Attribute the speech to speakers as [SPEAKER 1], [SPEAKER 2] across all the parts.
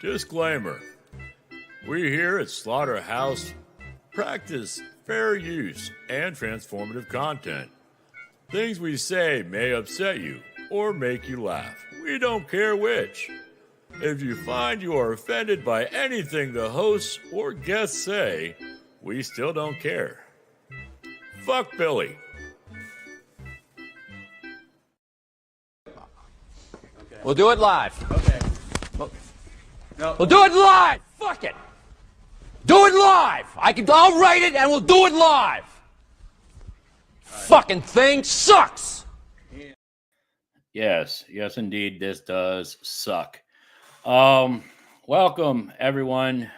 [SPEAKER 1] Disclaimer. We here at Slaughterhouse practice fair use and transformative content. Things we say may upset you or make you laugh. We don't care which. If you find you are offended by anything the hosts or guests say, we still don't care. Fuck Billy.
[SPEAKER 2] We'll do it live.
[SPEAKER 3] Okay.
[SPEAKER 2] We'll do it live. Fuck it. Do it live. I'll write it and we'll do it live. Fucking thing sucks.
[SPEAKER 4] Yes, indeed, this does suck. Welcome everyone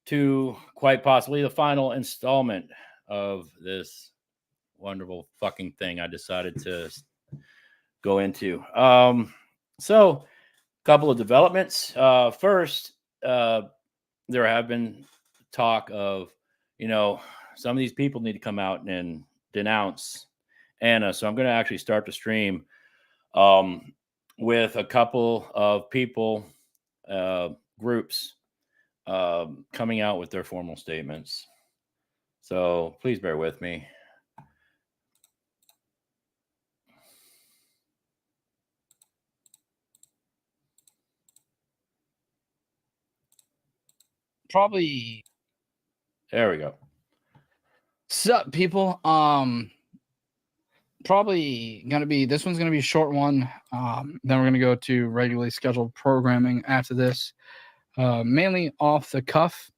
[SPEAKER 4] to quite possibly the final installment of this wonderful fucking thing I decided to go into. So a couple of developments. First, there have been talk of, some of these people need to come out and denounce Anna. So I'm going to actually start the stream with a couple of people, groups, coming out with their formal statements. So please bear with me.
[SPEAKER 3] Probably.
[SPEAKER 4] There we go.
[SPEAKER 3] Sup, people? Probably gonna be this one's gonna be a short one. Then we're gonna go to regularly scheduled programming after this. Mainly off the cuff.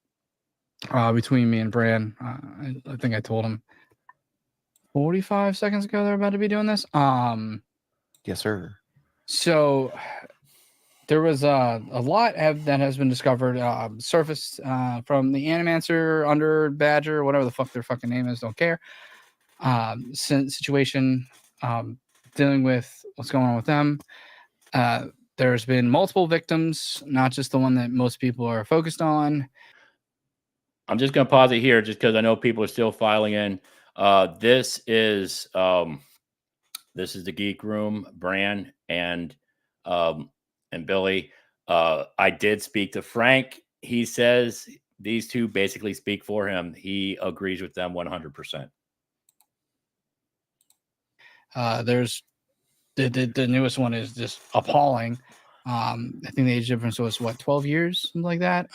[SPEAKER 3] Between me and Bran. I think I told him 45 seconds ago they're about to be doing this.
[SPEAKER 5] Yes, sir.
[SPEAKER 3] So there was a lot that has been discovered, surfaced from the Animancer, Under Badger, whatever the fuck their fucking name is, don't care. Situation dealing with what's going on with them. There's been multiple victims, not just the one that most people are focused on.
[SPEAKER 4] I'm just going to pause it here just because I know people are still filing in. This is the Geek Room, Bran and Billy. I did speak to Frank. He says these two basically speak for him. He agrees with them 100%.
[SPEAKER 3] There's the newest one is just appalling. I think the age difference was 12 years, something like that.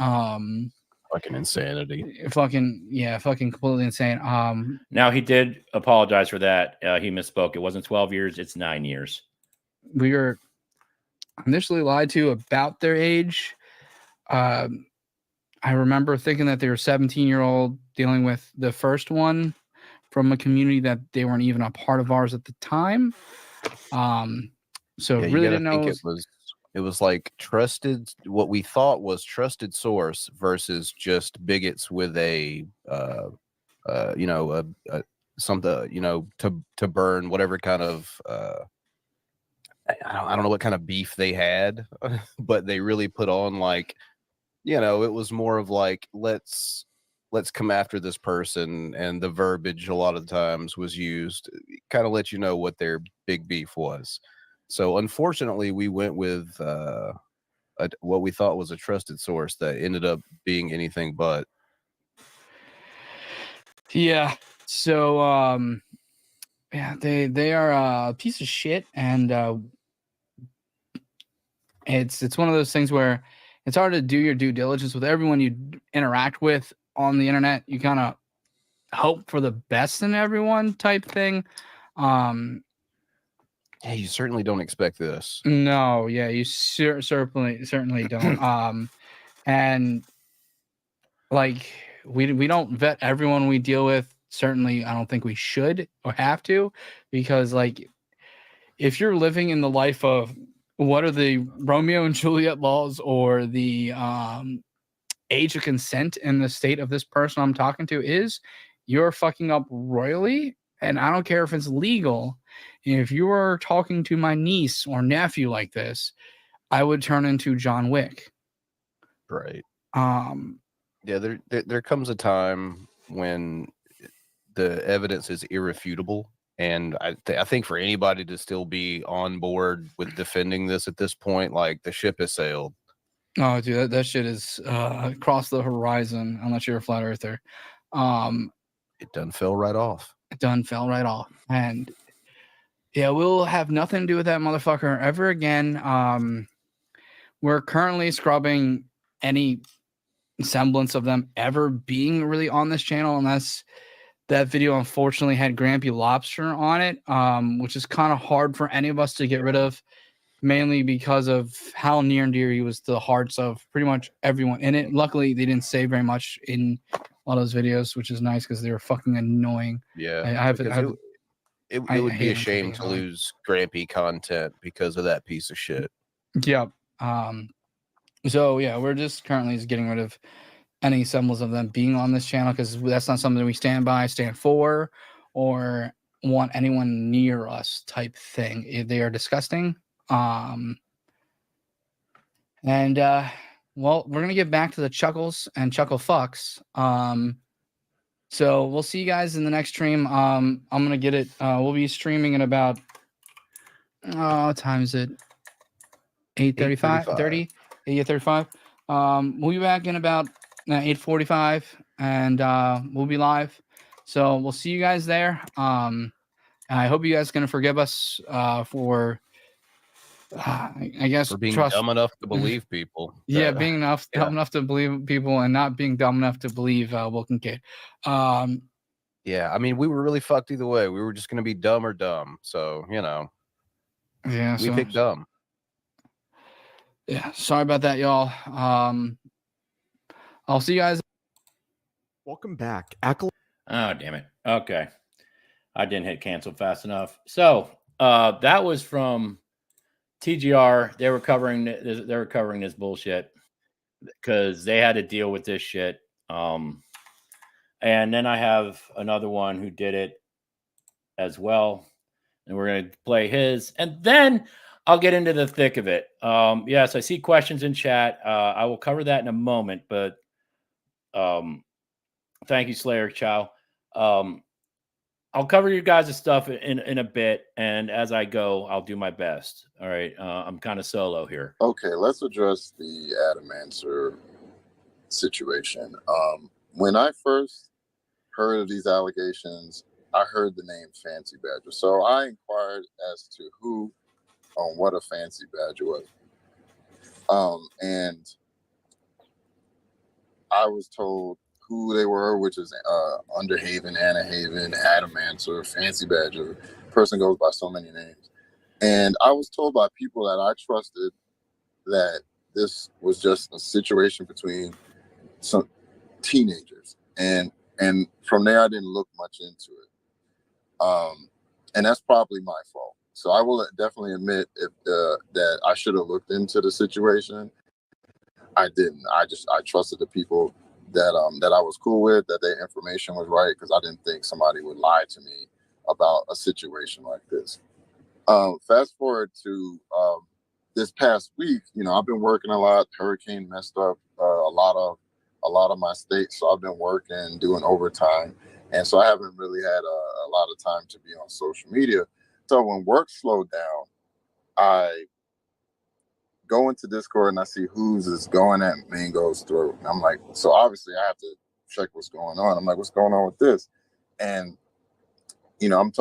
[SPEAKER 5] Fucking insanity.
[SPEAKER 3] Fucking completely insane.
[SPEAKER 4] Now he did apologize for that. He misspoke. It wasn't 12 years, it's 9 years.
[SPEAKER 3] We were initially lied to about their age. I remember thinking that they were 17-year-old dealing with the first one from a community that they weren't even a part of ours at the time. So really didn't know.
[SPEAKER 5] It was like trusted, what we thought was trusted source versus just bigots with something, to burn whatever kind of, I don't know what kind of beef they had, but they really put on it was more of like, let's come after this person. And the verbiage a lot of the times was used, kind of let you know what their big beef was. So unfortunately, we went with what we thought was a trusted source that ended up being anything but.
[SPEAKER 3] Yeah. So they are a piece of shit, and it's one of those things where it's hard to do your due diligence with everyone you interact with on the internet. You kind of hope for the best in everyone type thing.
[SPEAKER 5] Yeah, you certainly don't expect this.
[SPEAKER 3] No, yeah, you certainly don't. And like we don't vet everyone we deal with. Certainly, I don't think we should or have to, because like if you're living in the life of what are the Romeo and Juliet laws or the age of consent in the state of this person I'm talking to is, you're fucking up royally. And I don't care if it's legal. If you are talking to my niece or nephew like this, I would turn into John Wick.
[SPEAKER 5] Right. Yeah, there comes a time when the evidence is irrefutable. And I think for anybody to still be on board with defending this at this point, like the ship has sailed.
[SPEAKER 3] Oh, dude, that shit is across the horizon. Unless you're a flat earther,
[SPEAKER 5] It done fell right off.
[SPEAKER 3] it done fell right off. And yeah, we'll have nothing to do with that motherfucker ever again. We're currently scrubbing any semblance of them ever being really on this channel, unless that video unfortunately had Grampy Lobster on it, which is kind of hard for any of us to get rid of, mainly because of how near and dear he was to the hearts of pretty much everyone in it. Luckily, they didn't say very much in a lot of those videos, which is nice because they were fucking annoying.
[SPEAKER 5] Yeah, it
[SPEAKER 3] I
[SPEAKER 5] would be
[SPEAKER 3] hate
[SPEAKER 5] a
[SPEAKER 3] them for
[SPEAKER 5] shame
[SPEAKER 3] being
[SPEAKER 5] to
[SPEAKER 3] annoying.
[SPEAKER 5] lose Grampy content because of that piece of shit.
[SPEAKER 3] Yep. So yeah, we're just currently getting rid of any semblance of them being on this channel because that's not something we stand for, or want anyone near us type thing. They are disgusting. Well, we're gonna get back to the chuckles and chuckle fucks. So we'll see you guys in the next stream. I'm gonna get it. We'll be streaming in about what time is it? 8:35, 30, 8:35. We'll be back in about 8:45, and we'll be live. So we'll see you guys there. I hope you guys can forgive us for, I guess,
[SPEAKER 5] For being
[SPEAKER 3] trust.
[SPEAKER 5] dumb enough to believe people.
[SPEAKER 3] Yeah, being dumb enough to believe people and not being dumb enough to believe Wilkin Kid.
[SPEAKER 5] Yeah, I mean, we were really fucked either way. We were just going to be dumb or dumb. So, you know,
[SPEAKER 3] yeah,
[SPEAKER 5] we picked dumb.
[SPEAKER 3] Yeah, sorry about that, y'all. I'll see you guys.
[SPEAKER 6] Welcome back.
[SPEAKER 4] Oh, damn it. Okay. I didn't hit cancel fast enough. So that was from TGR. They were covering this bullshit because they had to deal with this shit. And then I have another one who did it as well. And we're going to play his. And then I'll get into the thick of it. Yes, I see questions in chat. I will cover that in a moment. But thank you, Slayer Chow. I'll cover you guys' stuff in a bit. And as I go, I'll do my best. All right. I'm kind of solo here.
[SPEAKER 7] Okay, let's address the Adamancer situation. When I first heard of these allegations, I heard the name Fancy Badger. So I inquired as to who on what a Fancy Badger was. And I was told who they were, which is Underhaven, Anahaven, Adamancer, Fancy Badger. Person goes by so many names. And I was told by people that I trusted that this was just a situation between some teenagers. And from there, I didn't look much into it. And that's probably my fault. So I will definitely admit that I should have looked into the situation. I didn't. I trusted the people that I was cool with, that their information was right, because I didn't think somebody would lie to me about a situation like this. Fast forward to this past week, I've been working a lot. Hurricane messed up a lot of my states, so I've been working, doing overtime, and so I haven't really had a lot of time to be on social media. So when work slowed down, I go into Discord and I see who's is going at Mango's throat. And I'm like, so obviously I have to check what's going on. I'm like, what's going on with this? And I'm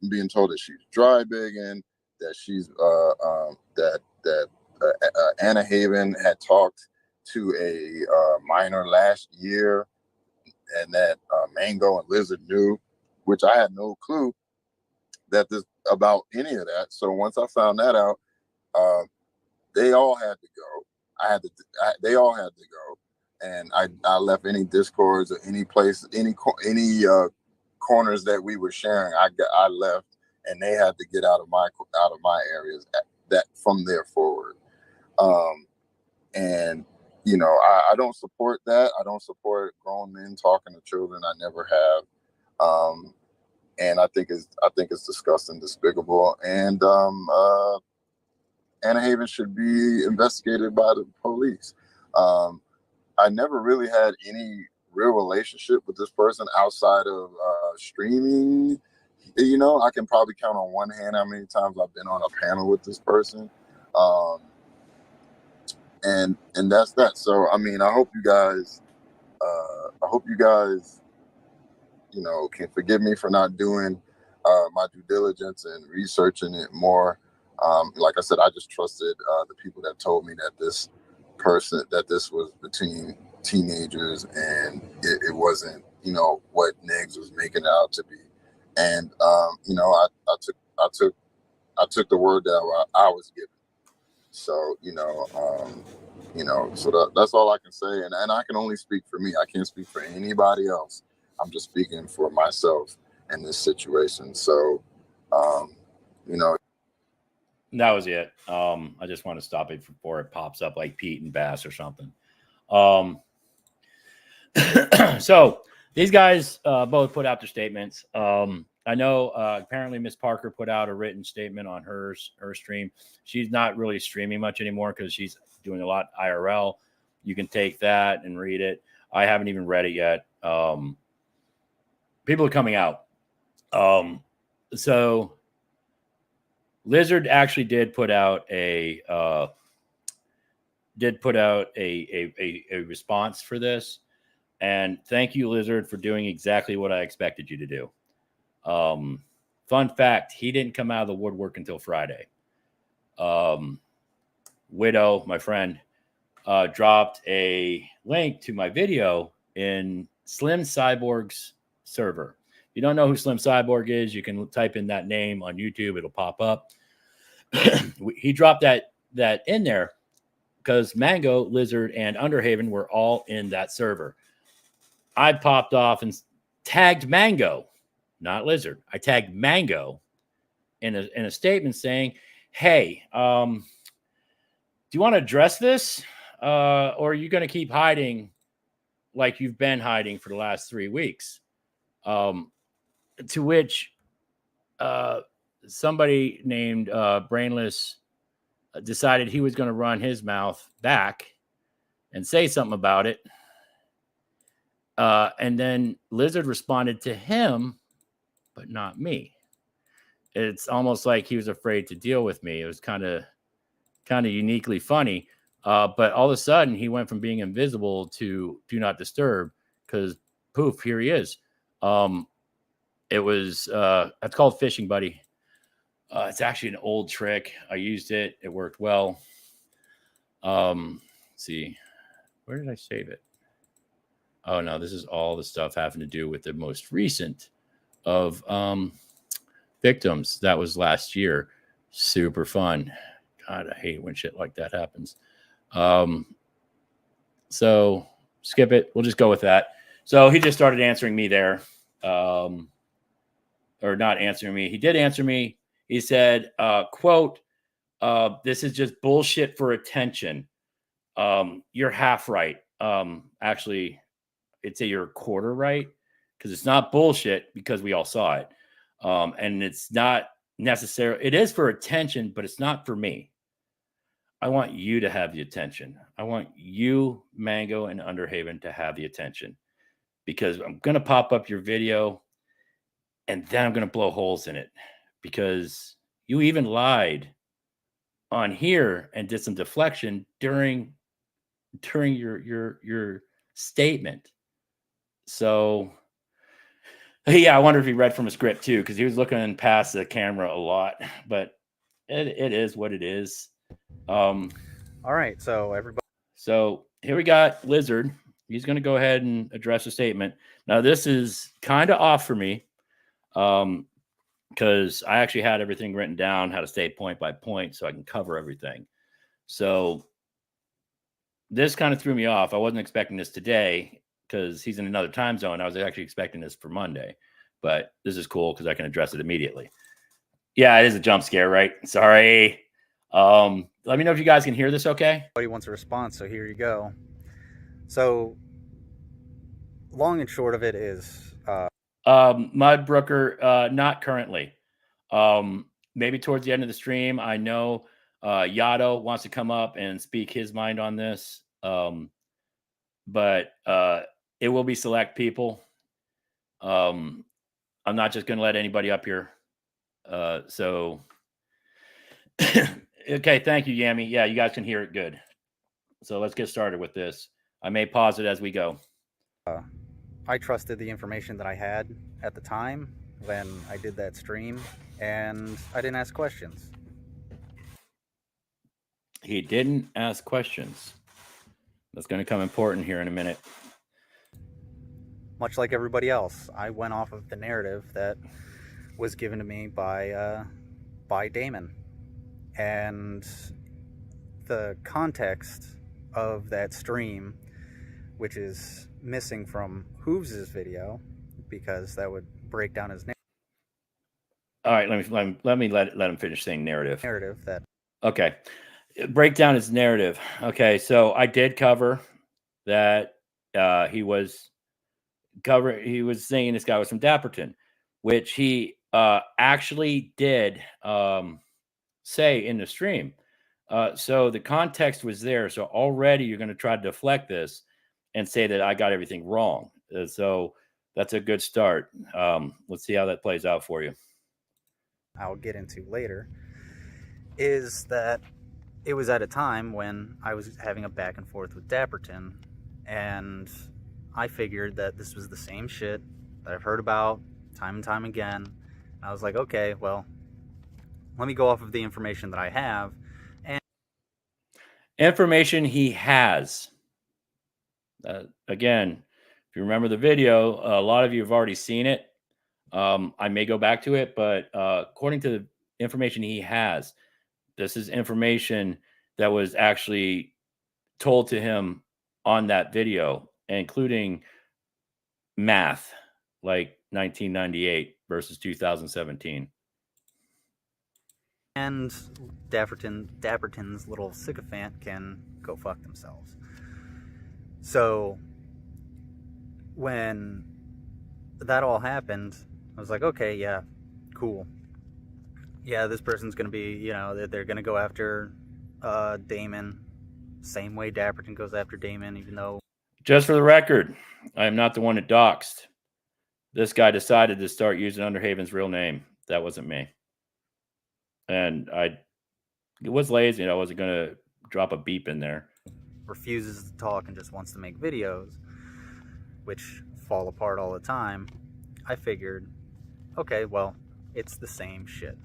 [SPEAKER 7] being told that she's dry bigging, that she's Anna Haven had talked to a minor last year, and that Mango and Lizard knew, which I had no clue that this about any of that. So once I found that out, they all had to go. They all had to go, and I left any discords or any place, any corners that we were sharing. I left, and they had to get out of my areas. That from there forward, and I don't support that. I don't support grown men talking to children. I never have, and I think it's disgusting, despicable, and Anna Haven should be investigated by the police. I never really had any real relationship with this person outside of streaming. I can probably count on one hand how many times I've been on a panel with this person. and that's that. So I mean, I hope you guys, you know, can forgive me for not doing my due diligence and researching it more. Like I said, I just trusted the people that told me that this was between teenagers, and it wasn't, you know, what Negs was making it out to be. And you know, I took the word that I was given. So so that's all I can say, and I can only speak for me. I can't speak for anybody else. I'm just speaking for myself in this situation. So, you know,
[SPEAKER 4] That was it. I just want to stop it before it pops up like Pete and Bass or something. So these guys both put out their statements. I know apparently Miss Parker put out a written statement on her stream. She's not really streaming much anymore because she's doing a lot IRL. You can take that and read it. I haven't even read it yet. People are coming out. So Lizard actually did put out a response for this. And thank you, Lizard, for doing exactly what I expected you to do. Fun fact, he didn't come out of the woodwork until Friday. Widow, my friend, dropped a link to my video in Slim Cyborg's server. If you don't know who Slim Cyborg is, you can type in that name on YouTube. It'll pop up. He dropped that in there because Mango, Lizard, and Underhaven were all in that server. I popped off and tagged Mango, not Lizard. I tagged Mango in a statement saying, hey, do you want to address this? Or are you going to keep hiding like you've been hiding for the last 3 weeks? To which somebody named Brainless decided he was going to run his mouth back and say something about it. And then Lizard responded to him, but not me. It's almost like he was afraid to deal with me. It was kind of uniquely funny. But all of a sudden, he went from being invisible to do not disturb because poof, here he is. It was that's called fishing, buddy. It's actually an old trick. I used it. It worked well. Let's see, where did I save it? Oh no, this is all the stuff having to do with the most recent of victims. That was last year. Super fun. God, I hate when shit like that happens. So skip it. We'll just go with that. So he just started answering me there. Or not answering me. He did answer me. He said, quote, this is just bullshit for attention. You're half right. Actually, I'd say you're a quarter right because it's not bullshit because we all saw it. And it's not necessarily, it is for attention, but it's not for me. I want you to have the attention. I want you, Mango, and Underhaven to have the attention because I'm going to pop up your video and then I'm going to blow holes in it because you even lied on here and did some deflection during your statement. So yeah, I wonder if he read from a script too, because he was looking past the camera a lot, but it is what it is.
[SPEAKER 8] All right, so everybody.
[SPEAKER 4] So here we got Lizard. He's going to go ahead and address the statement. Now this is kind of off for me, because I actually had everything written down, how to stay point by point, so I can cover everything. So this kind of threw me off. I wasn't expecting this today because he's in another time zone. I was actually expecting this for Monday, but this is cool because I can address it immediately. Yeah, it is a jump scare, right? Sorry. Let me know if you guys can hear this okay.
[SPEAKER 8] Everybody wants a response, so here you go. So long and short of it is
[SPEAKER 4] Mudbrooker, not currently. Maybe towards the end of the stream. I know Yato wants to come up and speak his mind on this. But it will be select people. I'm not just going to let anybody up here. So, okay, thank you, Yami. Yeah, you guys can hear it good. So let's get started with this. I may pause it as we go.
[SPEAKER 8] I trusted the information that I had at the time when I did that stream, and I didn't ask questions.
[SPEAKER 4] He didn't ask questions. That's going to come important here in a minute.
[SPEAKER 8] Much like everybody else, I went off of the narrative that was given to me by Damon. And the context of that stream, which is missing from Hooves' video, because that would break down his
[SPEAKER 4] All right, let me let him finish saying narrative.
[SPEAKER 8] narrative. That
[SPEAKER 4] Okay, break down his narrative. Okay, so I did cover that. He was saying this guy was from Dapperton, which he actually did say in the stream. So the context was there. So already you're going to try to deflect this and say that I got everything wrong. So that's a good start. Let's see how that plays out for you.
[SPEAKER 8] I'll get into later, is that it was at a time when I was having a back and forth with Dapperton, and I figured that this was the same shit that I've heard about time and time again. I was like, okay, well, let me go off of the information that I have. And
[SPEAKER 4] information he has. Again, if you remember the video, a lot of you have already seen it. I may go back to it, but according to the information he has, this is information that was actually told to him on that video, including math, like 1998 versus 2017.
[SPEAKER 8] And Dapperton's little sycophant can go fuck themselves. So when that all happened, I was like, okay, yeah, cool. Yeah, this person's going to be, they're going to go after Damon, same way Dapperton goes after Damon, even though...
[SPEAKER 4] Just for the record, I am not the one that doxed. This guy decided to start using Underhaven's real name. That wasn't me. And I was lazy. I wasn't going to drop a beep in there.
[SPEAKER 8] Refuses to talk and just wants to make videos, which fall apart all the time. I figured, okay, well, it's the same shit.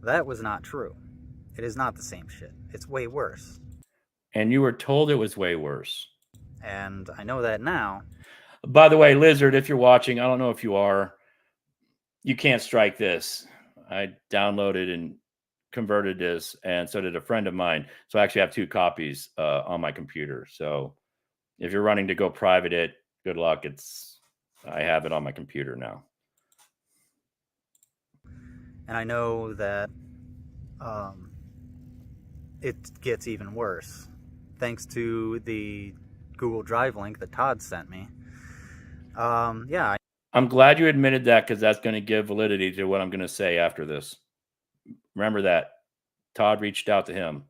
[SPEAKER 8] That was not true. It is not the same shit. It's way worse.
[SPEAKER 4] And you were told it was way worse.
[SPEAKER 8] And I know that now.
[SPEAKER 4] By the way, Lizard, if you're watching, I don't know if you are, you can't strike this. I downloaded and converted this, and so did a friend of mine. So I actually have 2 copies on my computer. So if you're running to go private it, good luck. I have it on my computer now.
[SPEAKER 8] And I know that it gets even worse. Thanks to the Google Drive link that Todd sent me. Yeah.
[SPEAKER 4] I'm glad you admitted that, because that's going to give validity to what I'm going to say after this. Remember that. Todd reached out to him.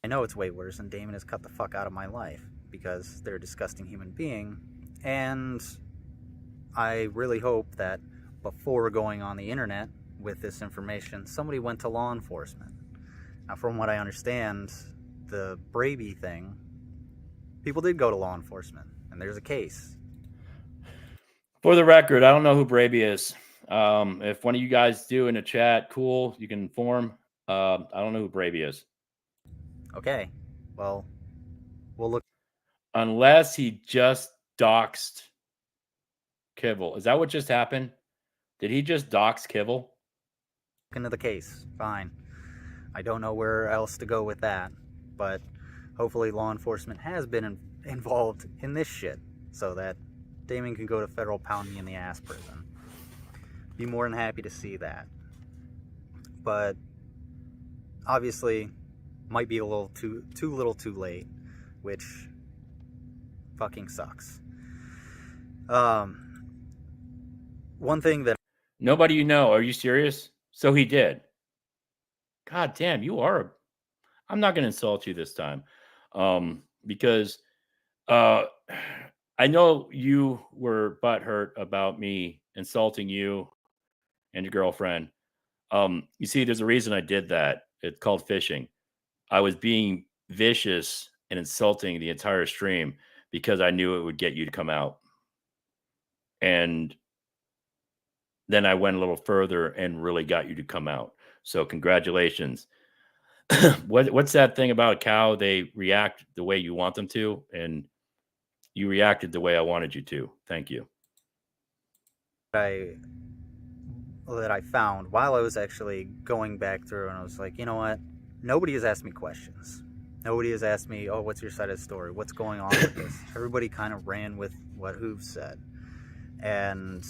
[SPEAKER 8] I know it's way worse, and Damon has cut the fuck out of my life because they're a disgusting human being. And I really hope that before going on the internet with this information, somebody went to law enforcement. Now, from what I understand, the Braby thing, people did go to law enforcement, and there's a case.
[SPEAKER 4] For the record, I don't know who Braby is. If one of you guys do in the chat, cool, you can inform. I don't know who Braby is.
[SPEAKER 8] Okay, well, we'll look.
[SPEAKER 4] Unless he just doxed Kibble. Is that what just happened? Did he just dox Kibble?
[SPEAKER 8] Into the case. Fine. I don't know where else to go with that, but hopefully law enforcement has been involved in this shit so that Damon can go to federal pound me in the ass prison. Be more than happy to see that. But obviously might be a little too little too late, which fucking sucks. One thing that
[SPEAKER 4] nobody you know, are you serious? So he did. God damn, you are. I'm not going to insult you this time, because I know you were butthurt about me insulting you and your girlfriend. You see, there's a reason I did that. It's called fishing. I was being vicious and insulting the entire stream because I knew it would get you to come out. And then I went a little further and really got you to come out. So congratulations. What's that thing about cow? They react the way you want them to, and you reacted the way I wanted you to. Thank you.
[SPEAKER 8] that I found while I was actually going back through, and I was like, you know what? Nobody has asked me questions. Nobody has asked me, oh, what's your side of the story? What's going on with this? Everybody kind of ran with what Hooves said. And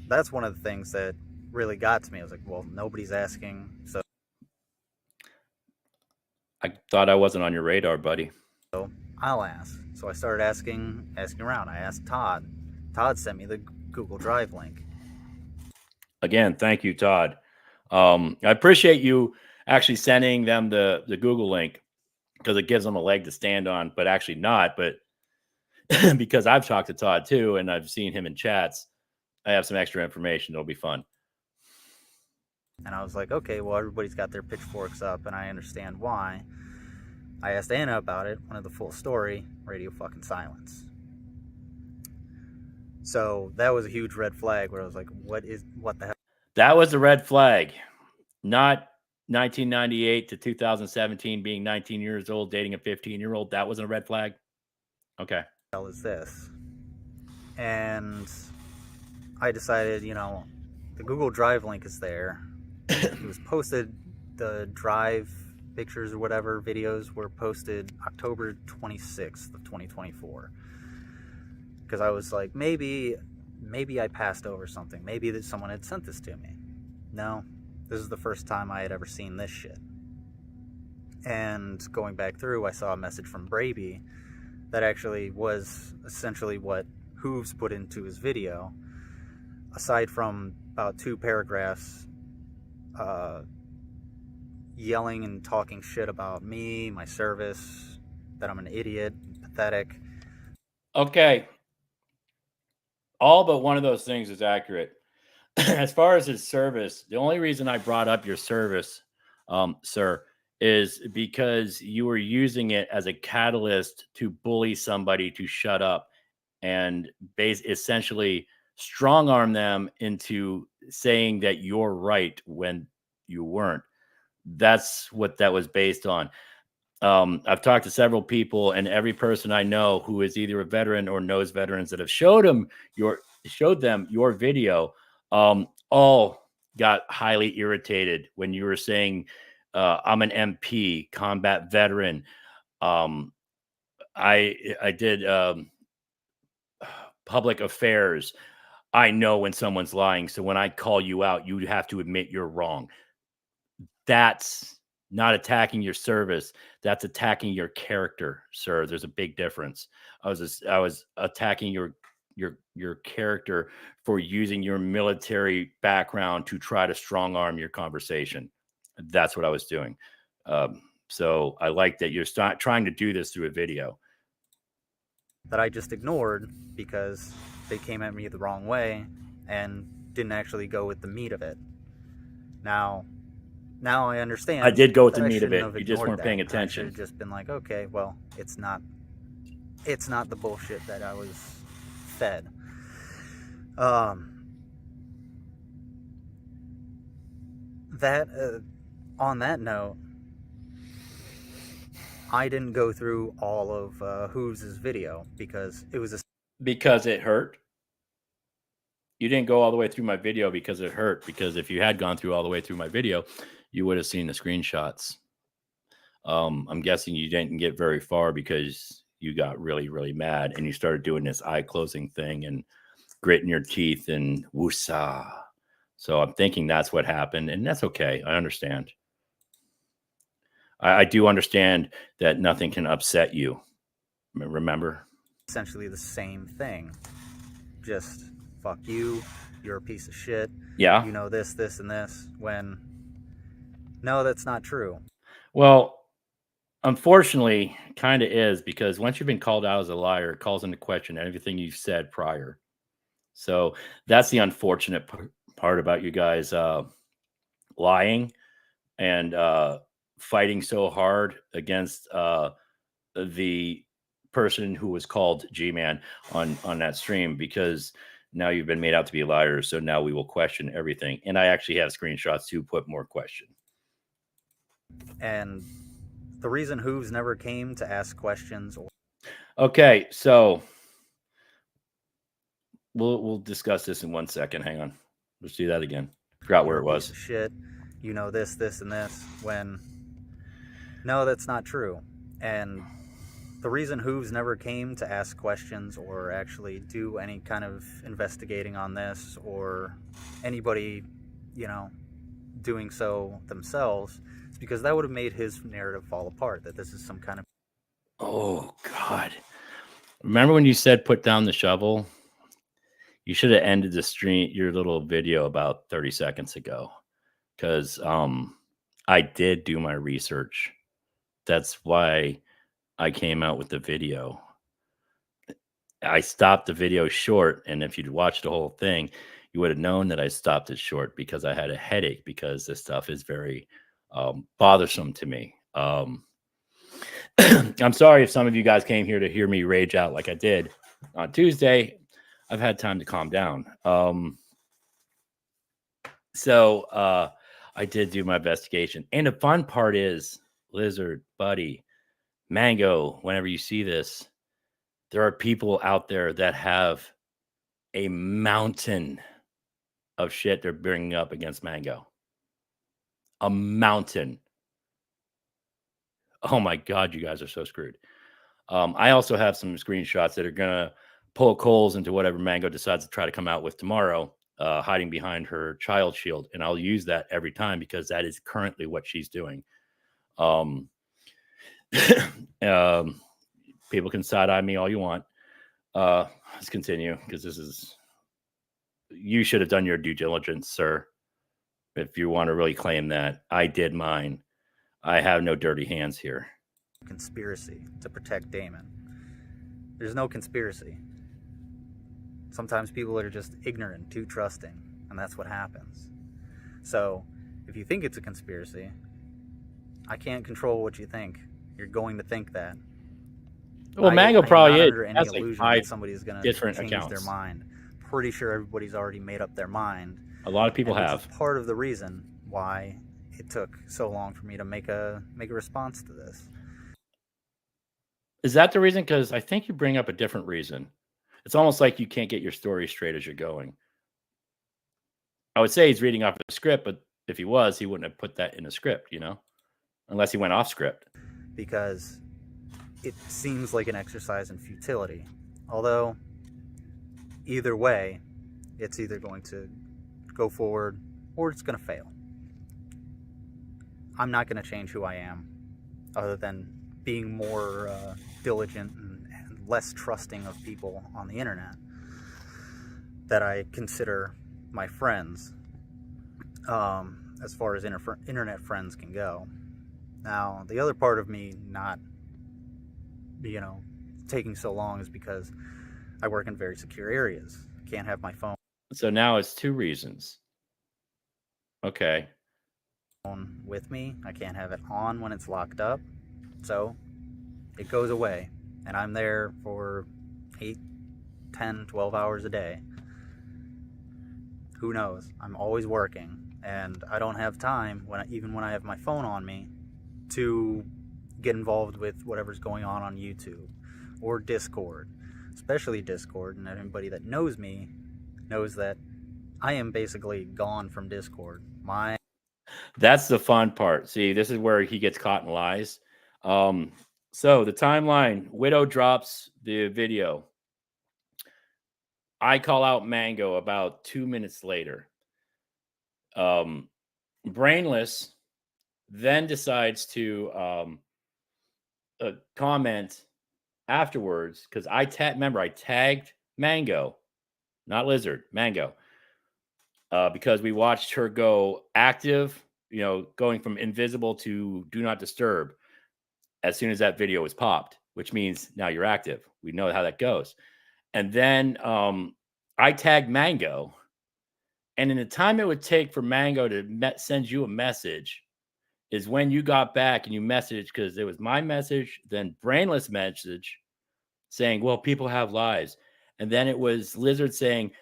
[SPEAKER 8] that's one of the things that really got to me. I was like, well, nobody's asking, so
[SPEAKER 4] I thought I wasn't on your radar, buddy.
[SPEAKER 8] I'll ask. So I started asking around. I asked Todd. Todd sent me the Google Drive link.
[SPEAKER 4] Again, thank you, Todd. I appreciate you actually sending them the Google link, because it gives them a leg to stand on, but actually not. But because I've talked to Todd too, and I've seen him in chats, I have some extra information. It'll be fun.
[SPEAKER 8] And I was like, okay, well, everybody's got their pitchforks up, and I understand why. I asked Anna about it, wanted the full story, radio fucking silence. So that was a huge red flag where I was like, what the hell?
[SPEAKER 4] That was the red flag. Not 1998 to 2017 being 19 years old, dating a 15-year-old. That wasn't a red flag? Okay.
[SPEAKER 8] What the hell is this? And I decided, you know, the Google Drive link is there. It was posted, the Drive pictures or whatever videos were posted October 26th of 2024. Because I was like, maybe I passed over something. Maybe that someone had sent this to me. No, this is the first time I had ever seen this shit. And going back through, I saw a message from Braby that actually was essentially what Hooves put into his video. Aside from about 2 paragraphs yelling and talking shit about me, my service, that I'm an idiot, pathetic.
[SPEAKER 4] Okay. All but one of those things is accurate. As far as his service, the only reason I brought up your service, sir, is because you were using it as a catalyst to bully somebody to shut up and essentially strong arm them into saying that you're right when you weren't. That's what that was based on. I've talked to several people, and every person I know who is either a veteran or knows veterans that have showed them your video, all got highly irritated when you were saying, I'm an MP, combat veteran. I did public affairs. I know when someone's lying. So when I call you out, you have to admit you're wrong. That's not attacking your service. That's attacking your character, sir. There's a big difference. I was attacking your character for using your military background to try to strong arm your conversation. That's what I was doing. So I like that you're trying to do this through a video.
[SPEAKER 8] That I just ignored because they came at me the wrong way and didn't actually go with the meat of it. Now I understand.
[SPEAKER 4] I did go with the meat of it. You just weren't paying attention.
[SPEAKER 8] I should have just been like, okay, well, it's not the bullshit that I was fed. On that note, I didn't go through all of Hooves' video because it hurt.
[SPEAKER 4] You didn't go all the way through my video because it hurt. Because if you had gone through all the way through my video, you would have seen the screenshots. I'm guessing you didn't get very far because you got really, really mad and you started doing this eye closing thing and gritting your teeth and woosah. So I'm thinking that's what happened, and that's okay. I understand. I do understand that nothing can upset you. Remember?
[SPEAKER 8] Essentially the same thing. Just fuck you. You're a piece of shit.
[SPEAKER 4] Yeah.
[SPEAKER 8] You know this, and this. When no, that's not true.
[SPEAKER 4] Well, unfortunately, kind of is, because once you've been called out as a liar, it calls into question everything you've said prior. So that's the unfortunate part about you guys lying and fighting so hard against the person who was called G-Man on that stream, because now you've been made out to be a liar. So now we will question everything. And I actually have screenshots to put more question.
[SPEAKER 8] And the reason Hooves never came to ask questions.
[SPEAKER 4] Okay, so we'll discuss this in 1 second. Hang on. Let's do that again. Forgot where it was.
[SPEAKER 8] Shit, you know this, and this. When no, that's not true. And the reason Hooves never came to ask questions or actually do any kind of investigating on this, or anybody, doing so themselves, is because that would have made his narrative fall apart, that this is some kind of...
[SPEAKER 4] Oh, God. Remember when you said put down the shovel? You should have ended the stream, your little video, about 30 seconds ago, because I did do my research. That's why I came out with the video. I stopped the video short, and if you'd watched the whole thing, you would have known that I stopped it short because I had a headache, because this stuff is very bothersome to me. I'm sorry if some of you guys came here to hear me rage out like I did on Tuesday. I've had time to calm down. So I did do my investigation. And the fun part is, Lizard, Buddy, Mango, whenever you see this, there are people out there that have a mountain of shit they're bringing up against Mango. A mountain. Oh my God, you guys are so screwed. I also have some screenshots that are going to poke holes into whatever Mango decides to try to come out with tomorrow, hiding behind her child shield. And I'll use that every time, because that is currently what she's doing. People can side-eye me all you want. Let's continue, because you should have done your due diligence, sir. If you want to really claim that. I did mine. I have no dirty hands here.
[SPEAKER 8] Conspiracy to protect Damon. There's no conspiracy. Sometimes people are just ignorant, too trusting, and that's what happens. So, if you think it's a conspiracy, I can't control what you think. You're going to think that.
[SPEAKER 4] Well, Mango probably is.
[SPEAKER 8] That's like 5 somebody's going to
[SPEAKER 4] different
[SPEAKER 8] change
[SPEAKER 4] accounts.
[SPEAKER 8] Their mind. Pretty sure everybody's already made up their mind.
[SPEAKER 4] A lot of people have.
[SPEAKER 8] It's part of the reason why it took so long for me to make a response to this.
[SPEAKER 4] Is that the reason? Because I think you bring up a different reason. It's almost like you can't get your story straight as you're going. I would say he's reading off a script, but if he was, he wouldn't have put that in a script, unless he went off script.
[SPEAKER 8] Because it seems like an exercise in futility. Although, either way, it's either going to go forward or it's going to fail. I'm not going to change who I am, other than being more diligent and less trusting of people on the internet that I consider my friends, as far as internet friends can go. Now, the other part of me not, taking so long is because I work in very secure areas. I can't have my phone.
[SPEAKER 4] So now it's 2 reasons. Okay.
[SPEAKER 8] With me. I can't have it on when it's locked up. So it goes away. And I'm there for 8, 10, 12 hours a day. Who knows? I'm always working. And I don't have time, even when I have my phone on me, to get involved with whatever's going on YouTube or Discord. Especially Discord. And anybody that knows me knows that I am basically gone from Discord.
[SPEAKER 4] That's the fun part. See, this is where he gets caught in lies. So the timeline, Widow drops the video. I call out Mango about 2 minutes later. Brainless then decides to comment afterwards, because I tagged Mango, not Lizard, Mango, because we watched her go active, going from invisible to do not disturb as soon as that video was popped, which means now you're active. We know how that goes. And then I tagged Mango, and in the time it would take for Mango to send you a message, is when you got back and you messaged, because it was my message, then Brainless message saying, well, people have lives. And then it was Lizard saying,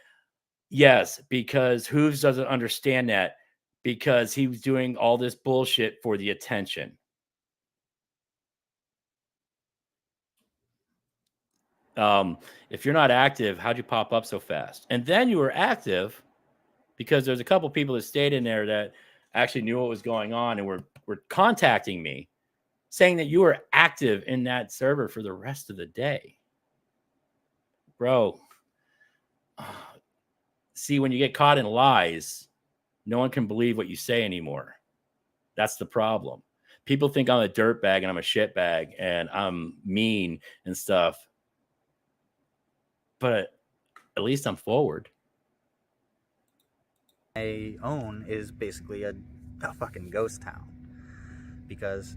[SPEAKER 4] yes, because Hooves doesn't understand that because he was doing all this bullshit for the attention. If you're not active, how'd you pop up so fast? And then you were active because there's a couple people that stayed in there that actually knew what was going on and were contacting me saying that you were active in that server for the rest of the day. Bro, see, when you get caught in lies, no one can believe what you say anymore. That's the problem. People think I'm a dirtbag and I'm a shitbag and I'm mean and stuff. But at least I'm forward.
[SPEAKER 8] I own is basically a fucking ghost town because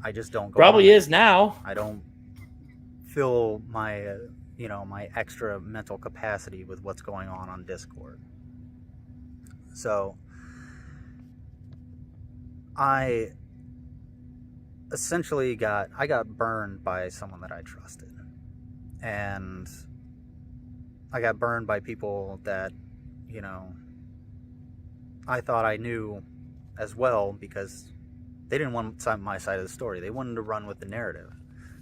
[SPEAKER 8] I just don't go
[SPEAKER 4] Probably
[SPEAKER 8] on
[SPEAKER 4] is now.
[SPEAKER 8] I don't fill my my extra mental capacity with what's going on Discord. So I essentially got burned by someone that I trusted, and I got burned by people that I thought I knew as well, because they didn't want my side of the story. They wanted to run with the narrative.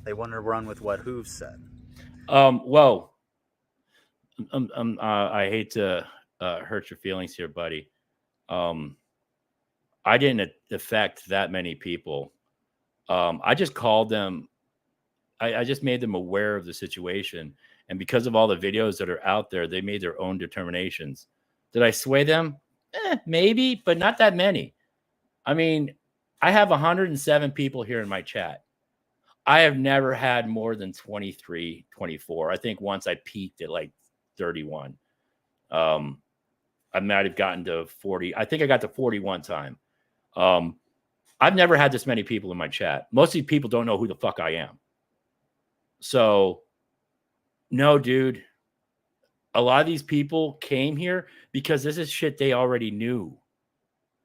[SPEAKER 8] They wanted to run with what Hooves said.
[SPEAKER 4] Well, I hate to hurt your feelings here, buddy. I didn't affect that many people. I just called them. I just made them aware of the situation. And because of all the videos that are out there, they made their own determinations. Did I sway them? Maybe, but not that many. I mean, I have 107 people here in my chat. I have never had more than 23, 24. I think once I peaked at like 31. I might have gotten to 40. I think I got to 40 one time. I've never had this many people in my chat. Most of these people don't know who the fuck I am. So, no, dude. A lot of these people came here because this is shit they already knew.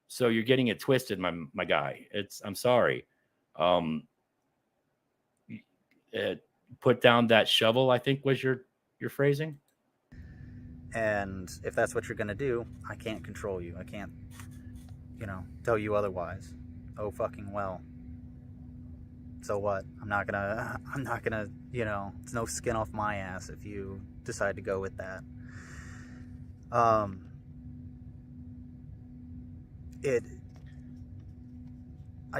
[SPEAKER 4] So you're getting it twisted, my guy. I'm sorry. Put down that shovel, I think was your phrasing.
[SPEAKER 8] And if that's what you're gonna do, I can't control you. I can't, tell you otherwise. Oh fucking well. So what? I'm not gonna, it's no skin off my ass if you decide to go with that. I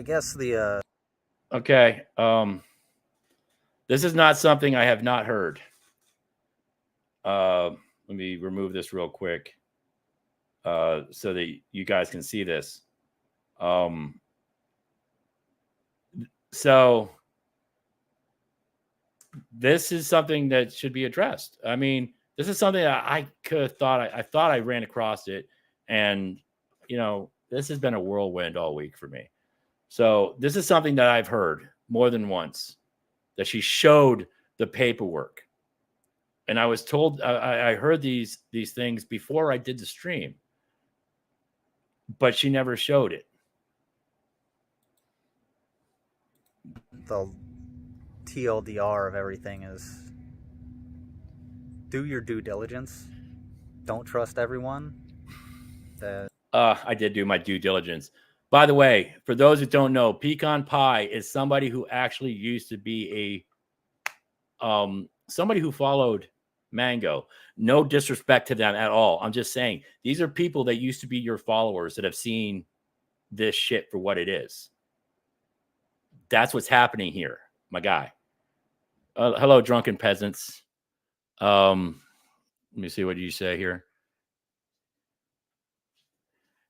[SPEAKER 8] guess the
[SPEAKER 4] Okay. This is not something I have not heard. Let me remove this real quick so that you guys can see this. So this is something that should be addressed. I mean, this is something that I could have thought. I thought I ran across it, and this has been a whirlwind all week for me. So this is something that I've heard more than once, that she showed the paperwork. And I was told, I heard these things before I did the stream, but she never showed it.
[SPEAKER 8] The TLDR of everything is do your due diligence. Don't trust everyone.
[SPEAKER 4] I did do my due diligence. By the way, for those who don't know, Pecan Pie is somebody who actually used to be somebody who followed Mango. No disrespect to them at all. I'm just saying these are people that used to be your followers that have seen this shit for what it is. That's what's happening here, my guy. Hello, drunken peasants. Let me see, what do you say here?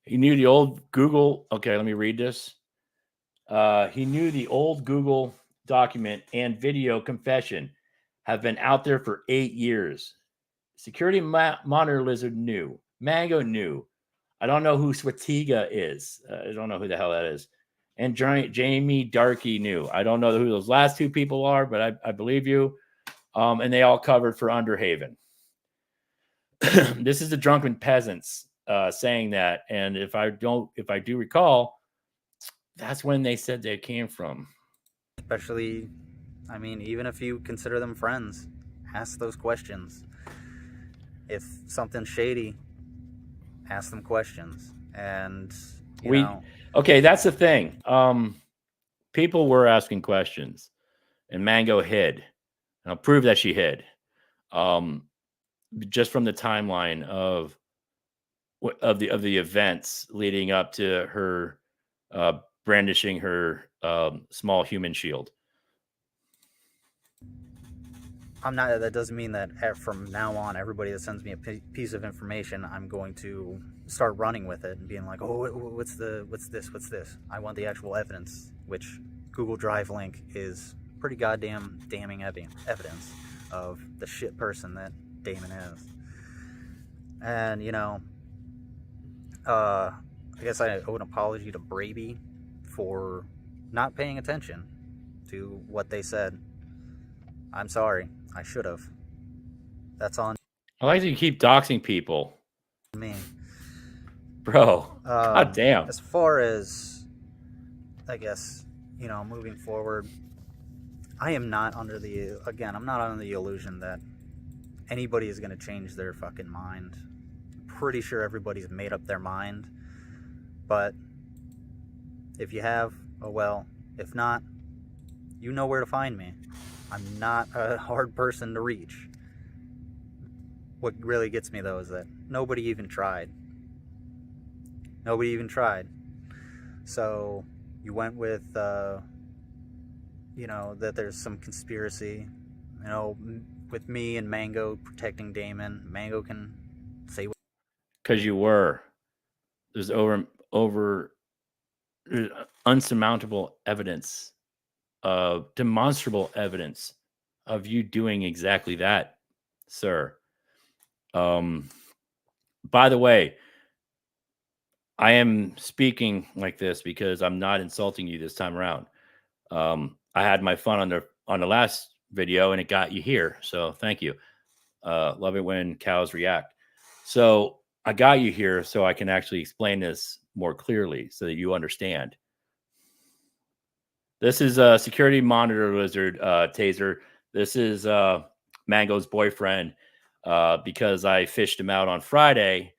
[SPEAKER 4] He knew the old Google. Okay, let me read this. He knew the old Google document and video confession have been out there for 8 years. Security monitor lizard knew. Mango knew. I don't know who Swatiga is. I don't know who the hell that is. And Jamie Darkey knew. I don't know who those last two people are, but I believe you. And they all covered for Underhaven. This is the drunken peasants saying that. And if I do recall, That's when they said they came from.
[SPEAKER 8] Especially, I mean, even if you consider them friends, ask those questions. If something's shady, ask them questions. And, you know.
[SPEAKER 4] Okay, that's the thing. People were asking questions, and Mango hid. And I'll prove that she hid. Just from the timeline of the events leading up to her brandishing her small human shield.
[SPEAKER 8] That doesn't mean that from now on, everybody that sends me a piece of information, I'm going to start running with it and being like, oh, what's this? I want the actual evidence, which Google Drive link is pretty goddamn damning evidence of the shit person that Damon is. And, you know, I guess I owe an apology to Braby for not paying attention to what they said. I'm sorry. I should have. That's on
[SPEAKER 4] I like that you keep doxing people.
[SPEAKER 8] me.
[SPEAKER 4] Bro, god damn.
[SPEAKER 8] As far as, I guess, you know, moving forward, I am not under the, again, I'm not under the illusion that anybody is going to change their fucking mind. I'm pretty sure everybody's made up their mind. But if you have, oh well. If not, you know where to find me. I'm not a hard person to reach. What really gets me, though, is that nobody even tried. Nobody even tried. So you went with, you know, that there's some conspiracy. You know, with me and Mango protecting Damon. Mango can say what...
[SPEAKER 4] Because you were. There's unsurmountable evidence, demonstrable evidence of you doing exactly that, sir. By the way, I am speaking like this because I'm not insulting you this time around. I had my fun on the last video and it got you here. So thank you. Love it when cows react. So I got you here so I can actually explain this more clearly so that you understand. This is a security monitor lizard, Taser. This is Mango's boyfriend because I fished him out on Friday.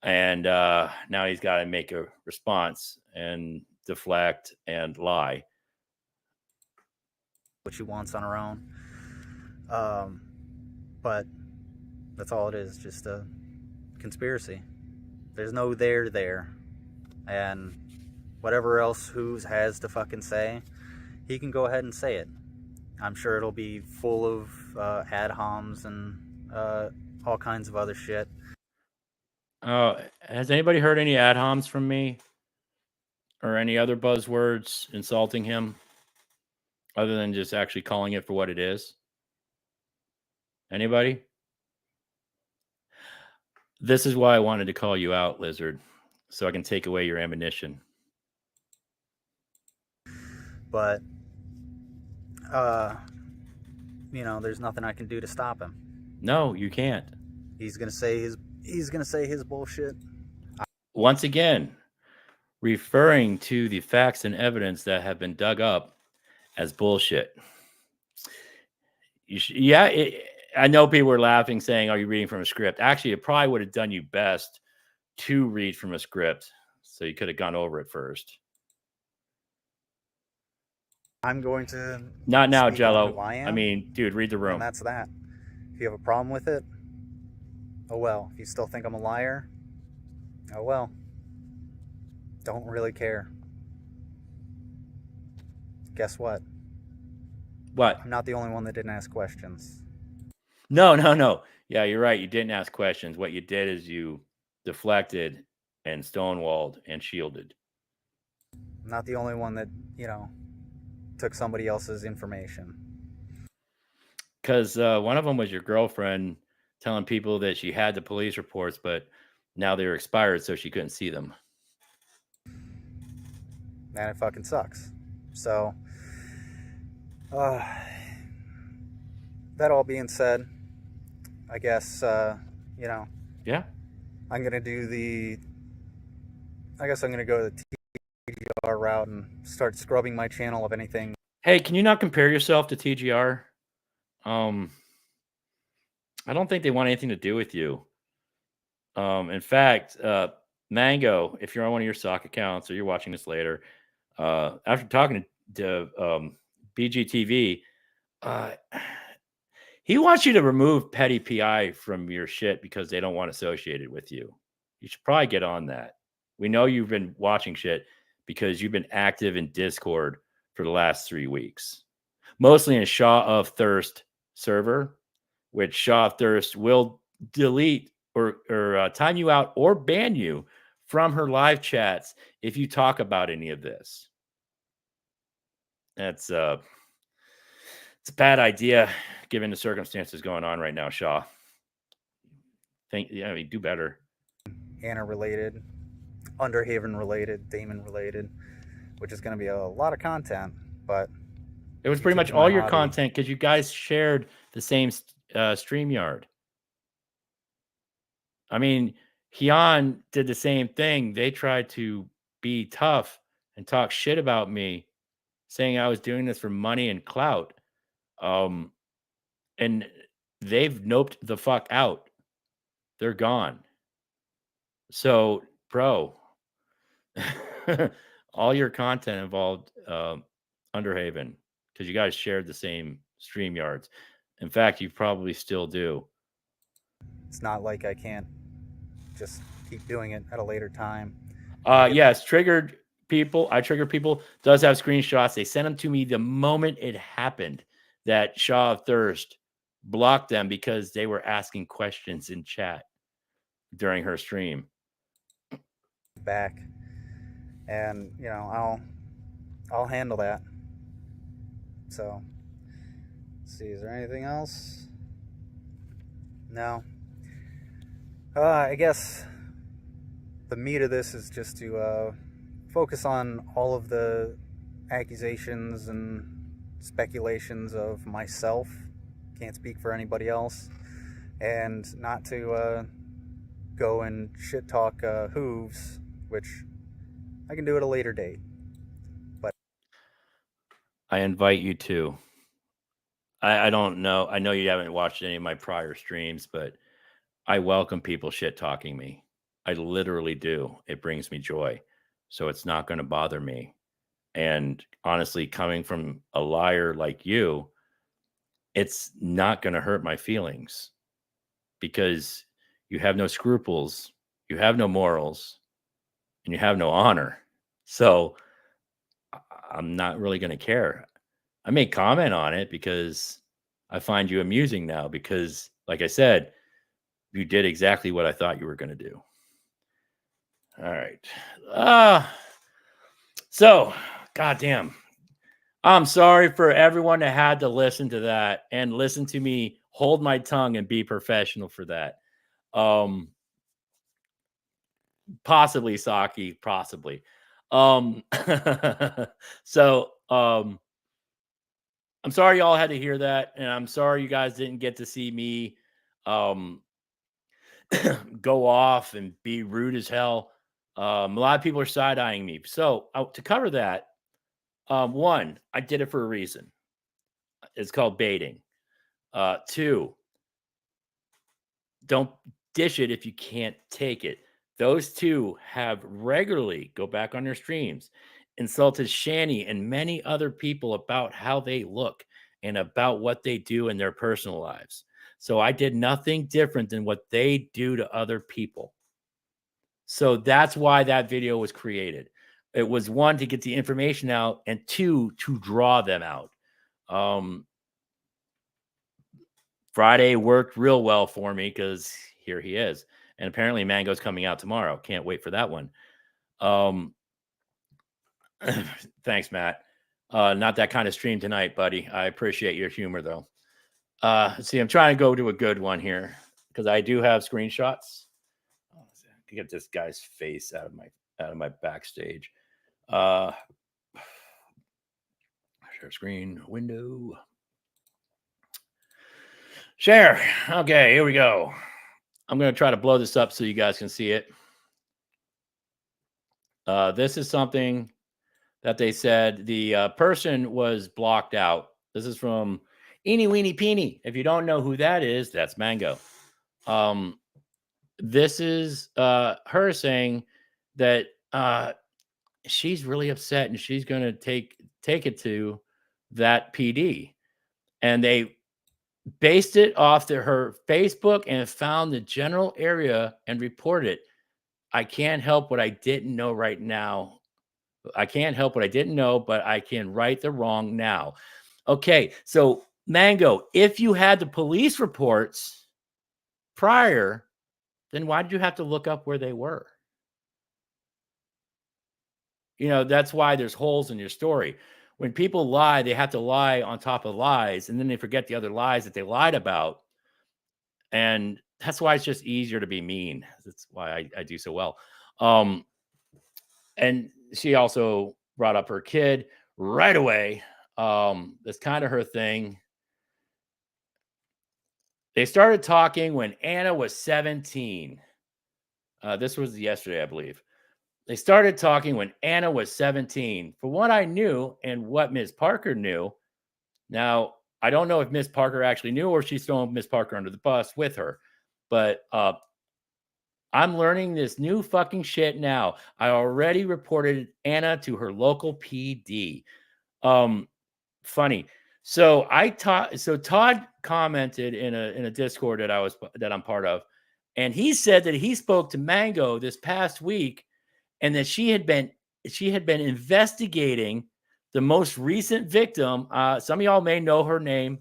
[SPEAKER 4] And now he's got to make a response and deflect and lie.
[SPEAKER 8] What she wants on her own. But that's all it is, just a conspiracy. There's no there. And whatever else Who's has to fucking say, he can go ahead and say it. I'm sure it'll be full of ad homs and all kinds of other shit.
[SPEAKER 4] Has anybody heard any ad homs from me or any other buzzwords insulting him other than just actually calling it for what it is? Anybody? This is why I wanted to call you out, Lizard, so I can take away your ammunition.
[SPEAKER 8] But, you know, there's nothing I can do to stop him.
[SPEAKER 4] No, you can't.
[SPEAKER 8] He's gonna say his bullshit.
[SPEAKER 4] Once again, referring to the facts and evidence that have been dug up as bullshit. I know people were laughing, saying, "Are you reading from a script?" Actually, it probably would have done you best to read from a script, so you could have gone over it first.
[SPEAKER 8] I'm going to
[SPEAKER 4] not now,
[SPEAKER 8] speak
[SPEAKER 4] Jello.
[SPEAKER 8] on who I am,
[SPEAKER 4] I mean, dude, read the room.
[SPEAKER 8] And that's that. If you have a problem with it, oh well. If you still think I'm a liar, oh well. Don't really care. Guess what?
[SPEAKER 4] What?
[SPEAKER 8] I'm not the only one that didn't ask questions.
[SPEAKER 4] No. Yeah, you're right. You didn't ask questions. What you did is you deflected and stonewalled and shielded.
[SPEAKER 8] I'm not the only one that, you know, took somebody else's information.
[SPEAKER 4] Because one of them was your girlfriend telling people that she had the police reports, but now they were expired, so she couldn't see them.
[SPEAKER 8] And it fucking sucks. So, that all being said, I guess, you know.
[SPEAKER 4] Yeah.
[SPEAKER 8] I'm going to go to the TGR route and start scrubbing my channel of anything.
[SPEAKER 4] Hey, can you not compare yourself to TGR? I don't think they want anything to do with you. In fact, Mango, if you're on one of your sock accounts or you're watching this later, after talking to BGTV, he wants you to remove petty PI from your shit because they don't want associated with you. You should probably get on that. We know you've been watching shit because you've been active in Discord for the last 3 weeks, mostly in Shaw of Thirst server, which Shaw of Thirst will delete or time you out or ban you from her live chats if you talk about any of this. That's it's a bad idea given the circumstances going on right now, Shaw. Do better.
[SPEAKER 8] Anna related, Underhaven related, Damon related, which is going to be a lot of content, but
[SPEAKER 4] it was pretty much all your content because you guys shared the same StreamYard. I mean, Hyun did the same thing. They tried to be tough and talk shit about me, saying I was doing this for money and clout. And they've noped the fuck out. They're gone. So, bro, all your content involved Underhaven because you guys shared the same StreamYards. In fact, you probably still do.
[SPEAKER 8] It's not like I can't just keep doing it at a later time.
[SPEAKER 4] Yes, triggered people. I trigger people. Does have screenshots. They sent them to me the moment it happened that Shaw of Thirst blocked them because they were asking questions in chat during her stream.
[SPEAKER 8] Back, and I'll handle that. So, let's see, is there anything else? No. I guess the meat of this is just to focus on all of the accusations and speculations of myself. Can't speak for anybody else. And not to go and shit talk hooves, which I can do at a later date. But
[SPEAKER 4] I invite you to. I don't know. I know you haven't watched any of my prior streams, but I welcome people shit talking me. I literally do. It brings me joy. So it's not going to bother me. And honestly, coming from a liar like you, it's not going to hurt my feelings because you have no scruples, you have no morals, and you have no honor. So I'm not really going to care. I may comment on it because I find you amusing now because, like I said, you did exactly what I thought you were going to do. All right. So, goddamn. I'm sorry for everyone that had to listen to that and listen to me hold my tongue and be professional for that. Possibly, Saki, possibly. So, I'm sorry y'all had to hear that, and I'm sorry you guys didn't get to see me go off and be rude as hell. A lot of people are side-eyeing me. So to cover that, one, I did it for a reason. It's called baiting. Two, don't dish it if you can't take it. Those two have regularly, go back on their streams, insulted Shani and many other people about how they look and about what they do in their personal lives. So I did nothing different than what they do to other people. So that's why that video was created. It was one, to get the information out, and two, to draw them out. Friday worked real well for me because here he is. And apparently Mango's coming out tomorrow. Can't wait for that one. Thanks, Matt. Not that kind of stream tonight, buddy. I appreciate your humor, though. Let's see, I'm trying to go to a good one here because I do have screenshots. To get this guy's face out of my backstage. Share screen window. Share. Okay, here we go. I'm going to try to blow this up so you guys can see it. This is something that they said the person was blocked out. This is from Eeny Weeny Peeny. If you don't know who that is, that's Mango. This is her saying that she's really upset and she's going to take it to that PD. And they based it off her Facebook and found the general area and reported it. I can't help what I didn't know right now. I can't help what I didn't know, but I can right the wrong now. Okay, so Mango, if you had the police reports prior, then why did you have to look up where they were? You know, that's why there's holes in your story. When people lie, they have to lie on top of lies, and then they forget the other lies that they lied about. And that's why it's just easier to be mean. That's why I do so well. And she also brought up her kid right away. That's kind of her thing. They started talking when Anna was 17. This was yesterday, I believe. They started talking when Anna was 17. From what I knew and what Ms. Parker knew, now, I don't know if Miss Parker actually knew or she's throwing Miss Parker under the bus with her, but I'm learning this new fucking shit now. I already reported Anna to her local PD. Funny. So Todd commented in a Discord that I'm part of, and he said that he spoke to Mango this past week, and that she had been investigating the most recent victim. Some of y'all may know her name.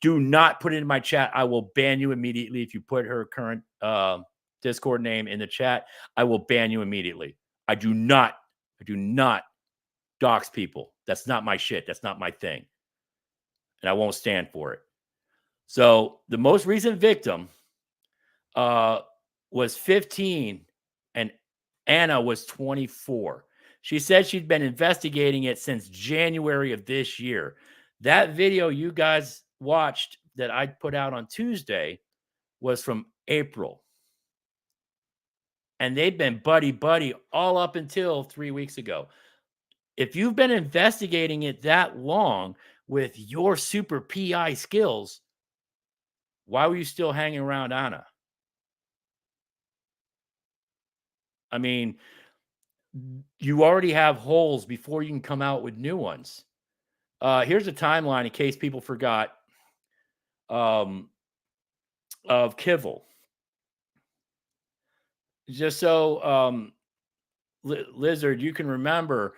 [SPEAKER 4] Do not put it in my chat. I will ban you immediately if you put her current Discord name in the chat. I will ban you immediately. I do not dox people. That's not my shit. That's not my thing. And I won't stand for it. So the most recent victim was 15 and Anna was 24. She said she'd been investigating it since January of this year. That video you guys watched that I put out on Tuesday was from April. And they've been buddy all up until 3 weeks ago. If you've been investigating it that long with your super PI skills, why were you still hanging around Anna? I mean, you already have holes before you can come out with new ones. Here's a timeline in case people forgot of Kivel. Just so Lizard, you can remember,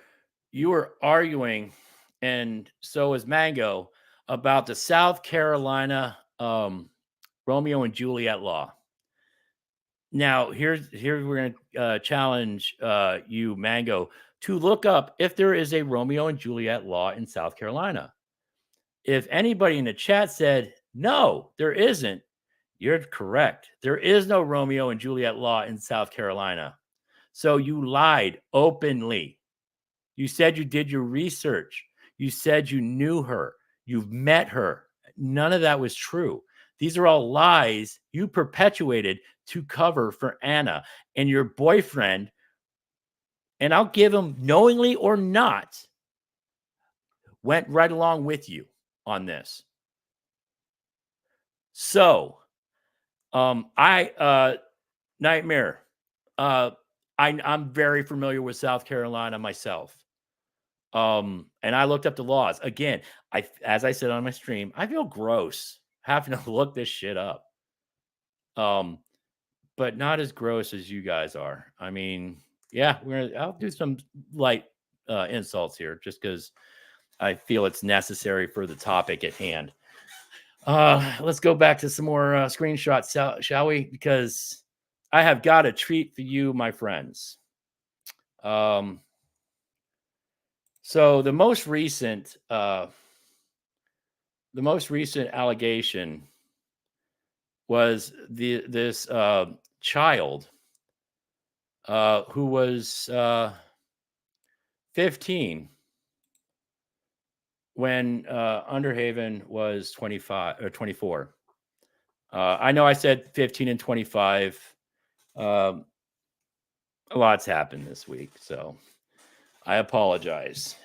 [SPEAKER 4] you were arguing, and so is Mango, about the South Carolina Romeo and Juliet law. Now, we're going to challenge you, Mango, to look up if there is a Romeo and Juliet law in South Carolina. If anybody in the chat said, no, there isn't, you're correct. There is no Romeo and Juliet law in South Carolina. So you lied openly. You said you did your research. You said you knew her. You've met her. None of that was true. These are all lies you perpetuated to cover for Anna and your boyfriend. And I'll give him, knowingly or not, went right along with you on this. So, Nightmare, I'm very familiar with South Carolina myself. And I looked up the laws. Again, as I said on my stream, I feel gross having to look this shit up. But not as gross as you guys are. I mean, yeah, I'll do some light insults here just because I feel it's necessary for the topic at hand. Let's go back to some more screenshots, shall we? Because I have got a treat for you, my friends. So the most recent allegation was this child who was 15 when Underhaven was 25 or 24. I know I said 15 and 25. A lot's happened this week. So I apologize.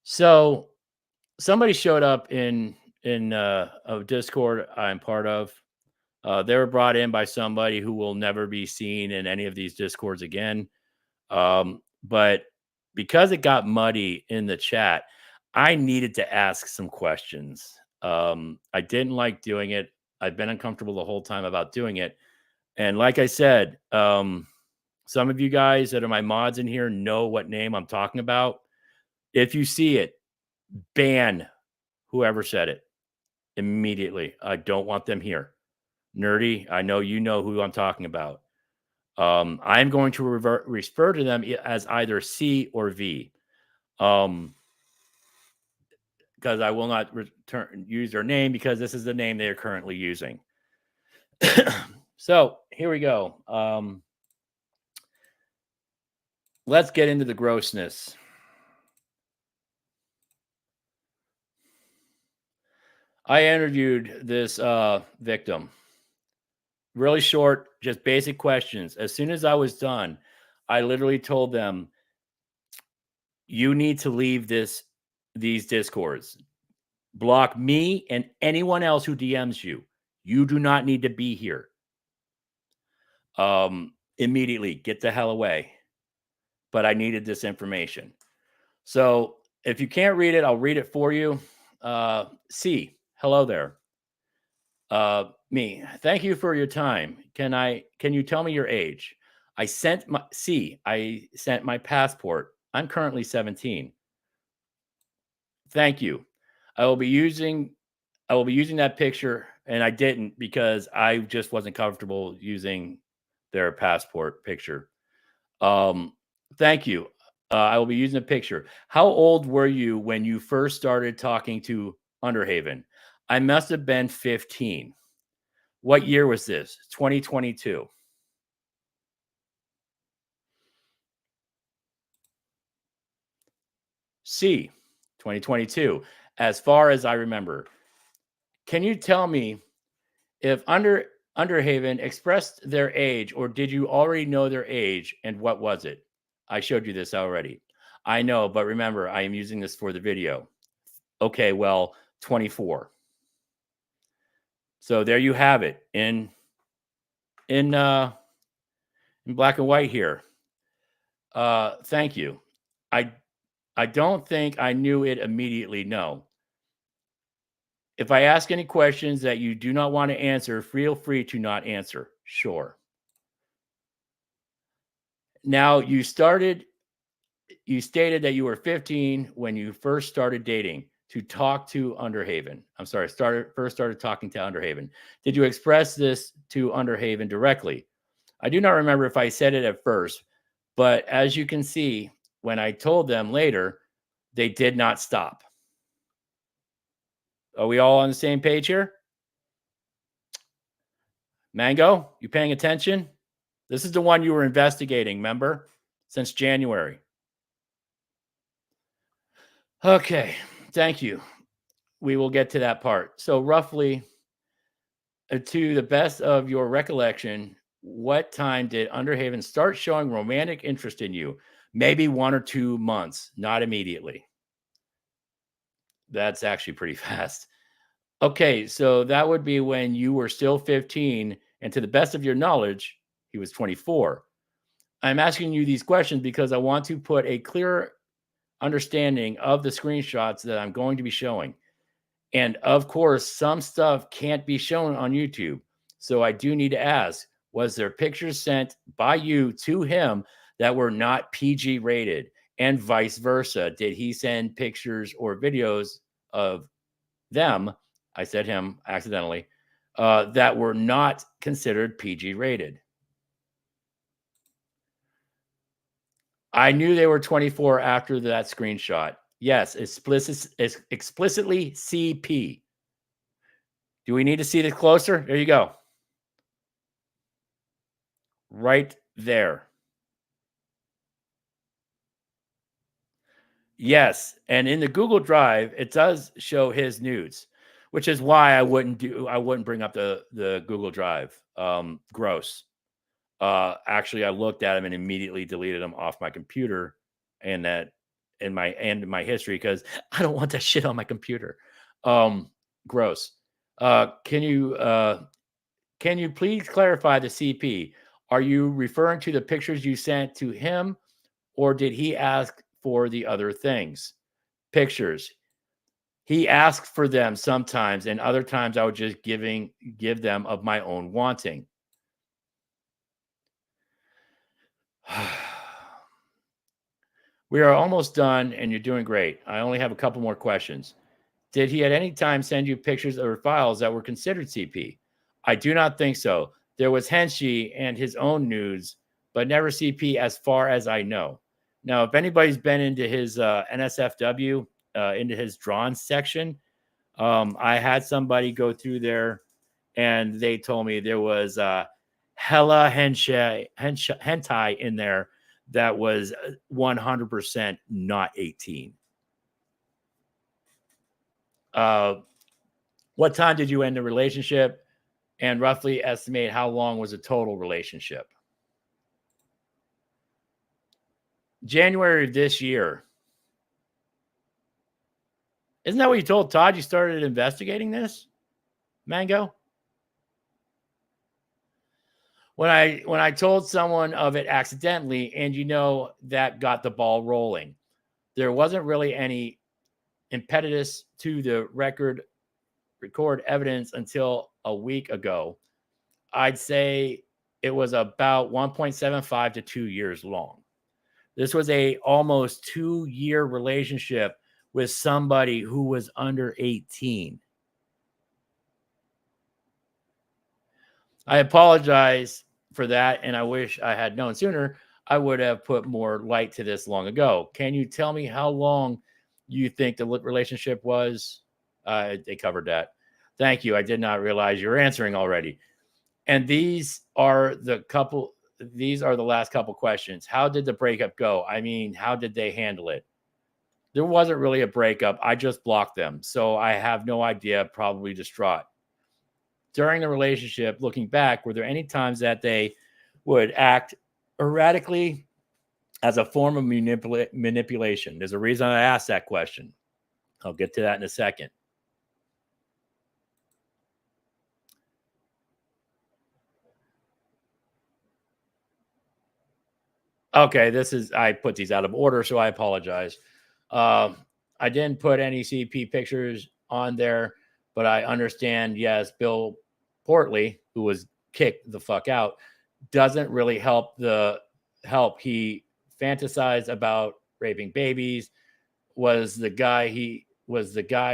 [SPEAKER 4] So somebody showed up in a Discord I'm part of. They were brought in by somebody who will never be seen in any of these Discords again. But because it got muddy in the chat, I needed to ask some questions. I didn't like doing it. I've been uncomfortable the whole time about doing it. And like I said, some of you guys that are my mods in here know what name I'm talking about. If you see it, ban whoever said it immediately. I don't want them here. Nerdy, I know you know who I'm talking about. I'm going to refer to them as either C or V. Because I will not use their name because this is the name they are currently using. So here we go. Let's get into the grossness. I interviewed this victim. Really short, just basic questions. As soon as I was done, I literally told them, you need to leave these Discords. Block me and anyone else who DMs you. You do not need to be here. Immediately, get the hell away. But I needed this information. So if you can't read it, I'll read it for you. C, hello there. Me, thank you for your time. Can you tell me your age? I sent my passport. I'm currently 17. Thank you. I will be using that picture, and I didn't because I just wasn't comfortable using their passport picture. Thank you. I will be using a picture. How old were you when you first started talking to Underhaven? I must have been 15. What year was this? 2022. C, 2022. As far as I remember. Can you tell me if Underhaven expressed their age, or did you already know their age, and what was it? I showed you this already. I know, but remember, I am using this for the video. Okay, well, 24. So there you have it in black and white here. Thank you. I don't think I knew it immediately. No. If I ask any questions that you do not want to answer, feel free to not answer. Sure. Now, you stated that you were 15 when you first started dating to talk to Underhaven. I'm sorry, first started talking to Underhaven. Did you express this to Underhaven directly? I do not remember if I said it at first, but as you can see, when I told them later, they did not stop. Are we all on the same page here? Mango, you paying attention? This is the one you were investigating, remember? Since January. Okay, thank you. We will get to that part. So roughly, to the best of your recollection, what time did Underhaven start showing romantic interest in you? Maybe 1 or 2 months, not immediately. That's actually pretty fast. Okay, so that would be when you were still 15, and to the best of your knowledge, he was 24. I'm asking you these questions because I want to put a clear understanding of the screenshots that I'm going to be showing. And of course, some stuff can't be shown on YouTube. So I do need to ask, was there pictures sent by you to him that were not PG rated, and vice versa? Did he send pictures or videos of them, I said him accidentally, that were not considered PG rated? I knew they were 24 after that screenshot. Yes, explicitly CP. Do we need to see this closer? There you go. Right there. Yes, and in the Google Drive, it does show his nudes, which is why I wouldn't bring up the Google Drive. Gross. Actually, I looked at them and immediately deleted them off my computer and that in my history because I don't want that shit on my computer. Gross. Can you please clarify the CP? Are you referring to the pictures you sent to him, or did he ask for the other things? Pictures. He asked for them sometimes, and other times I would just give them of my own wanting. We are almost done, and you're doing great. I only have a couple more questions. Did he at any time send you pictures or files that were considered CP? I do not think so. There was Henshi and his own nudes, but never CP as far as I know. Now, if anybody's been into his NSFW, into his drawn section, I had somebody go through there, and they told me there was hella hentai in there that was 100% not 18. What time did you end the relationship, and roughly estimate how long was the total relationship? January of this year. Isn't that what you told Todd? You started investigating this, Mango? When I told someone of it accidentally, and that got the ball rolling. There wasn't really any impetus to the record evidence until a week ago. I'd say it was about 1.75 to 2 years long. This was a almost 2-year relationship with somebody who was under 18. I apologize for that, and I wish I had known sooner. I would have put more light to this long ago. Can you tell me how long you think the relationship was? They covered that. Thank you. I did not realize you were answering already. And these are the last couple questions. How did the breakup go? I mean, how did they handle it? There wasn't really a breakup. I just blocked them. So I have no idea, probably distraught. During the relationship, looking back, were there any times that they would act erratically as a form of manipulation? There's a reason I asked that question. I'll get to that in a second. Okay, I put these out of order, so I apologize. I didn't put any CP pictures on there, but I understand, yes, Bill Portley, who was kicked the fuck out, doesn't really help. He fantasized about raping babies, was the guy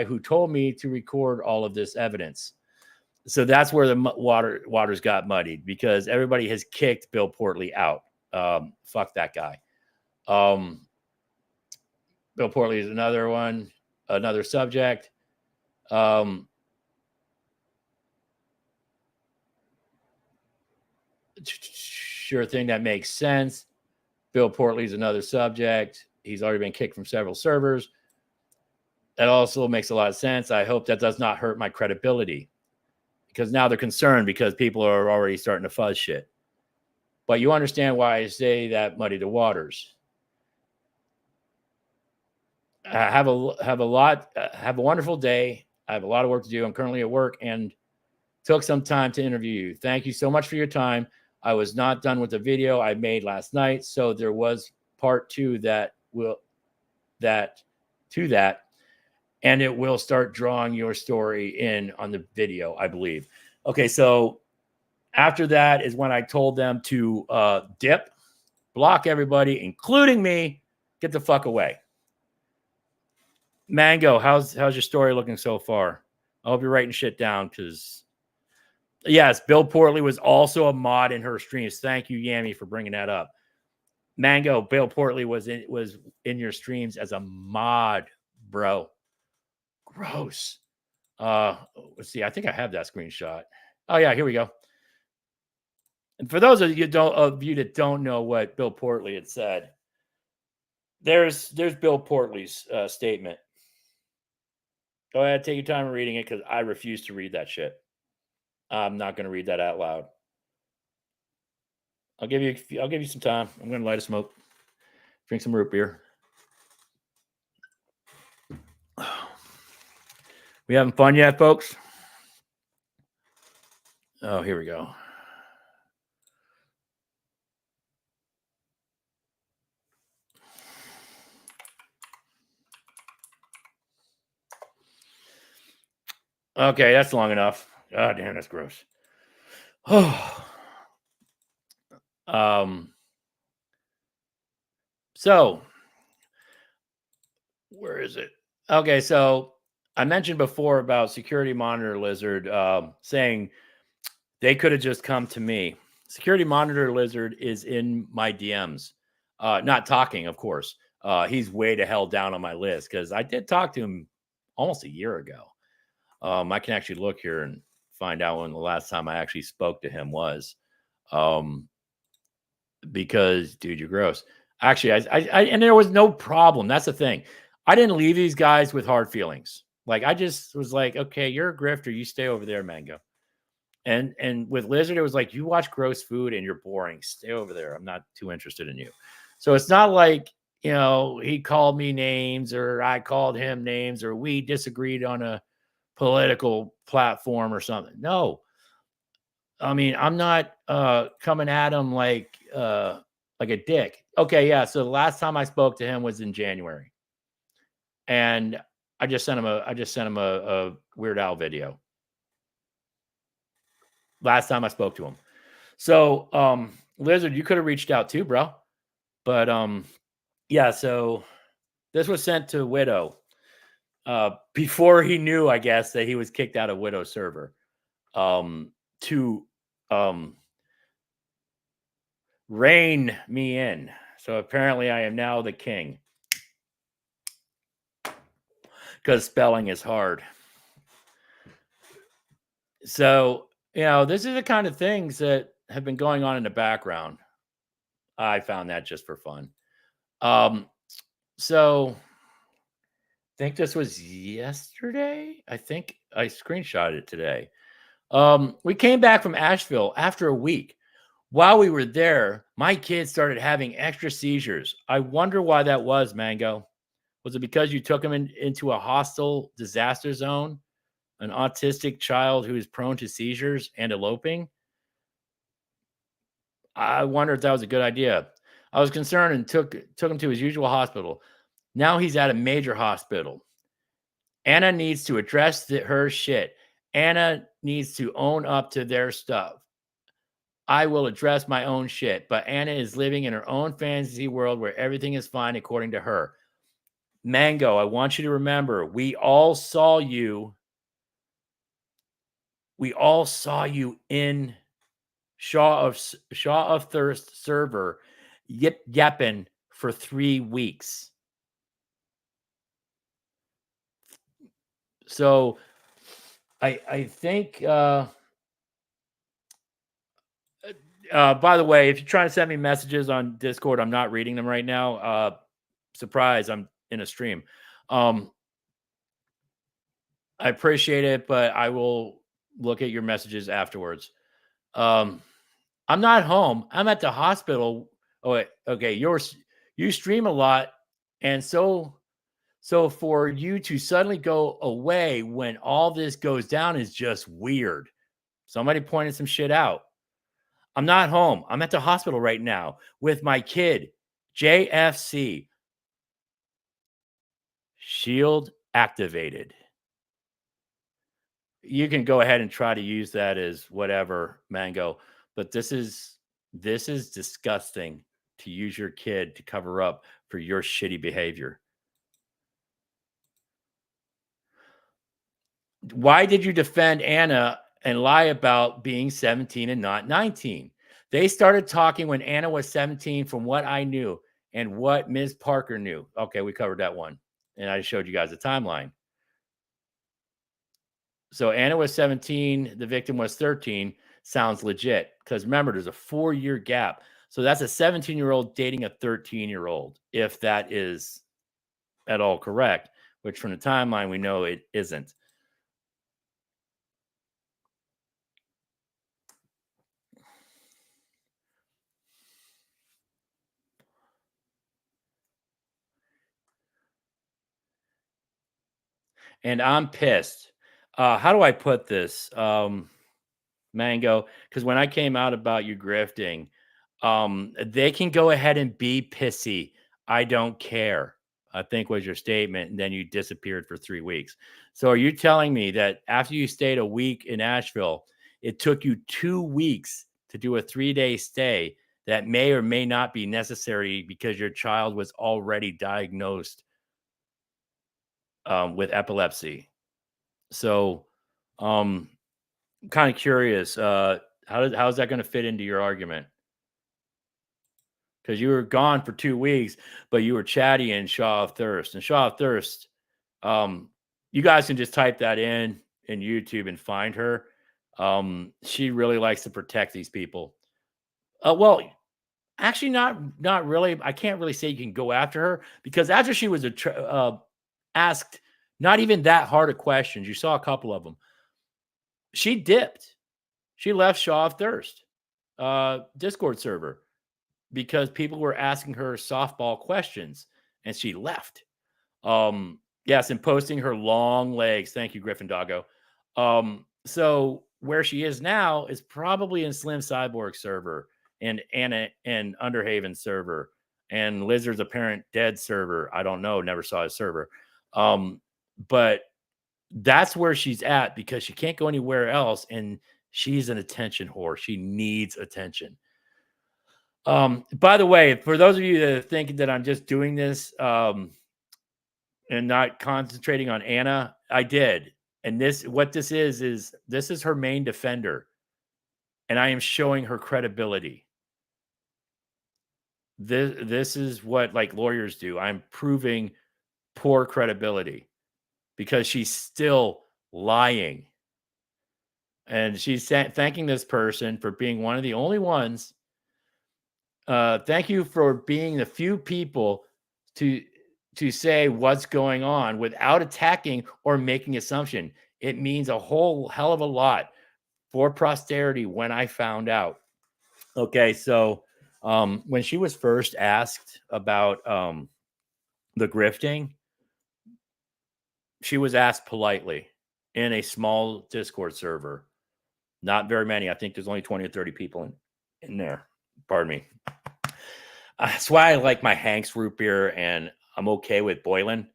[SPEAKER 4] who told me to record all of this evidence. So that's where the waters got muddied, because everybody has kicked Bill Portley out. Fuck that guy. Bill Portley is another subject. Sure thing, that makes sense. Bill Portley is another subject. He's already been kicked from several servers. That also makes a lot of sense. I hope that does not hurt my credibility, because now they're concerned because people are already starting to fuzz shit. But you understand why I say that muddy the waters. Have a wonderful day. I have a lot of work to do. I'm currently at work and took some time to interview you. Thank you so much for your time. I was not done with the video I made last night, so there was part 2 and it will start drawing your story in on the video, I believe. Okay, so after that is when I told them to dip, block everybody, including me, get the fuck away. Mango, how's your story looking so far? I hope you're writing shit down, because yes, Bill Portley was also a mod in her streams. Thank you, Yami, for bringing that up. Mango, Bill Portley was in your streams as a mod, bro. Gross. Let's see. I think I have that screenshot. Oh yeah, here we go. And for those of you that don't know what Bill Portley had said, there's Bill Portley's statement. Go ahead, take your time reading it, because I refuse to read that shit. I'm not going to read that out loud. I'll give you some time. I'm going to light a smoke. Drink some root beer. We having fun yet, folks? Oh, here we go. Okay, that's long enough. God damn, that's gross. So where is it? Okay, so I mentioned before about Security Monitor Lizard saying they could have just come to me. Security Monitor Lizard is in my DMs. Not talking, of course. He's way the hell down on my list because I did talk to him almost a year ago. I can actually look here and find out when the last time I actually spoke to him was. Because, dude, you're gross. Actually, I and there was no problem. That's the thing. I didn't leave these guys with hard feelings. Like, I just was like, okay, you're a grifter. You stay over there, Mango. And with Lizard, it was like, you watch gross food and you're boring. Stay over there. I'm not too interested in you. So it's not like, you know, he called me names or I called him names or we disagreed on a political platform or something. No. I mean, I'm not coming at him like a dick. Okay, yeah. So the last time I spoke to him was in January. And I just sent him a Weird Al video. Last time I spoke to him. So Lizard, you could have reached out too, bro. But yeah, so this was sent to Widow before he knew, I guess, that he was kicked out of Widow server to rein me in. So apparently I am now the king. Because spelling is hard. So, you know, this is the kind of things that have been going on in the background. I found that just for fun. So I think this was yesterday. I think I screenshotted it today. We came back from Asheville after a week. While we were there, my kids started having extra seizures. I wonder why that was, Mango. Was it because you took them into a hostile disaster zone? An autistic child who is prone to seizures and eloping? I wonder if that was a good idea. I was concerned and took him to his usual hospital. Now he's at a major hospital. Anna needs to address her shit. Anna needs to own up to their stuff. I will address my own shit, but Anna is living in her own fantasy world where everything is fine according to her. Mango, I want you to remember, we all saw you. We all saw you in Shaw of Thirst server yapping for 3 weeks. So I think by the way, if you're trying to send me messages on Discord, I'm not reading them right now. Surprise, I'm in a stream. I appreciate it, but I will look at your messages afterwards. I'm not home. I'm at the hospital. Oh, wait. Okay. You stream a lot. And so for you to suddenly go away when all this goes down is just weird. Somebody pointed some shit out. I'm not home. I'm at the hospital right now with my kid, JFC. Shield activated. You can go ahead and try to use that as whatever, Mango, but this is disgusting to use your kid to cover up for your shitty behavior. Why did you defend Anna and lie about being 17 and not 19? They started talking when Anna was 17 from what I knew and what Ms. Parker knew. Okay, we covered that one. And I showed you guys the timeline. So Anna was 17. The victim was 13. Sounds legit. Because remember, there's a 4-year gap. So that's a 17-year-old dating a 13-year-old, if that is at all correct, which from the timeline, we know it isn't. and I'm pissed. How do I put this, Mango? Because when I came out about you grifting, they can go ahead and be pissy. I don't care, I think was your statement. And then you disappeared for 3 weeks. So are you telling me that after you stayed a week in Asheville, it took you 2 weeks to do a 3-day stay that may or may not be necessary because your child was already diagnosed with epilepsy? So I'm kind of curious, how's that going to fit into your argument? Because you were gone for 2 weeks, but you were chatty in Shaw of Thirst. And Shaw of Thirst, you guys can just type that in YouTube and find her. She really likes to protect these people. Well, actually, not really. I can't really say you can go after her, because after she was asked not even that hard of questions, you saw a couple of them, she dipped. She left Shaw of Thirst Discord server because people were asking her softball questions, and she left. Yes, and posting her long legs. Thank you, Griffin Doggo. So where she is now is probably in Slim Cyborg server and Anna and Underhaven server and Lizard's apparent dead server. I don't know. Never saw his server. But that's where she's at because she can't go anywhere else. And she's an attention whore. She needs attention. By the way, for those of you that are thinking that I'm just doing this and not concentrating on Anna, I did. And what this is this is her main defender. And I am showing her credibility. This is what like lawyers do. I'm proving poor credibility because she's still lying. And she's thanking this person for being one of the only ones. Thank you for being the few people to say what's going on without attacking or making assumption. It means a whole hell of a lot for posterity when I found out. Okay, so when she was first asked about the grifting, she was asked politely in a small Discord server. Not very many. I think there's only 20 or 30 people in there. Pardon me. That's why I like my Hank's root beer, and I'm okay with boiling,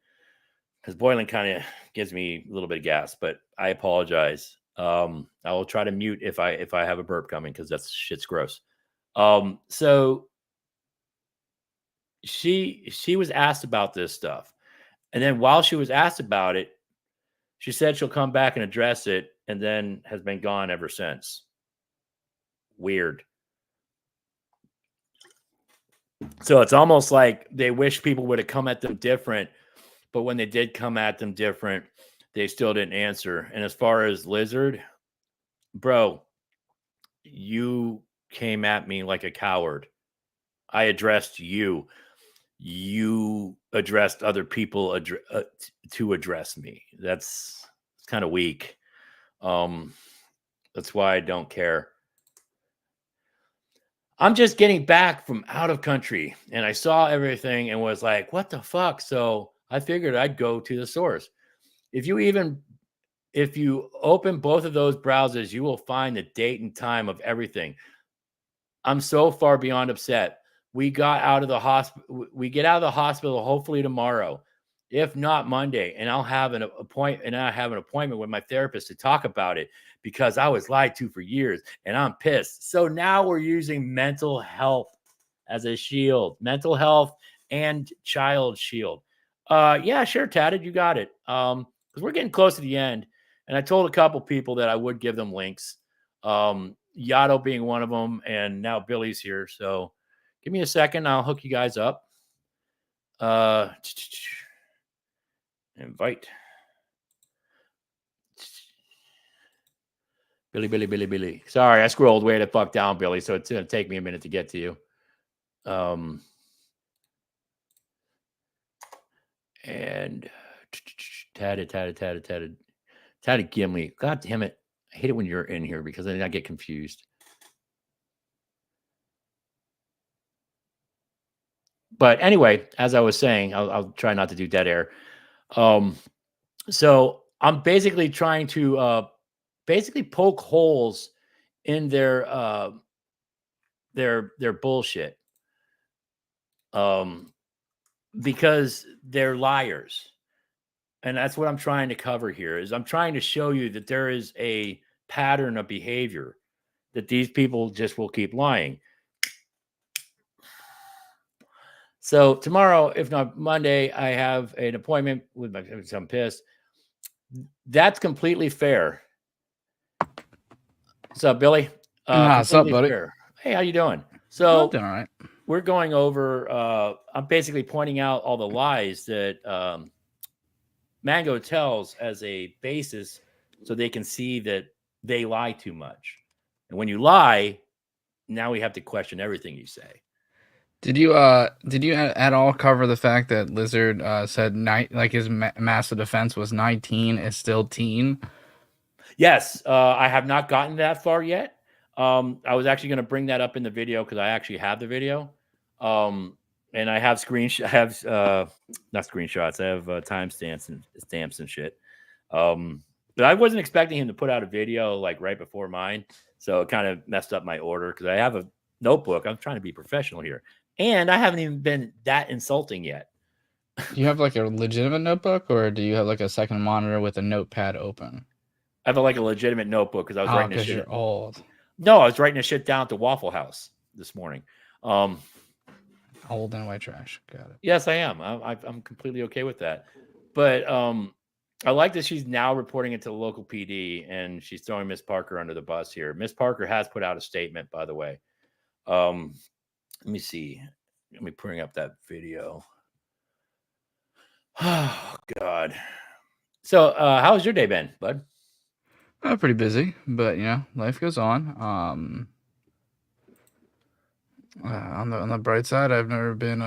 [SPEAKER 4] because boiling kind of gives me a little bit of gas, but I apologize. I will try to mute if I have a burp coming, because that's shit's gross. So she was asked about this stuff, and then while she was asked about it, she said she'll come back and address it, and then has been gone ever since. Weird. So it's almost like they wish people would have come at them different, but when they did come at them different, they still didn't answer. And as far as Lizard, bro, you came at me like a coward. I addressed you. You addressed other people to address me. That's kind of weak. That's why I don't care. I'm just getting back from out of country, and I saw everything and was like, what the fuck? So I figured I'd go to the source. If you open both of those browsers, you will find the date and time of everything. I'm so far beyond upset. We got out of the hospital. We get out of the hospital hopefully tomorrow, if not Monday, and I'll have an appointment with my therapist to talk about it, because I was lied to for years and I'm pissed. So now we're using mental health as a shield, mental health and child shield. Yeah, sure, Tatted, you got it. Because we're getting close to the end, and I told a couple people that I would give them links. Yato being one of them, and now Billy's here. So give me a second. I'll hook you guys up. Invite. Billy. Sorry, I scrolled way the fuck down, Billy. So it's going to take me a minute to get to you. And tatted Gimli. God damn it. I hate it when you're in here because then I get confused. But anyway, as I was saying, I'll try not to do dead air. So I'm basically trying to basically poke holes in their bullshit. Because they're liars. And that's what I'm trying to cover here is I'm trying to show you that there is a pattern of behavior that these people just will keep lying. So tomorrow, if not Monday, I have an appointment with my, I'm pissed. That's completely fair. What's up, Billy?
[SPEAKER 3] What's up, buddy?
[SPEAKER 4] Fair. Hey, how you doing? So
[SPEAKER 3] doing all right.
[SPEAKER 4] We're going over, I'm basically pointing out all the lies that Mango tells as a basis so they can see that they lie too much. And when you lie, now we have to question everything you say.
[SPEAKER 3] Did you at all cover the fact that Lizard said his massive defense was 19 is still teen?
[SPEAKER 4] Yes, I have not gotten that far yet. I was actually going to bring that up in the video because I actually have the video. And I have not screenshots. I have timestamps and stamps and shit. But I wasn't expecting him to put out a video like right before mine. So it kind of messed up my order because I have a notebook. I'm trying to be professional here. And I haven't even been that insulting yet.
[SPEAKER 3] Do you have like a legitimate notebook or do you have like a second monitor with a notepad open?
[SPEAKER 4] I have like a legitimate notebook because I was writing this shit.
[SPEAKER 3] You're old.
[SPEAKER 4] No, I was writing this shit down at the Waffle House this morning.
[SPEAKER 3] Old and white trash. Got it.
[SPEAKER 4] Yes, I am. I'm completely okay with that. But I like that she's now reporting it to the local PD and she's throwing Miss Parker under the bus here. Miss Parker has put out a statement, by the way. Let me see. Let me bring up that video. Oh, God. So how's your day been, bud?
[SPEAKER 3] Pretty busy, but life goes on. On the bright side, I've never been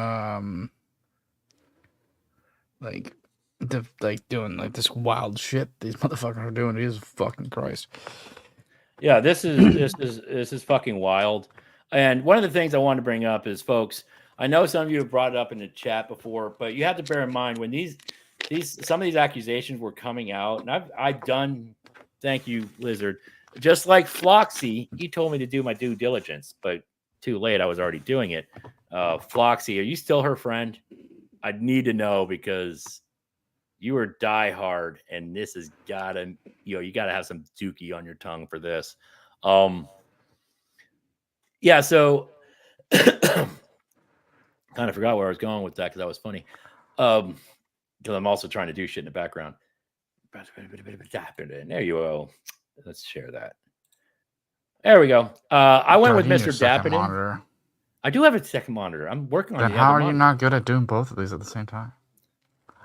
[SPEAKER 3] doing like this wild shit these motherfuckers are doing. Jesus fucking Christ.
[SPEAKER 4] Yeah, this is fucking wild. And one of the things I wanted to bring up is, folks, I know some of you have brought it up in the chat before, but you have to bear in mind when some of these accusations were coming out, and I've done. Thank you, Lizard. Just like Floxy, he told me to do my due diligence, but too late. I was already doing it. Floxy, are you still her friend? I need to know because you are diehard, and this has gotta, you gotta have some dookie on your tongue for this. Yeah, so kind of forgot where I was going with that because that was funny. Because I'm also trying to do shit in the background. There you go. Let's share that. There we go. I went with Mr. Dappin. I do have a second monitor. I'm working on it.
[SPEAKER 3] Then how are you not good at doing both of these at the same time?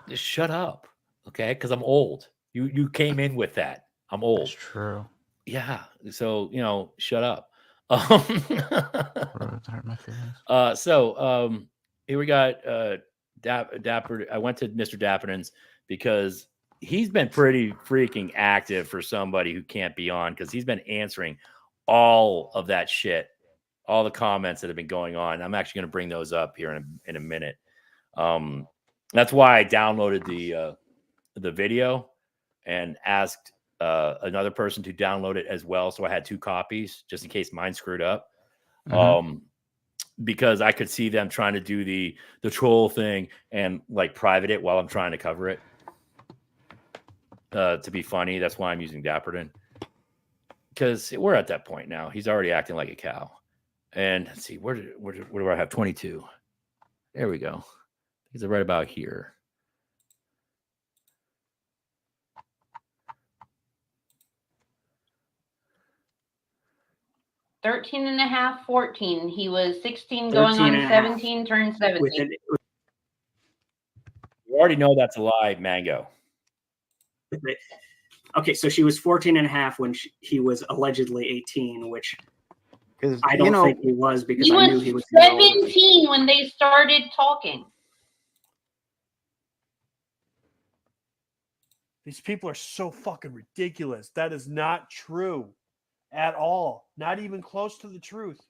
[SPEAKER 4] Just shut up, okay? Because I'm old. You came in with that. I'm old.
[SPEAKER 3] That's true.
[SPEAKER 4] Yeah. So shut up. Here we got Dapper. I went to Mr. Dappin's because he's been pretty freaking active for somebody who can't be on because he's been answering all of that shit, all the comments that have been going on. I'm actually going to bring those up here in a minute. That's why I downloaded the video and asked another person to download it as well. So I had 2 copies just in case mine screwed up. Because I could see them trying to do the troll thing and like private it while I'm trying to cover it. To be funny. That's why I'm using Dapperton. Because we're at that point now. He's already acting like a cow. And let's see, where do I have 22? There we go. He's right about here.
[SPEAKER 9] $13 and a half, 14. He was 16 going on 17, turned 17.
[SPEAKER 4] You already know that's a lie, Mango.
[SPEAKER 10] Okay, so she was 14 and a half when he was allegedly 18, which I don't think he was because I knew he was
[SPEAKER 9] 17 when they started talking.
[SPEAKER 11] These people are so fucking ridiculous. That is not true at all. Not even close to the truth.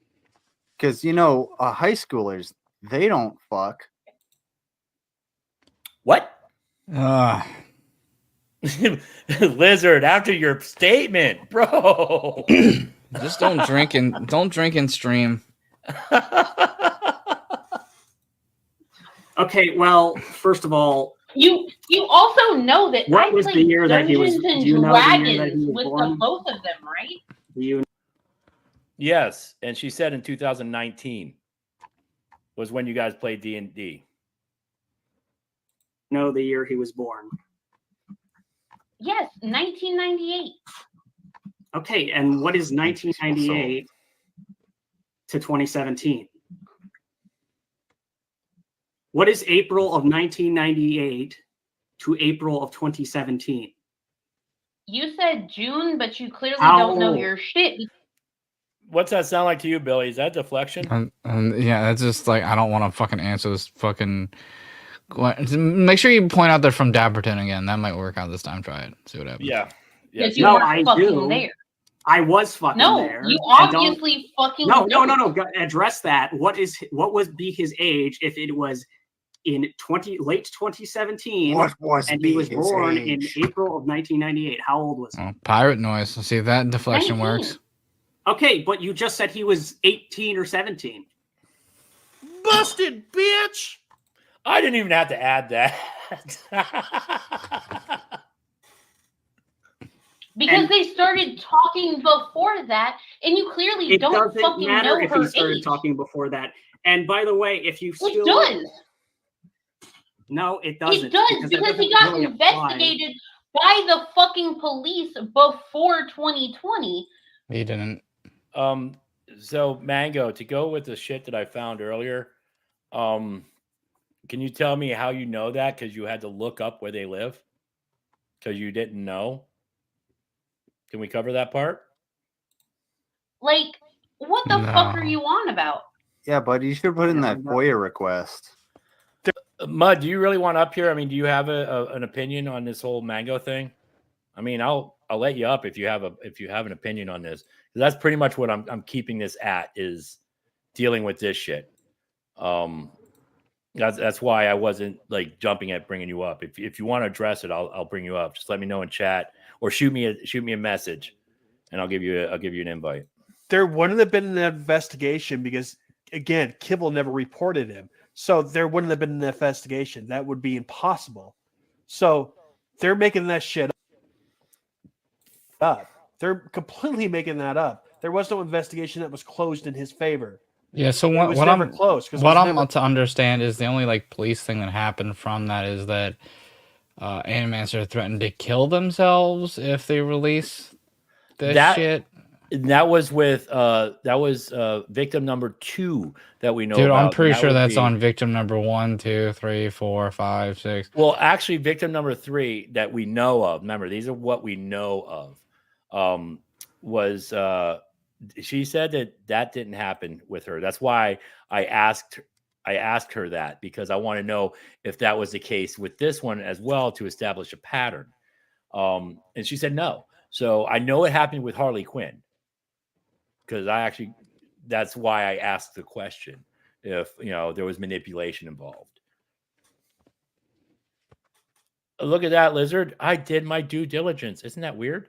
[SPEAKER 12] Because, high schoolers, they don't fuck.
[SPEAKER 4] What? Lizard, after your statement, bro.
[SPEAKER 3] Just don't drink and stream.
[SPEAKER 10] Okay, well, first of all,
[SPEAKER 9] you also know that
[SPEAKER 10] what
[SPEAKER 9] I
[SPEAKER 10] was the
[SPEAKER 9] played
[SPEAKER 10] year that he was?
[SPEAKER 9] Dungeons and
[SPEAKER 10] Do you know the year that
[SPEAKER 9] Dragons
[SPEAKER 10] he was
[SPEAKER 9] with
[SPEAKER 10] born?
[SPEAKER 9] the both of them, right?
[SPEAKER 10] Do you
[SPEAKER 4] Yes, and she said in 2019 was when you guys played D&D.
[SPEAKER 10] know the year he was born?
[SPEAKER 9] Yes, 1998.
[SPEAKER 10] Okay, and what is 1998 to 2017? What is April of 1998 to April of 2017?
[SPEAKER 9] You said June, but you clearly
[SPEAKER 10] How
[SPEAKER 9] don't know
[SPEAKER 10] old?
[SPEAKER 9] your shit.
[SPEAKER 4] What's that sound like to you, Billy? Is that deflection?
[SPEAKER 3] Yeah, that's just like I don't want to fucking answer this fucking. Make sure you point out they're from Dapperton again. That might work out this time. Try it. See what happens.
[SPEAKER 4] Yeah.
[SPEAKER 9] Because you
[SPEAKER 10] No,
[SPEAKER 9] were
[SPEAKER 10] I
[SPEAKER 9] fucking
[SPEAKER 10] do.
[SPEAKER 9] there.
[SPEAKER 10] I was fucking
[SPEAKER 9] No,
[SPEAKER 10] there.
[SPEAKER 9] you
[SPEAKER 10] and don't-
[SPEAKER 9] obviously fucking
[SPEAKER 10] No.
[SPEAKER 9] don't.
[SPEAKER 10] Address that. What would be his age if it was in late 2017?
[SPEAKER 12] What was
[SPEAKER 10] and he
[SPEAKER 12] be
[SPEAKER 10] was
[SPEAKER 12] his
[SPEAKER 10] born
[SPEAKER 12] age?
[SPEAKER 10] in April of 1998? How old was he?
[SPEAKER 3] Oh, pirate noise. See if that deflection
[SPEAKER 9] 19.
[SPEAKER 3] works.
[SPEAKER 10] Okay, but you just said he was 18 or 17.
[SPEAKER 11] Busted, bitch.
[SPEAKER 4] I didn't even have to add that.
[SPEAKER 9] Because
[SPEAKER 10] And-
[SPEAKER 9] they started talking before that, and you clearly
[SPEAKER 10] It
[SPEAKER 9] don't
[SPEAKER 10] doesn't
[SPEAKER 9] fucking
[SPEAKER 10] matter
[SPEAKER 9] know
[SPEAKER 10] if
[SPEAKER 9] her
[SPEAKER 10] he started
[SPEAKER 9] age.
[SPEAKER 10] talking before that. And by the way, if you
[SPEAKER 9] It
[SPEAKER 10] still
[SPEAKER 9] does.
[SPEAKER 10] no, it doesn't.
[SPEAKER 9] It does
[SPEAKER 10] that
[SPEAKER 9] because he
[SPEAKER 10] doesn't
[SPEAKER 9] got
[SPEAKER 10] really apply.
[SPEAKER 9] investigated by the fucking police before 2020.
[SPEAKER 3] He didn't.
[SPEAKER 4] So Mango, to go with the shit that I found earlier, can you tell me how you know that? Because you had to look up where they live? Because you didn't know? Can we cover that part?
[SPEAKER 9] Like, what the fuck are you on about?
[SPEAKER 12] Yeah, but you should put in that FOIA request.
[SPEAKER 4] Mud, do you really want up here? I mean, do you have an opinion on this whole Mango thing? I mean, I'll let you up if you have an opinion on this. That's pretty much what I'm keeping this at, is dealing with this shit. That's why I wasn't like jumping at bringing you up. If you want to address it, I'll bring you up. Just let me know in chat or shoot me a message, and I'll give you an invite.
[SPEAKER 11] There wouldn't have been an investigation because, again, Kibble never reported him. So there wouldn't have been an investigation. That would be impossible. So they're making that shit up. They're completely making that up. There was no investigation that was closed in his favor.
[SPEAKER 3] Yeah, so
[SPEAKER 11] It
[SPEAKER 3] what,
[SPEAKER 11] was
[SPEAKER 3] what
[SPEAKER 11] never
[SPEAKER 3] I'm
[SPEAKER 11] closed, 'cause it
[SPEAKER 3] what
[SPEAKER 11] was
[SPEAKER 3] I'm
[SPEAKER 11] never-
[SPEAKER 3] to understand is the only like police thing that happened from that is that Animancer threatened to kill themselves if they release this shit.
[SPEAKER 4] That was with victim number 2 that we know
[SPEAKER 3] Dude,
[SPEAKER 4] about.
[SPEAKER 3] I'm pretty
[SPEAKER 4] That
[SPEAKER 3] sure
[SPEAKER 4] would
[SPEAKER 3] that's
[SPEAKER 4] be-
[SPEAKER 3] on victim number 1, 2, 3, 4, 5, 6.
[SPEAKER 4] Well, actually, victim number 3 that we know of. Remember, these are what we know of. Was she said that didn't happen with her. That's why I asked her that, because I want to know if that was the case with this one as well, to establish a pattern. And she said no. So I know it happened with Harley Quinn, because that's why I asked the question, if there was manipulation involved. Look at that, Lizard. I did my due diligence. Isn't that weird?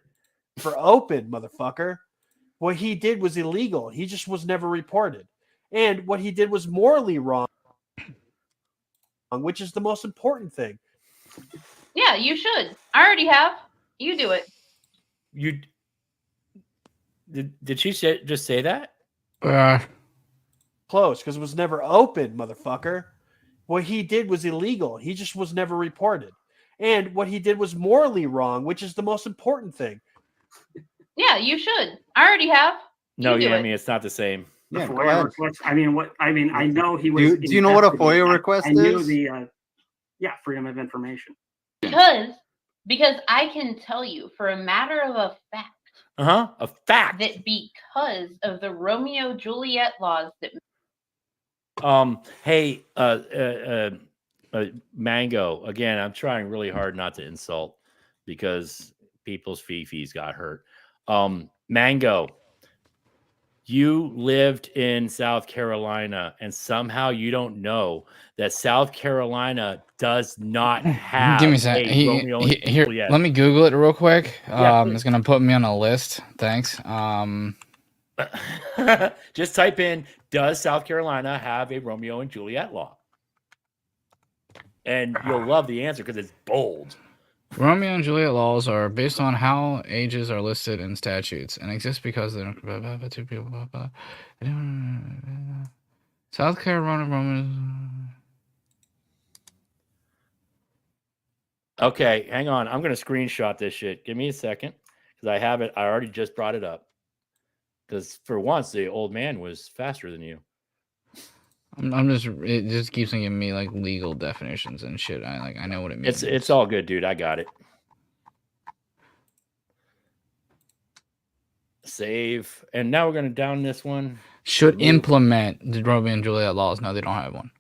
[SPEAKER 11] For open, motherfucker. What he did was illegal. He just was never reported. And what he did was morally wrong, which is the most important thing.
[SPEAKER 9] Yeah, you should. I already have. You do it.
[SPEAKER 4] You did she just say that?
[SPEAKER 11] Close, because it was never open, motherfucker. What he did was illegal. He just was never reported. And what he did was morally wrong, which is the most important thing.
[SPEAKER 9] Yeah, you should. I already have.
[SPEAKER 4] No,
[SPEAKER 9] You do
[SPEAKER 4] yeah, I
[SPEAKER 9] it.
[SPEAKER 4] mean, it's not the same.
[SPEAKER 10] The
[SPEAKER 12] Yeah, go
[SPEAKER 10] FOIA
[SPEAKER 12] ahead.
[SPEAKER 10] request. I know he was.
[SPEAKER 12] Do you know what a
[SPEAKER 10] investigating-
[SPEAKER 12] FOIA request
[SPEAKER 10] I knew
[SPEAKER 12] is?
[SPEAKER 10] the freedom of information.
[SPEAKER 9] Because I can tell you for a matter of a fact
[SPEAKER 4] A fact.
[SPEAKER 9] that because of the Romeo Juliet laws that
[SPEAKER 4] Hey, Mango. Again, I'm trying really hard not to insult, because people's fifis got hurt. Mango, You lived in South Carolina, and somehow you don't know that South Carolina does not have
[SPEAKER 3] Give me a sec.
[SPEAKER 4] Romeo and
[SPEAKER 3] Here,
[SPEAKER 4] Juliet.
[SPEAKER 3] let me Google it real quick.
[SPEAKER 4] Yeah,
[SPEAKER 3] It's gonna put me on a list. Thanks.
[SPEAKER 4] Just type in, does South Carolina have a Romeo and Juliet law? And you'll love the answer because it's bold.
[SPEAKER 3] Romeo and Juliet laws are based on how ages are listed in statutes and exist because they're two people. South Carolina Romeo.
[SPEAKER 4] Okay, hang on. I'm going to screenshot this shit. Give me a second because I have it. I already just brought it up. Because for once, the old man was faster than you.
[SPEAKER 3] It just keeps giving me like legal definitions and shit. I know what it means.
[SPEAKER 4] It's all good, dude. I got it. Save. And now we're going to down this one.
[SPEAKER 3] Should implement the Romeo and Juliet laws. No, they don't have one.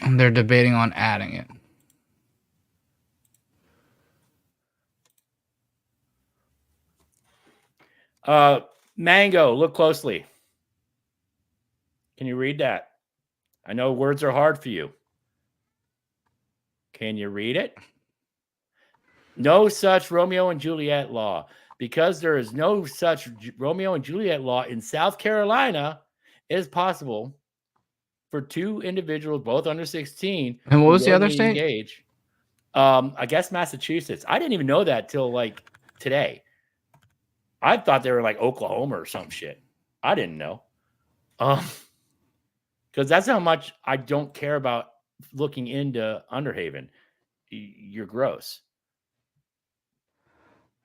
[SPEAKER 3] And they're debating on adding it.
[SPEAKER 4] Mango, look closely. Can you read that? I know words are hard for you. Can you read it? No such Romeo and Juliet law. Because there is no such Romeo and Juliet law in South Carolina, it is possible for two individuals, both under 16.
[SPEAKER 3] And what was the other state?
[SPEAKER 4] Engage. I guess Massachusetts. I didn't even know that till like today. I thought they were like Oklahoma or some shit. I didn't know. Because that's how much I don't care about looking into Underhaven. You're gross.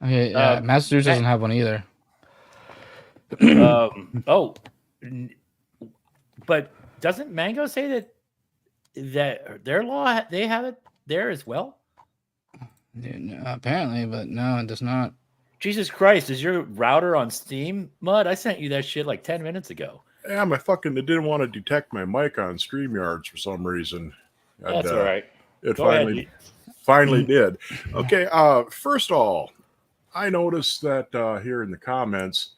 [SPEAKER 3] Okay, Massachusetts doesn't have one either.
[SPEAKER 4] But doesn't Mango say that their law, they have it there as well?
[SPEAKER 3] Apparently, but no, it does not.
[SPEAKER 4] Jesus Christ, is your router on Steam, Mud? I sent you that shit like 10 minutes ago.
[SPEAKER 13] Yeah, it didn't want to detect my mic on StreamYards for some reason.
[SPEAKER 4] That's all right.
[SPEAKER 13] It finally did. Okay, first of all, I noticed that here in the comments,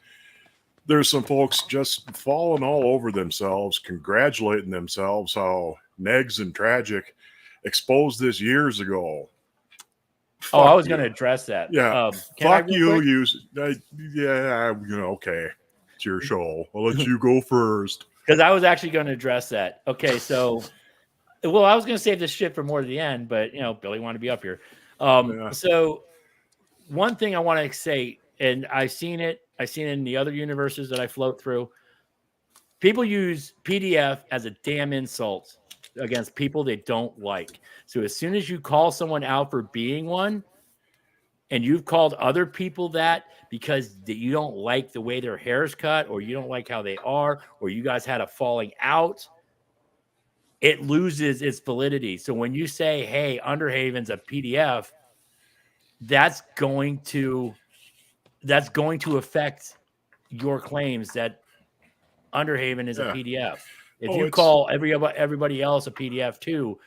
[SPEAKER 13] there's some folks just falling all over themselves, congratulating themselves how Negs and Tragic exposed this years ago.
[SPEAKER 4] I was going to address that.
[SPEAKER 13] Yeah, fuck you. Okay. It's your show. I'll let you go first.
[SPEAKER 4] Because I was actually going to address that. Okay, so, I was going to save this shit for more to the end, but, Billy wanted to be up here. So, one thing I want to say, and I've seen it in the other universes that I float through. People use PDF as a damn insult against people they don't like. So as soon as you call someone out for being one, and you've called other people that because you don't like the way their hair is cut, or you don't like how they are, or you guys had a falling out, it loses its validity. So when you say, hey, Underhaven's a PDF, that's going to affect your claims that Underhaven is a PDF. If you call everybody else a PDF too,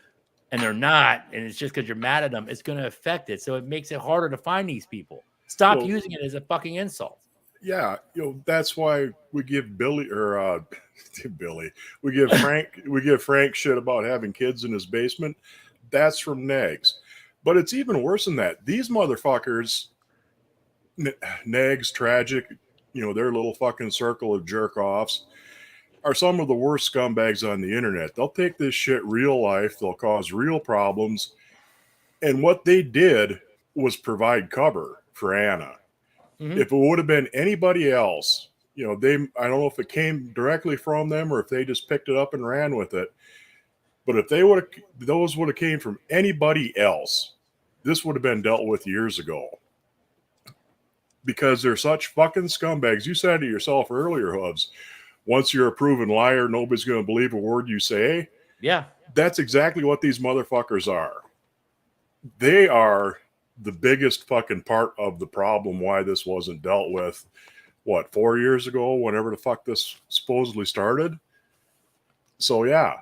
[SPEAKER 4] and they're not, and it's just because you're mad at them, it's going to affect it. So it makes it harder to find these people. Stop using it as a fucking insult.
[SPEAKER 13] Yeah, that's why we give Billy or we give Frank shit about having kids in his basement. That's from Negs. But it's even worse than that. These motherfuckers, Negs, Tragic, their little fucking circle of jerk-offs, are some of the worst scumbags on the internet. They'll take this shit real life. They'll cause real problems. And what they did was provide cover for Anna. Mm-hmm. If it would have been anybody else, I don't know if it came directly from them or if they just picked it up and ran with it. But if those would have came from anybody else, this would have been dealt with years ago. Because they're such fucking scumbags. You said it yourself earlier, Hubs. Once you're a proven liar, nobody's going to believe a word you say.
[SPEAKER 4] Yeah.
[SPEAKER 13] That's exactly what these motherfuckers are. They are the biggest fucking part of the problem why this wasn't dealt with, 4 years ago, whenever the fuck this supposedly started. So, yeah,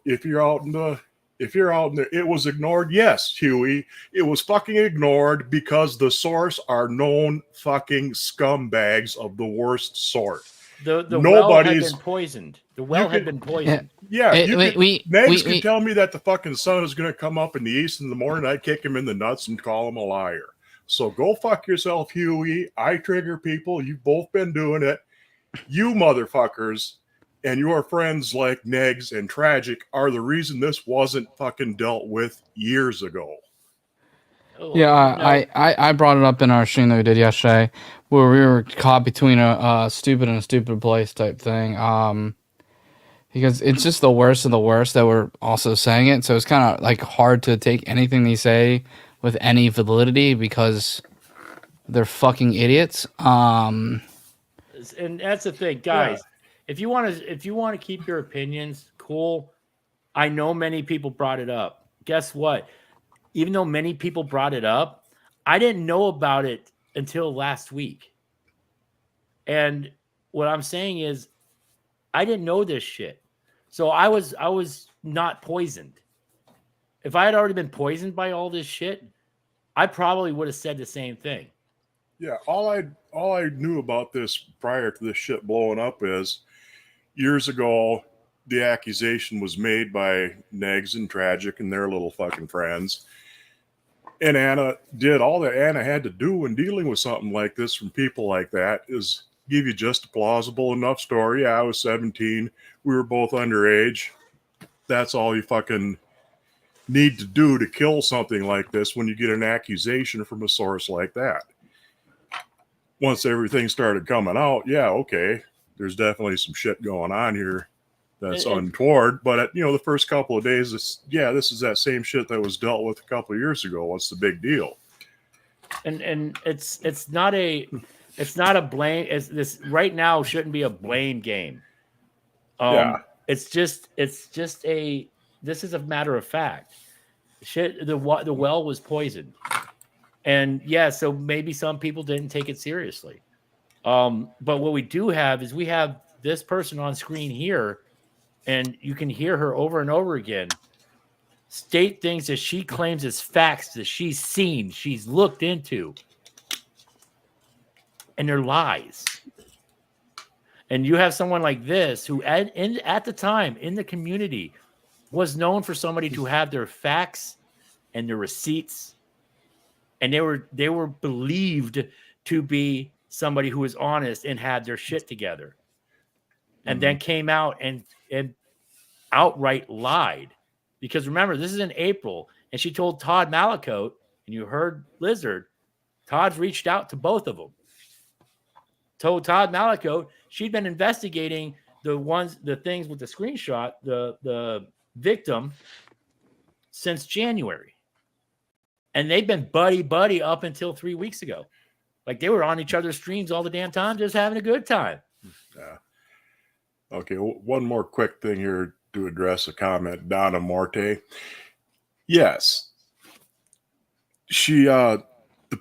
[SPEAKER 13] if you're out in the If you're out there, it was ignored. Yes, Huey, it was fucking ignored because the source are known fucking scumbags of the worst sort.
[SPEAKER 4] The well had been poisoned. The well had been poisoned.
[SPEAKER 13] Yeah, Negs could tell me that the fucking sun is going to come up in the east in the morning. I'd kick him in the nuts and call him a liar. So go fuck yourself, Huey. I trigger people. You've both been doing it. You motherfuckers and your friends like Negs and Tragic are the reason this wasn't fucking dealt with years ago.
[SPEAKER 3] Yeah, I brought it up in our stream that we did yesterday, where we were caught between a stupid and a stupid place type thing. Because it's just the worst of the worst that we're also saying it, so it's kind of like hard to take anything they say with any validity because they're fucking idiots.
[SPEAKER 4] And that's the thing, guys. If you want to keep your opinions, cool. I know many people brought it up. Guess what? Even though many people brought it up, I didn't know about it until last week. And what I'm saying is, I didn't know this shit. So I was not poisoned. If I had already been poisoned by all this shit, I probably would have said the same thing.
[SPEAKER 13] Yeah, all I knew about this prior to this shit blowing up is years ago the accusation was made by Negs and Tragic and their little fucking friends. And Anna did all that Anna had to do when dealing with something like this from people like that is give you just a plausible enough story. Yeah, I was 17. We were both underage. That's all you fucking need to do to kill something like this when you get an accusation from a source like that. Once everything started coming out, yeah, okay, there's definitely some shit going on here that's untoward. But the first couple of days, this is that same shit that was dealt with a couple of years ago. What's the big deal?
[SPEAKER 4] And it's not a blame. This right now shouldn't be a blame game. It's just a. This is a matter of fact. Shit, the well was poisoned, and so maybe some people didn't take it seriously. But what we do have is we have this person on screen here, and you can hear her over and over again state things that she claims as facts that she's seen, she's looked into, and they're lies. And you have someone like this who at the time in the community was known for somebody to have their facts and their receipts, and they were believed to be somebody who was honest and had their shit together, and then came out and outright lied. Because remember, this is in April, and she told Todd Malacote, and you heard Lizard, Todd's reached out to both of them. Told Todd Malacote she'd been investigating the things with the screenshot, the victim, since January. And they've been buddy up until 3 weeks ago. Like they were on each other's streams all the damn time, just having a good time.
[SPEAKER 13] Yeah. Okay, one more quick thing here to address a comment. Donna Morte. Yes. She, the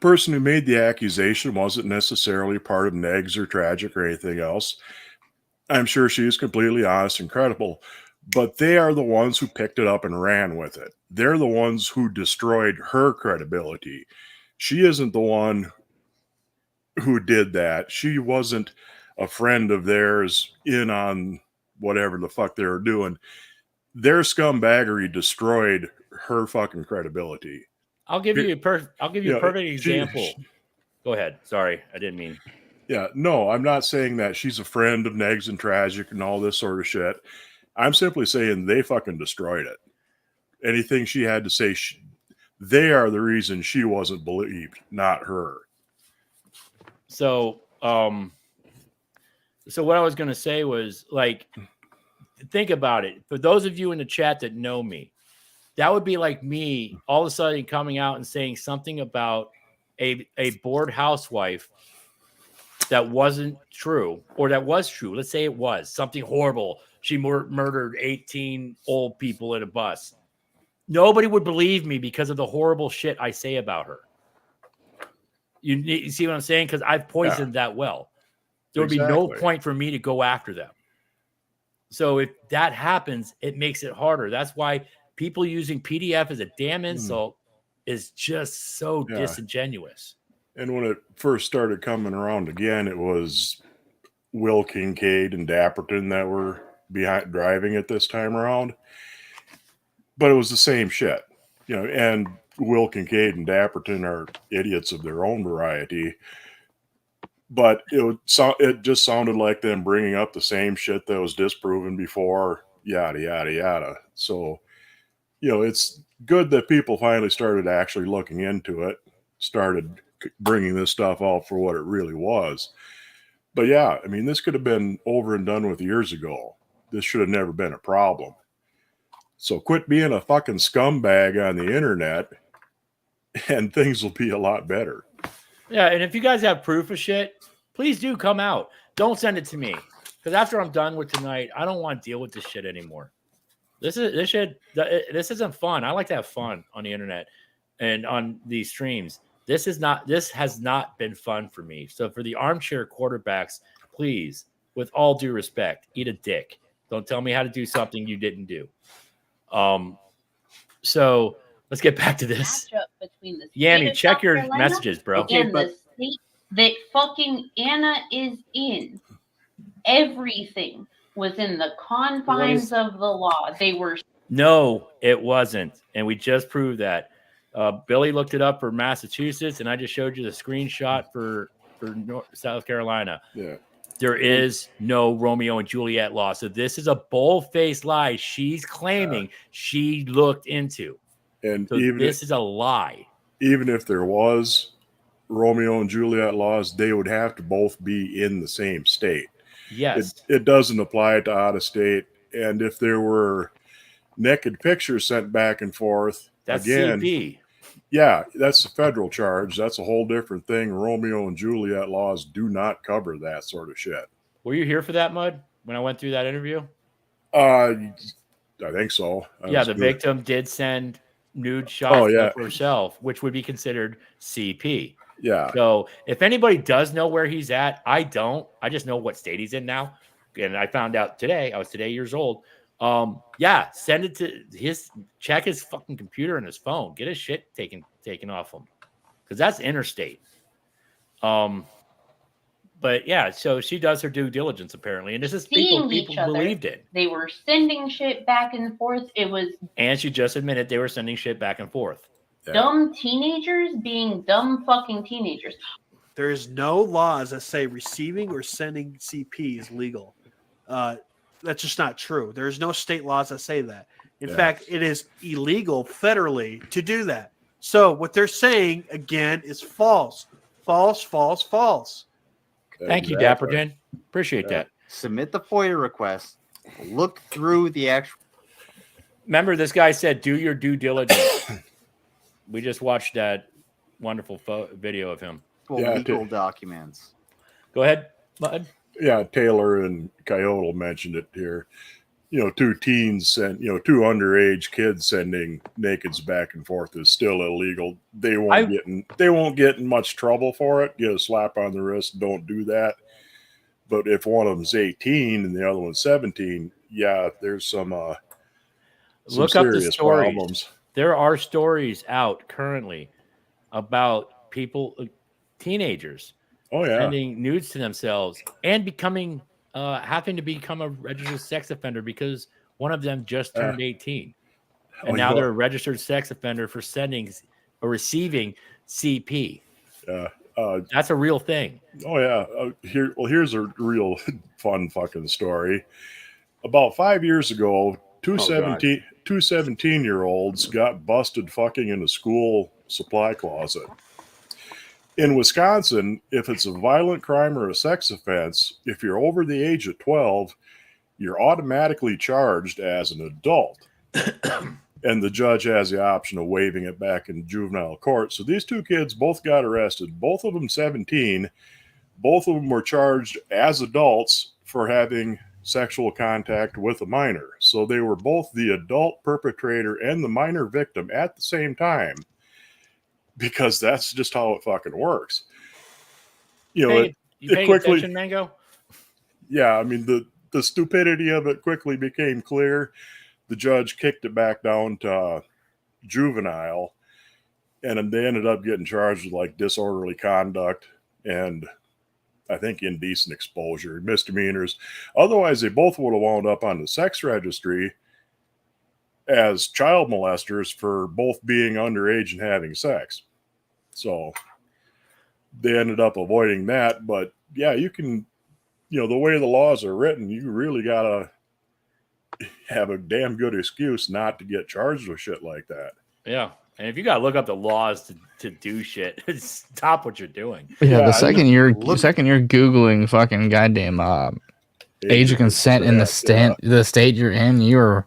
[SPEAKER 13] person who made the accusation wasn't necessarily part of Negs or Tragic or anything else. I'm sure she is completely honest and credible, but they are the ones who picked it up and ran with it. They're the ones who destroyed her credibility. She isn't the one who did that. She wasn't a friend of theirs in on whatever the fuck they were doing. Their scumbaggery destroyed her fucking credibility.
[SPEAKER 4] I'll give you a perfect example. Go ahead. Sorry, I didn't mean.
[SPEAKER 13] Yeah, no, I'm not saying that she's a friend of Negs and Tragic and all this sort of shit. I'm simply saying they fucking destroyed it. Anything she had to say, they are the reason she wasn't believed, not her.
[SPEAKER 4] So what I was going to say was, like, think about it. For those of you in the chat that know me, that would be like me all of a sudden coming out and saying something about a bored housewife that wasn't true, or that was true. Let's say it was something horrible. She murdered 18 old people in a bus. Nobody would believe me because of the horrible shit I say about her. You see what I'm saying? Because I've poisoned that well. There would be no point for me to go after them. So if that happens, it makes it harder. That's why people using PDF as a damn insult is just so disingenuous.
[SPEAKER 13] And when it first started coming around again, it was Will Kincaid and Dapperton that were behind driving it this time around. But it was the same shit, and Will Kincaid and Dapperton are idiots of their own variety. But it just sounded like them bringing up the same shit that was disproven before, yada, yada, yada. So, it's good that people finally started actually looking into it, started bringing this stuff out for what it really was. But yeah, I mean, this could have been over and done with years ago. This should have never been a problem. So quit being a fucking scumbag on the internet and things will be a lot better.
[SPEAKER 4] Yeah, and if you guys have proof of shit, please do come out. Don't send it to me. Because after I'm done with tonight, I don't want to deal with this shit anymore. This isn't fun. I like to have fun on the internet and on these streams. This has not been fun for me. So for the armchair quarterbacks, please, with all due respect, eat a dick. Don't tell me how to do something you didn't do. So let's get back to this. Yami, check your messages, bro.
[SPEAKER 9] And the state that fucking Anna is in, everything was in the confines of the law. They were.
[SPEAKER 4] No, it wasn't. And we just proved that. Billy looked it up for Massachusetts, and I just showed you the screenshot for South Carolina.
[SPEAKER 13] Yeah.
[SPEAKER 4] There is no Romeo and Juliet law. So this is a bold-faced lie she's claiming she looked into.
[SPEAKER 13] And
[SPEAKER 4] so this is a lie.
[SPEAKER 13] Even if there was Romeo and Juliet laws, they would have to both be in the same state.
[SPEAKER 4] Yes.
[SPEAKER 13] It doesn't apply to out of state. And if there were naked pictures sent back and forth,
[SPEAKER 4] that's
[SPEAKER 13] again,
[SPEAKER 4] CP.
[SPEAKER 13] Yeah, that's a federal charge. That's a whole different thing. Romeo and Juliet laws do not cover that sort of shit.
[SPEAKER 4] Were you here for that, Mud, when I went through that interview?
[SPEAKER 13] I think so.
[SPEAKER 4] The victim did send nude shots of herself, which would be considered CP.
[SPEAKER 13] Yeah.
[SPEAKER 4] So if anybody does know where he's at, I don't. I just know what state he's in now. And I found out today. I was today years old. Send it to check his fucking computer and his phone. Get his shit taken off him. Because that's interstate. But yeah, so she does her due diligence apparently. And this is people believed it.
[SPEAKER 9] They were sending shit back and forth. It was.
[SPEAKER 4] And she just admitted they were sending shit back and forth.
[SPEAKER 9] Dumb teenagers being dumb fucking teenagers.
[SPEAKER 11] There is no laws that say receiving or sending CP is legal. That's just not true. There's no state laws that say that. In fact, it is illegal federally to do that. So what they're saying, again, is false. False, false, false.
[SPEAKER 4] Thank you, Dapperton. Appreciate that.
[SPEAKER 12] Submit the FOIA request. Look through the actual.
[SPEAKER 4] Remember, this guy said, do your due diligence. We just watched that wonderful video of him.
[SPEAKER 12] Legal documents.
[SPEAKER 4] Go ahead, Bud.
[SPEAKER 13] Yeah, Taylor and Coyote mentioned it here. Two teens and two underage kids sending nakeds back and forth is still illegal. They won't get in much trouble for it. Get a slap on the wrist. Don't do that. But if one of them's 18 and the other one's 17, there's some
[SPEAKER 4] look up the stories.
[SPEAKER 13] Problems.
[SPEAKER 4] There are stories out currently about people, teenagers, sending nudes to themselves and becoming having to become a registered sex offender because one of them just turned 18. And now they're a registered sex offender for sending or receiving CP. That's a real thing.
[SPEAKER 13] Oh, yeah. Here's a real fun fucking story. About 5 years ago, two 17-year-olds got busted fucking in a school supply closet. In Wisconsin, if it's a violent crime or a sex offense, if you're over the age of 12, you're automatically charged as an adult. And the judge has the option of waiving it back in juvenile court. So these two kids both got arrested, both of them 17. Both of them were charged as adults for having sexual contact with a minor. So they were both the adult perpetrator and the minor victim at the same time. Because that's just how it fucking works.
[SPEAKER 4] You paying
[SPEAKER 13] quickly,
[SPEAKER 4] attention, Mango?
[SPEAKER 13] Yeah, I mean, the stupidity of it quickly became clear. the judge kicked it back down to juvenile, and then they ended up getting charged with like disorderly conduct and I think indecent exposure, misdemeanors. Otherwise, they both would have wound up on the sex registry as child molesters for both being underage and having sex. So they ended up avoiding that. But yeah, you can, you know, the way the laws are written, you really got to have a damn good excuse not to get charged with shit like that.
[SPEAKER 4] Yeah. And if you got to look up the laws to do shit, stop what you're doing.
[SPEAKER 3] Yeah, the second you're Googling fucking goddamn age of consent in the state you're in, you're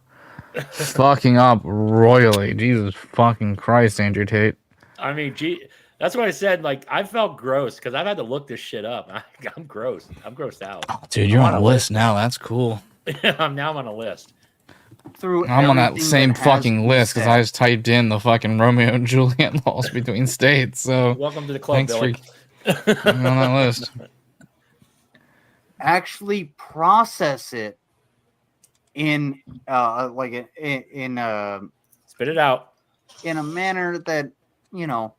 [SPEAKER 3] fucking up royally. Jesus fucking Christ, Andrew Tate.
[SPEAKER 4] I mean, gee, that's what I said. Like, I felt gross because I've had to look this shit up. I'm gross. I'm grossed out.
[SPEAKER 3] Dude, you're on a list now. That's cool.
[SPEAKER 4] Now I'm on a list.
[SPEAKER 3] I'm on that same fucking list because I just typed in the fucking Romeo and Juliet laws between states. So
[SPEAKER 4] welcome to the club,
[SPEAKER 3] thanks
[SPEAKER 4] Billy.
[SPEAKER 3] for being on that list.
[SPEAKER 12] Actually process it in
[SPEAKER 4] spit it out
[SPEAKER 12] in a manner that, you know,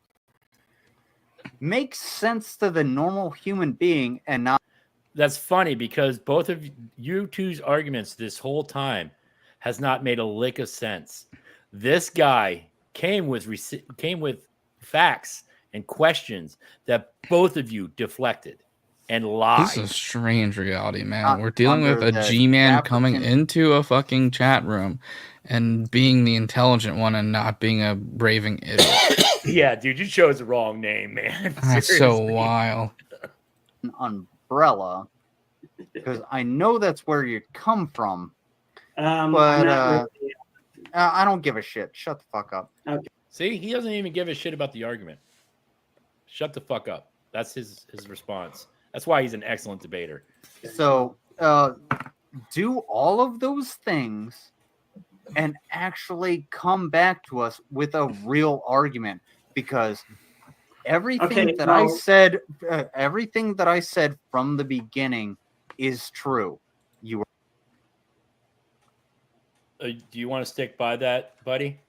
[SPEAKER 12] makes sense to the normal human being and not.
[SPEAKER 4] That's funny because both of you two's arguments this whole time has not made a lick of sense. This guy came with facts and questions that both of you deflected and lied.
[SPEAKER 3] This is a strange reality, man. We're dealing with a G-man coming into a fucking chat room and being the intelligent one and not being a raving idiot.
[SPEAKER 4] Yeah, dude, you chose the wrong name, man.
[SPEAKER 3] That's so wild.
[SPEAKER 12] An umbrella, because I know that's where you come from. But I don't give a shit. Shut the fuck up.
[SPEAKER 10] Okay.
[SPEAKER 4] See, he doesn't even give a shit about the argument. Shut the fuck up. That's his response. That's why he's an excellent debater.
[SPEAKER 12] So do all of those things and actually come back to us with a real argument, because everything I said from the beginning is true.
[SPEAKER 4] Do you want to stick by that, buddy?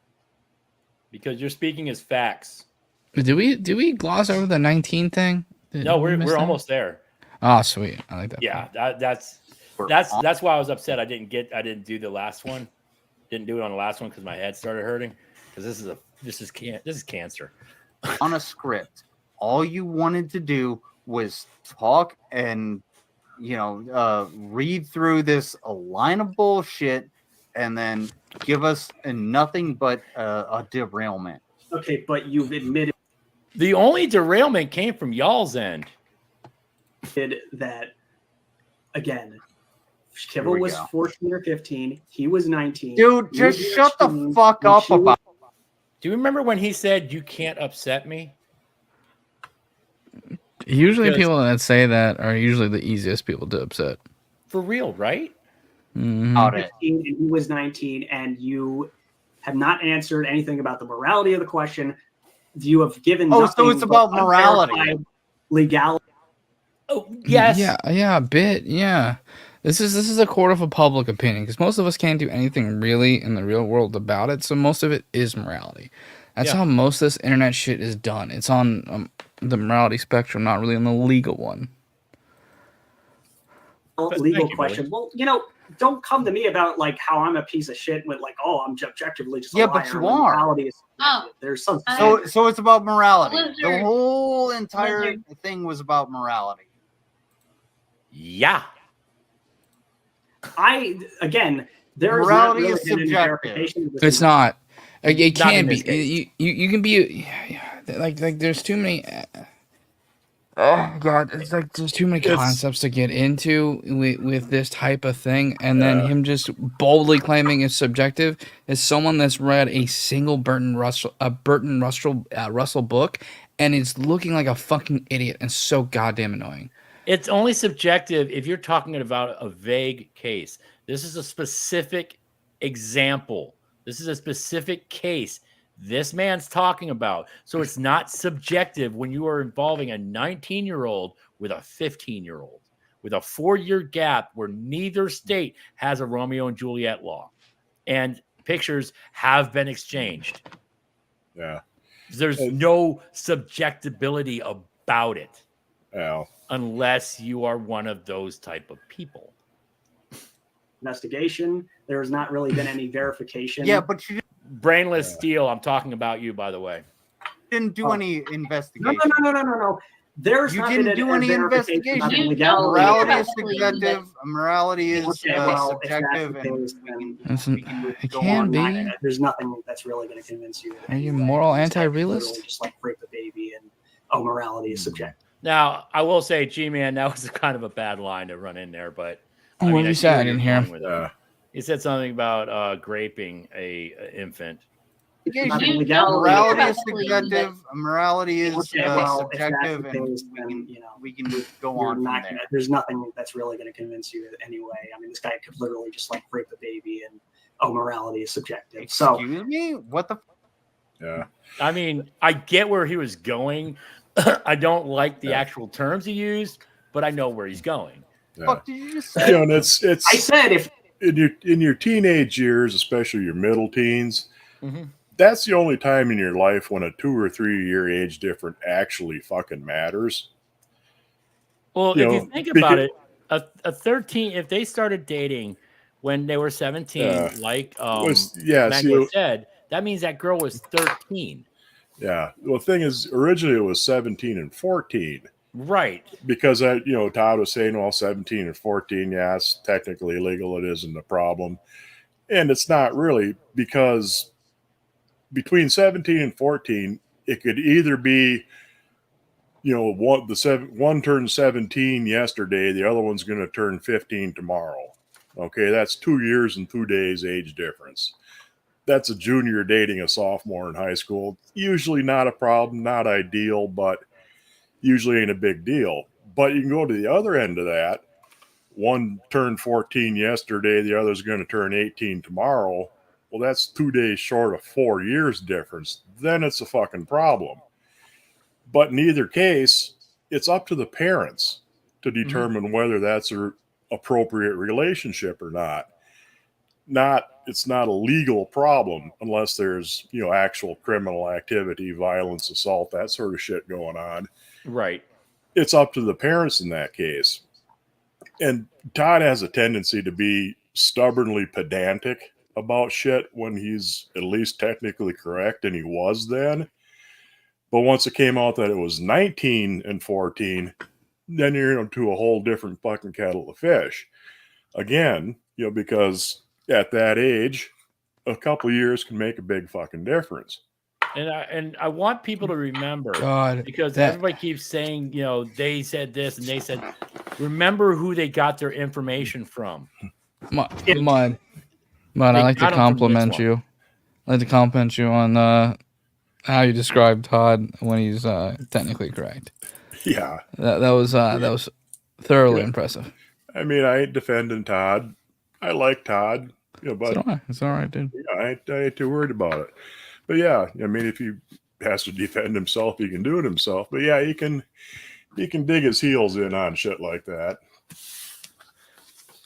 [SPEAKER 4] Because you're speaking as facts.
[SPEAKER 3] Do we gloss over the 19 thing?
[SPEAKER 4] No, we're almost there.
[SPEAKER 3] Oh, sweet. I like that.
[SPEAKER 4] Yeah, that's why I was upset. I didn't do the last one. Didn't do it on the last one because my head started hurting. Because this is cancer.
[SPEAKER 12] On a script, all you wanted to do was talk and read through this line of bullshit and then give us nothing but a derailment.
[SPEAKER 10] Okay, but you've admitted
[SPEAKER 4] the only derailment came from y'all's end.
[SPEAKER 10] That again, Kibble was 14 or 15. He was 19.
[SPEAKER 12] Dude, just shut the fuck up about.
[SPEAKER 4] Do you remember when he said, "You can't upset me"?
[SPEAKER 3] Usually, people that say that are usually the easiest people to upset.
[SPEAKER 4] For real, right?
[SPEAKER 3] Mm-hmm.
[SPEAKER 10] 15 and he was 19, and you have not answered anything about the morality of the question. You have given.
[SPEAKER 12] So it's about morality,
[SPEAKER 10] legality.
[SPEAKER 4] Oh yes,
[SPEAKER 3] yeah, a bit, yeah. This is a court of a public opinion because most of us can't do anything really in the real world about it. So most of it is morality. That's how most of this internet shit is done. It's on the morality spectrum, not really on the legal one.
[SPEAKER 10] Legal question. Well, don't come to me about like how I'm a piece of shit with like, oh, I'm objectively just a liar.
[SPEAKER 12] But you are.
[SPEAKER 10] There's some.
[SPEAKER 12] So it's about morality. The whole entire thing was about morality.
[SPEAKER 4] Yeah.
[SPEAKER 12] Morality is subjective.
[SPEAKER 3] It's not. It can be. You can be like there's too many. Oh God, it's like there's too many concepts to get into with this type of thing, and then him just boldly claiming it's subjective is someone that's read a single Bertrand Russell book, and is looking like a fucking idiot and so goddamn annoying.
[SPEAKER 4] It's only subjective if you're talking about a vague case. This is a specific example. This is a specific case this man's talking about. So it's not subjective when you are involving a 19-year-old with a 15-year-old with a 4-year gap where neither state has a Romeo and Juliet law. and pictures have been exchanged.
[SPEAKER 13] Yeah.
[SPEAKER 4] There's no subjectability about it.
[SPEAKER 13] Yeah.
[SPEAKER 4] Unless you are one of those type of people.
[SPEAKER 10] Investigation. There has not really been any verification.
[SPEAKER 12] Yeah, but you
[SPEAKER 4] Brainless Steel, I'm talking about you, by the way.
[SPEAKER 12] didn't do any investigation.
[SPEAKER 10] No. There's
[SPEAKER 12] you
[SPEAKER 10] not
[SPEAKER 12] didn't
[SPEAKER 10] been
[SPEAKER 12] do
[SPEAKER 10] a
[SPEAKER 12] any
[SPEAKER 10] verification about
[SPEAKER 12] investigation.
[SPEAKER 10] illegality.
[SPEAKER 12] Morality is subjective. Morality is subjective, and
[SPEAKER 3] It can be.
[SPEAKER 10] There's nothing that's really going to convince you.
[SPEAKER 3] Are you moral anti-realist?
[SPEAKER 10] Just like rape the baby and morality is subjective.
[SPEAKER 4] Now, I will say, G-Man, that was kind of a bad line to run in there, but
[SPEAKER 3] what did you say? I didn't hear him.
[SPEAKER 4] He said something about graping a infant.
[SPEAKER 12] Morality is subjective. Morality is subjective, and we can go on from there.
[SPEAKER 10] There's nothing that's really going to convince you anyway. I mean, this guy could literally just like rape the baby, and morality is subjective.
[SPEAKER 12] Excuse me? What the?
[SPEAKER 13] Yeah.
[SPEAKER 4] I mean, I get where he was going. I don't like the actual terms he used, but I know where he's going.
[SPEAKER 13] Yeah.
[SPEAKER 12] What did you just say?
[SPEAKER 13] And it's
[SPEAKER 10] I said if
[SPEAKER 13] in your teenage years, especially your middle teens, that's the only time in your life when a 2 or 3 year age difference actually fucking matters.
[SPEAKER 4] Well, if you think about it, a 13, if they started dating when they were 17, like Mango said, that means that girl was 13.
[SPEAKER 13] Yeah. Well, the thing is, originally it was 17 and 14.
[SPEAKER 4] Right.
[SPEAKER 13] Because, Todd was saying, well, 17 and 14, yeah, it's technically illegal. It isn't a problem. And it's not really, because between 17 and 14, it could either be, one turned 17 yesterday, the other one's going to turn 15 tomorrow. Okay, that's 2 years and 2 days age difference. That's a junior dating a sophomore in high school. Usually not a problem, not ideal, but usually ain't a big deal. But you can go to the other end of that. One turned 14 yesterday, the other's going to turn 18 tomorrow. Well, that's 2 days short of 4 years difference. Then it's a fucking problem. But in either case, it's up to the parents to determine whether that's an appropriate relationship or not. It's not a legal problem unless there's, actual criminal activity, violence, assault, that sort of shit going on.
[SPEAKER 4] Right.
[SPEAKER 13] It's up to the parents in that case. And Todd has a tendency to be stubbornly pedantic about shit when he's at least technically correct, and he was then. But once it came out that it was 19 and 14, then you're into a whole different fucking kettle of fish. Again, because at that age, a couple of years can make a big fucking difference.
[SPEAKER 4] And I want people to remember, because everybody keeps saying, they said this and they said, remember who they got their information from.
[SPEAKER 3] Mud, I like to compliment you. I like to compliment you on how you describe Todd when he's technically correct.
[SPEAKER 13] Yeah,
[SPEAKER 3] that was thoroughly impressive.
[SPEAKER 13] I mean, I ain't defending Todd. I like Todd, but
[SPEAKER 3] it's all right, dude.
[SPEAKER 13] Yeah, I ain't too worried about it. But yeah, I mean, if he has to defend himself, he can do it himself. But yeah, he can dig his heels in on shit like that.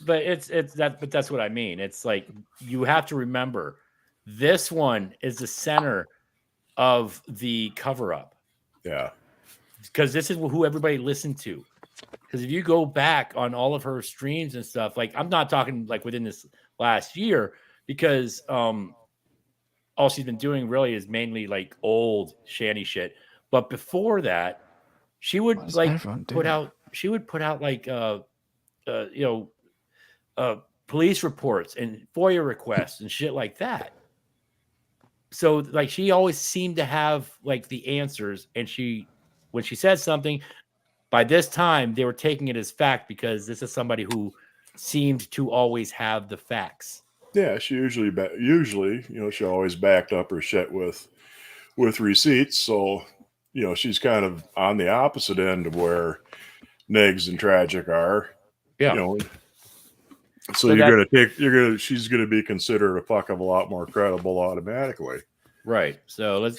[SPEAKER 4] But but that's what I mean. It's like, you have to remember, this one is the center of the cover-up.
[SPEAKER 13] Yeah.
[SPEAKER 4] Because this is who everybody listened to. Because if you go back on all of her streams and stuff, like, I'm not talking like within this last year, because all she's been doing really is mainly like old shanty shit. But before that, she would put out like police reports and FOIA requests and shit like that. So like, she always seemed to have like the answers, and when she said something, by this time they were taking it as fact, because this is somebody who seemed to always have the facts.
[SPEAKER 13] Yeah, she usually, she always backed up her shit with receipts. So, she's kind of on the opposite end of where Negs and Tragic are.
[SPEAKER 4] Yeah.
[SPEAKER 13] So she's gonna be considered a fuck of a lot more credible automatically.
[SPEAKER 4] Right. So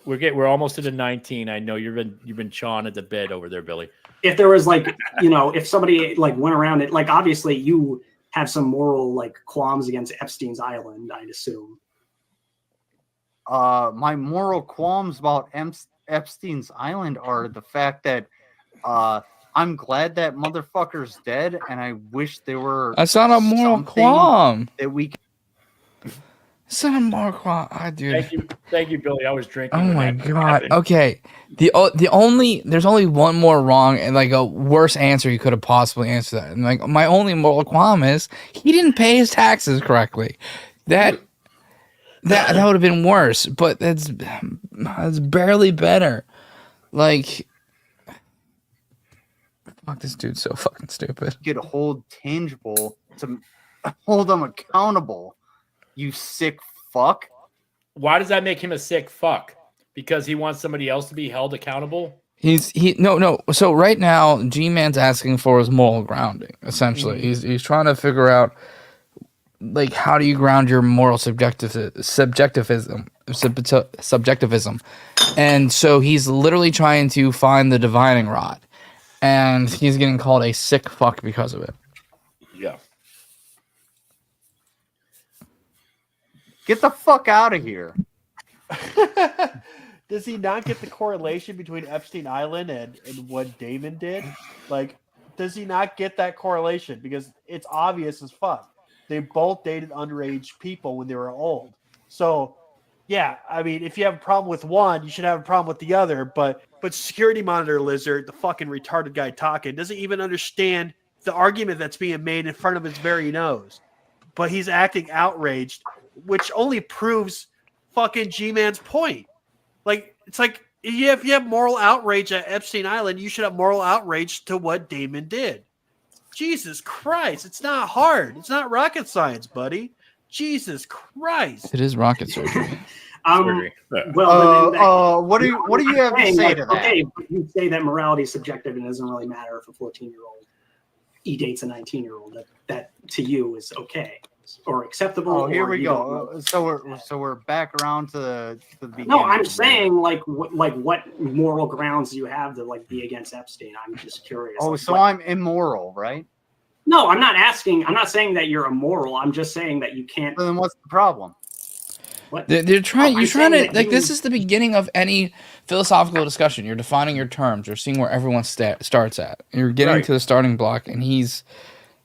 [SPEAKER 4] we're almost to the 19. I know you've been chawing at the bit over there, Billy.
[SPEAKER 10] If there was if somebody like went around it, like obviously you have some moral like qualms against Epstein's Island, I'd assume.
[SPEAKER 12] My moral qualms about Epstein's Island are the fact that I'm glad that motherfucker's dead, and I wish there were.
[SPEAKER 3] That's not a moral qualm.
[SPEAKER 12] That we.
[SPEAKER 3] It's not a moral qualm, dude.
[SPEAKER 4] Thank you, Billy. I was drinking.
[SPEAKER 3] Oh my god. Okay. There's only one more wrong and like a worse answer you could have possibly answered that. And like my only moral qualm is he didn't pay his taxes correctly. That would have been worse, but that's barely better. Like, fuck, this dude's so fucking stupid.
[SPEAKER 12] Get a hold tangible to hold them accountable. You sick fuck.
[SPEAKER 4] Why does that make him a sick fuck? Because he wants somebody else to be held accountable?
[SPEAKER 3] No. So right now, G-Man's asking for his moral grounding. Essentially, he's trying to figure out like how do you ground your moral subjectivism, and so he's literally trying to find the divining rod, and he's getting called a sick fuck because of it.
[SPEAKER 4] Yeah.
[SPEAKER 12] Get the fuck out of here.
[SPEAKER 11] Does he not get the correlation between Epstein Island and what Damon did? Like, does he not get that correlation? Because it's obvious as fuck. They both dated underage people when they were old. So, yeah, I mean, if you have a problem with one, you should have a problem with the other. But Security Monitor Lizard, the fucking retarded guy talking, doesn't even understand the argument that's being made in front of his very nose. But he's acting outraged, which only proves fucking G-Man's point. Like, it's like, if you have moral outrage at Epstein Island, you should have moral outrage to what Damon did. Jesus Christ, it's not hard. It's not rocket science, buddy. Jesus Christ.
[SPEAKER 3] It is rocket surgery.
[SPEAKER 10] Well,
[SPEAKER 12] what do you have to say to that?
[SPEAKER 10] Okay, you say that morality is subjective and it doesn't really matter if a 14-year-old dates a 19-year-old. That to you is okay or acceptable.
[SPEAKER 12] Oh, here we go. So we're back around to the beginning.
[SPEAKER 10] No, I'm saying like what moral grounds do you have to like be against Epstein? I'm just curious.
[SPEAKER 12] Oh,
[SPEAKER 10] like,
[SPEAKER 12] so I'm immoral, right?
[SPEAKER 10] No, I'm not asking. I'm not saying that you're immoral. I'm just saying that you can't.
[SPEAKER 12] Then what's the problem?
[SPEAKER 10] What?
[SPEAKER 3] They're trying.
[SPEAKER 10] No,
[SPEAKER 3] you're trying to like.
[SPEAKER 10] you...
[SPEAKER 3] This is the beginning of any philosophical discussion. You're defining your terms. You're seeing where everyone starts at. You're getting to the starting block, and he's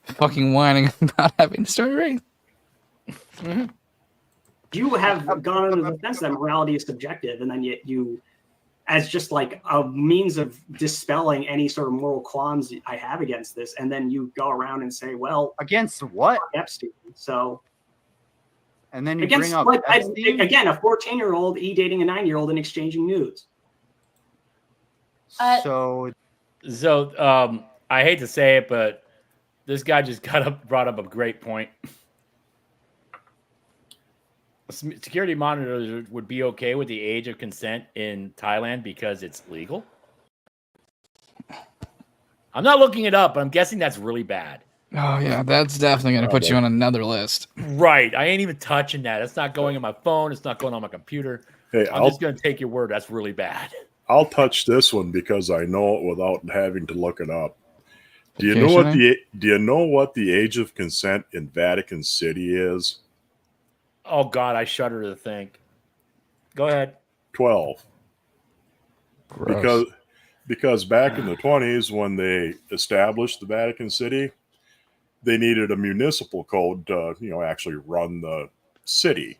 [SPEAKER 3] fucking whining about having to start right.
[SPEAKER 10] Mm-hmm. You have gone into the defense that morality is subjective, and then yet you, as just like a means of dispelling any sort of moral qualms I have against this, and then you go around and say, "Well,
[SPEAKER 12] against what?
[SPEAKER 10] Epstein." So,
[SPEAKER 12] and then you
[SPEAKER 10] against
[SPEAKER 12] bring up
[SPEAKER 10] like again a 14-year-old dating a 9-year-old and exchanging nudes.
[SPEAKER 12] So,
[SPEAKER 4] I hate to say it, but this guy just brought up a great point. Security monitors would be okay with the age of consent in Thailand because it's legal. I'm not looking it up, but I'm guessing that's really bad.
[SPEAKER 3] Oh yeah, that's definitely going to put you on another list.
[SPEAKER 4] Right. I ain't even touching that. It's not going on my phone. It's not going on my computer.
[SPEAKER 13] Hey,
[SPEAKER 4] I'm just going to take your word. That's really bad.
[SPEAKER 13] I'll touch this one because I know it without having to look it up. Do you know what the age of consent in Vatican City is?
[SPEAKER 4] Oh God, I shudder to think. Go ahead.
[SPEAKER 13] 12.
[SPEAKER 3] Gross.
[SPEAKER 13] Because back in the 20s when they established the Vatican City, they needed a municipal code to, actually run the city.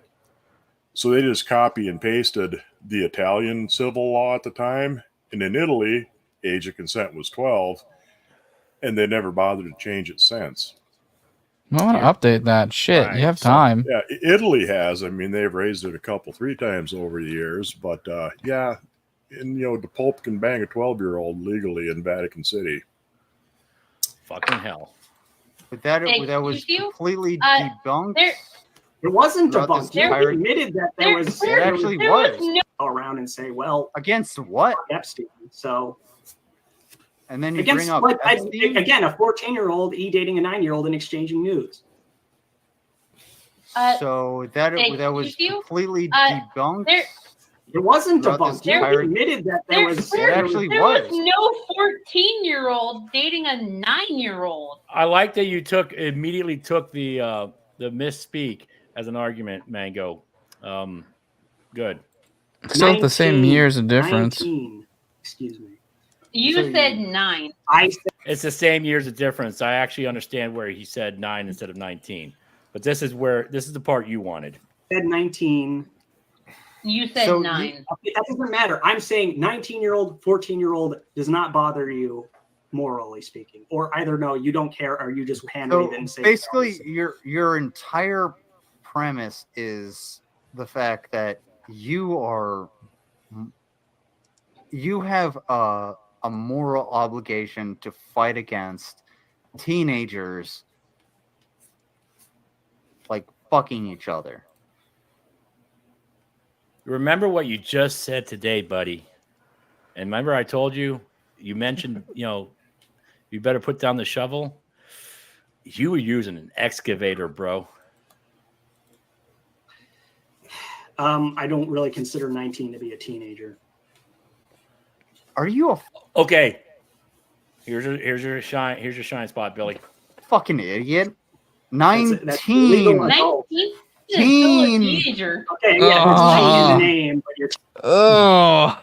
[SPEAKER 13] So they just copy and pasted the Italian civil law at the time. And in Italy, age of consent was 12. And they never bothered to change it since.
[SPEAKER 3] I want to update that. Shit, right. You have time.
[SPEAKER 13] Yeah, Italy has. I mean, they've raised it 3 times over the years. But, yeah, and, the Pope can bang a 12-year-old legally in Vatican City.
[SPEAKER 4] Fucking hell.
[SPEAKER 12] But that was completely debunked.
[SPEAKER 10] It wasn't debunked. You admitted that there was.
[SPEAKER 12] It actually was.
[SPEAKER 10] Go around and say, well,
[SPEAKER 12] against what?
[SPEAKER 10] Epstein. So.
[SPEAKER 12] And then you bring up
[SPEAKER 10] again a 14-year-old dating a 9-year-old and exchanging nudes.
[SPEAKER 12] So that was completely debunked.
[SPEAKER 10] It wasn't
[SPEAKER 12] Throughout this
[SPEAKER 10] debunked. You
[SPEAKER 12] entire-
[SPEAKER 10] admitted that there was.
[SPEAKER 12] It actually
[SPEAKER 9] there
[SPEAKER 12] was.
[SPEAKER 9] was no 14-year-old dating a 9-year-old.
[SPEAKER 4] I like that you immediately took the misspeak as an argument, Mango. Good.
[SPEAKER 3] Still the same
[SPEAKER 10] 19,
[SPEAKER 3] years of difference.
[SPEAKER 10] 19. Excuse me.
[SPEAKER 9] You
[SPEAKER 10] So
[SPEAKER 9] said 9.
[SPEAKER 10] I said
[SPEAKER 4] It's the same years of difference. I actually understand where he said 9 instead of 19. But this is the part you wanted.
[SPEAKER 10] 19.
[SPEAKER 9] You said
[SPEAKER 12] So
[SPEAKER 9] 9.
[SPEAKER 10] Okay, that doesn't matter. I'm saying 19-year-old, 14-year-old does not bother you, morally speaking, or either no, you don't care, or you just hand
[SPEAKER 12] So
[SPEAKER 10] read it and say.
[SPEAKER 12] basically, your entire premise is the fact that you have a moral obligation to fight against teenagers like fucking each other.
[SPEAKER 4] Remember what you just said today, buddy. And remember I told you mentioned, you better put down the shovel. You were using an excavator, bro.
[SPEAKER 10] I don't really consider 19 to be a teenager.
[SPEAKER 12] Are you a
[SPEAKER 4] Okay. Here's your shine spot, Billy.
[SPEAKER 12] fucking idiot?
[SPEAKER 10] That's legal
[SPEAKER 12] 19.
[SPEAKER 10] adult.
[SPEAKER 9] 19 is still a
[SPEAKER 12] Teen.
[SPEAKER 9] teenager.
[SPEAKER 10] Okay, yeah, it's changing the name, but you're.
[SPEAKER 3] Oh,